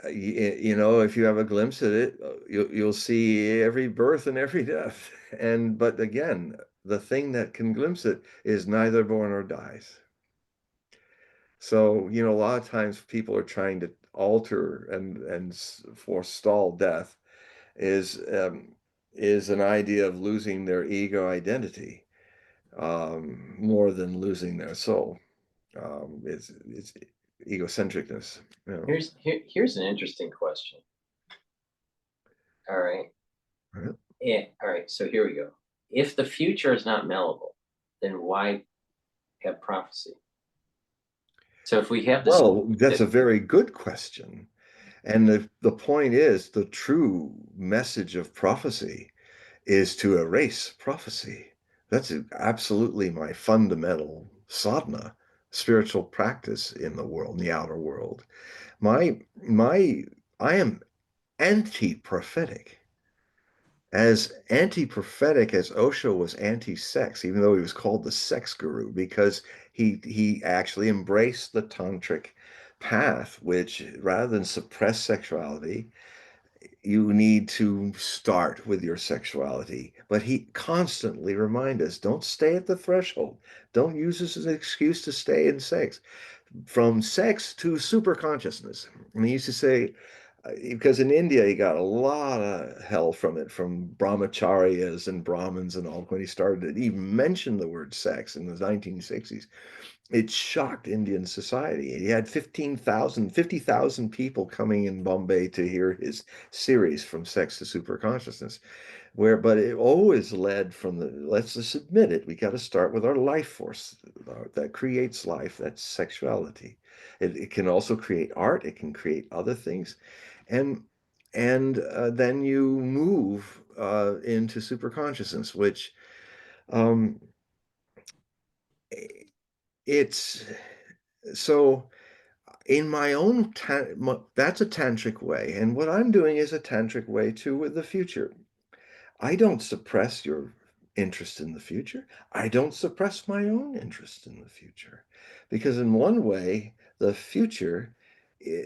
if you have a glimpse at it, you'll see every birth and every death. But again, the thing that can glimpse it is neither born or dies. So, a lot of times people are trying to alter and forestall death is an idea of losing their ego identity more than losing their soul. It's egocentricness. Here's an interesting question. All right. Right. Yeah. All right. So here we go. If the future is not malleable, then why have prophecy? So if we have this, Well, that's a very good question. And the point is, the true message of prophecy is to erase prophecy. That's absolutely my fundamental sadhana, spiritual practice in the world, in the outer world. My, I am anti-prophetic. as anti-prophetic as Osho was anti-sex, even though he was called the sex guru, because he actually embraced the tantric path, which rather than suppress sexuality, you need to start with your sexuality. But he constantly reminds us, don't stay at the threshold. Don't use this as an excuse to stay in sex. From sex to super consciousness. And he used to say, because in India he got a lot of hell from it, from brahmacharyas and Brahmins and all, when he started to even mention the word sex in the 1960s. It shocked Indian society. He had 50,000 people coming in Bombay to hear his series From Sex to Super Consciousness, but it always led from let's just admit it, we got to start with our life force that creates life, that's sexuality. It can also create art, it can create other things, and then you move into super consciousness, which um, it's so in my own that's a tantric way, and what I'm doing is a tantric way too with the future. I don't suppress your interest in the future. I don't suppress my own interest in the future. Because in one way, the future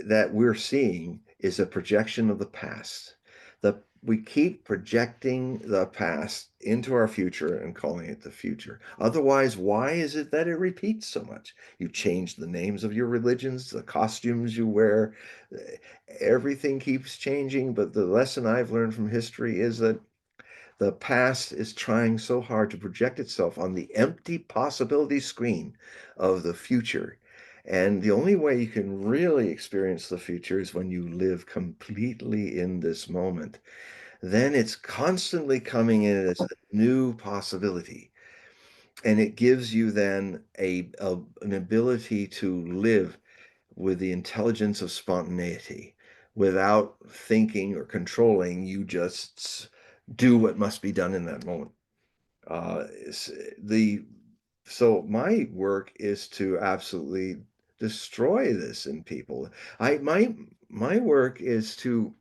that we're seeing is a projection of the past. We keep projecting the past into our future and calling it the future. Otherwise, why is it that it repeats so much? You change the names of your religions, the costumes you wear, everything keeps changing. But the lesson I've learned from history is that the past is trying so hard to project itself on the empty possibility screen of the future. And the only way you can really experience the future is when you live completely in this moment. Then it's constantly coming in as a new possibility. And it gives you then an ability to live with the intelligence of spontaneity without thinking or controlling. You just do what must be done in that moment. Uh, the so my work is to absolutely destroy this in people. My work is to,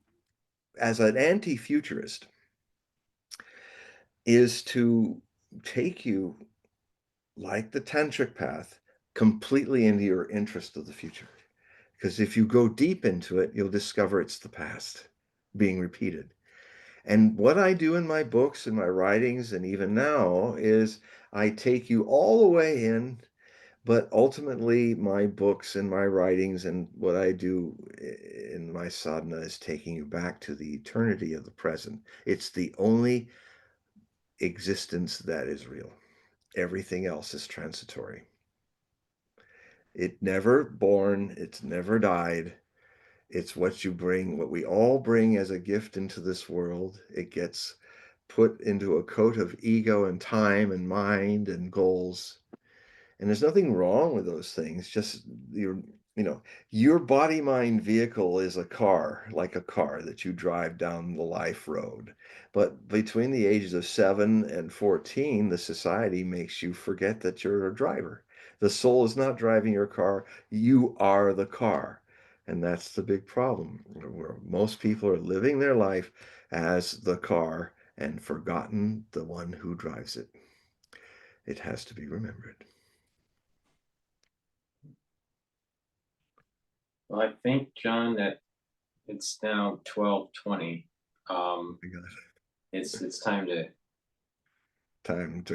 as an anti-futurist, is to take you like the tantric path completely into your interest of the future. Because if you go deep into it, you'll discover it's the past being repeated. And what I do in my books and my writings, and even now, is I take you all the way in, but ultimately, my books and my writings and what I do in my sadhana is taking you back to the eternity of the present. It's the only existence that is real. Everything else is transitory. It never born, it's never died. It's what you bring, what we all bring as a gift into this world. It gets put into a coat of ego and time and mind and goals. And there's nothing wrong with those things. Just you know, your body mind vehicle is a car, like a car that you drive down the life road. But between the ages of 7 and 14, the society makes you forget that you're a driver. The soul is not driving your car, you are the car. And that's the big problem, where most people are living their life as the car and forgotten the one who drives it. It has to be remembered. Well, I think, John, that it's now 12:20. I got It's time to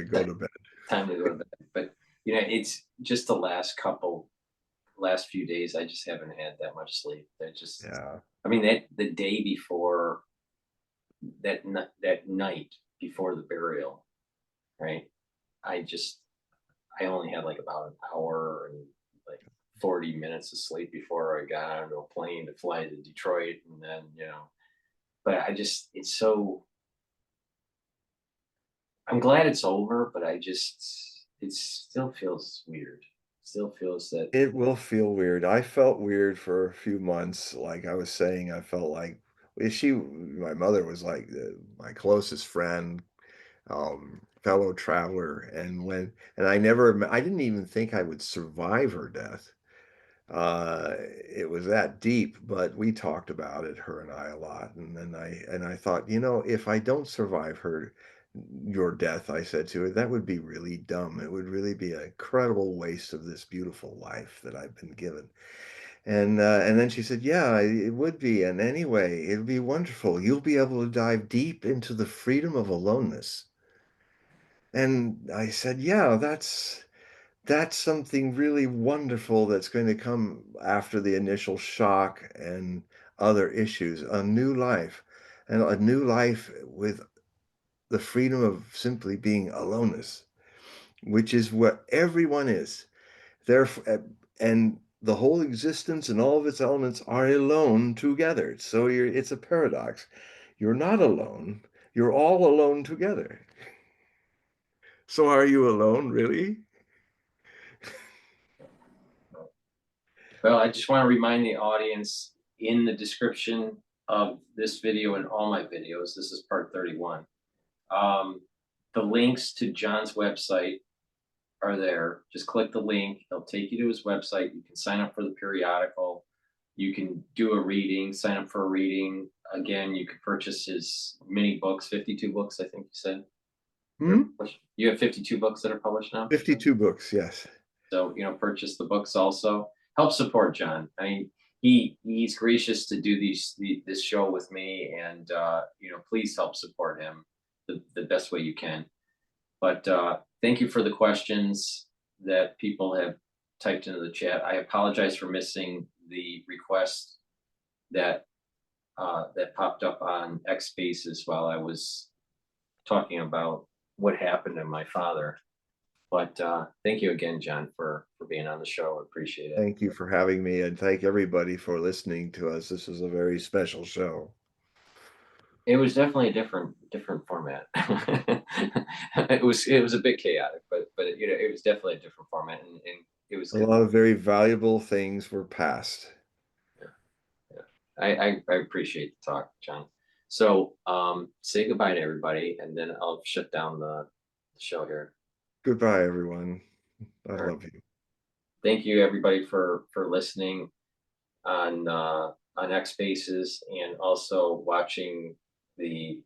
go to bed. time to go to bed. But it's just the last few days. I just haven't had that much sleep. Yeah. I mean, that the day before that night before the burial, right? I just I only had like about an hour and like 40 minutes of sleep before I got onto a plane to fly to Detroit, and then but I just it's so I'm glad it's over, but it still feels weird. Still feels that. It will feel weird. I felt weird for a few months. Like I was saying, I felt like my mother was like my closest friend, fellow traveler. And I didn't even think I would survive her death. It was that deep, but we talked about it, her and I, a lot. And then I thought, you know, if I don't survive your death, I said to her, that would be really dumb. It would really be an incredible waste of this beautiful life that I've been given. And then she said, yeah, it would be. And anyway, it'd be wonderful. You'll be able to dive deep into the freedom of aloneness. And I said, yeah, that's something really wonderful that's going to come after the initial shock and other issues, a new life, and a new life with the freedom of simply being aloneness, which is what everyone is. Therefore, and the whole existence and all of its elements are alone together. So it's a paradox. You're not alone. You're all alone together. So are you alone, really? Well, I just want to remind the audience, in the description of this video and all my videos, this is part 31. The links to John's website are there. Just click the link. It'll take you to his website. You can sign up for the periodical. You can do a reading, sign up for a reading. Again, you could purchase his mini books, 52 books, I think you said. Hmm? You have 52 books that are published now? 52 books, yes. So, purchase the books also. Help support John. I mean, he's gracious to do this show with me, and please help support him the best way you can. But thank you for the questions that people have typed into the chat. I apologize for missing the request that that popped up on X Spaces while I was talking about what happened to my father. But thank you again, John, for being on the show. I appreciate it. Thank you for having me, and thank everybody for listening to us. This is a very special show. It was definitely a different format. It was a bit chaotic, but it was definitely a different format, and it was A good. lot of very valuable things were passed. Yeah, yeah. I appreciate the talk, John. So say goodbye to everybody, and then I'll shut down the show here. Goodbye, everyone. I All right. love you. Thank you everybody for listening on X Spaces, and also watching the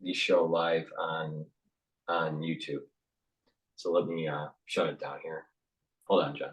the show live on YouTube. So let me shut it down here. Hold on, John.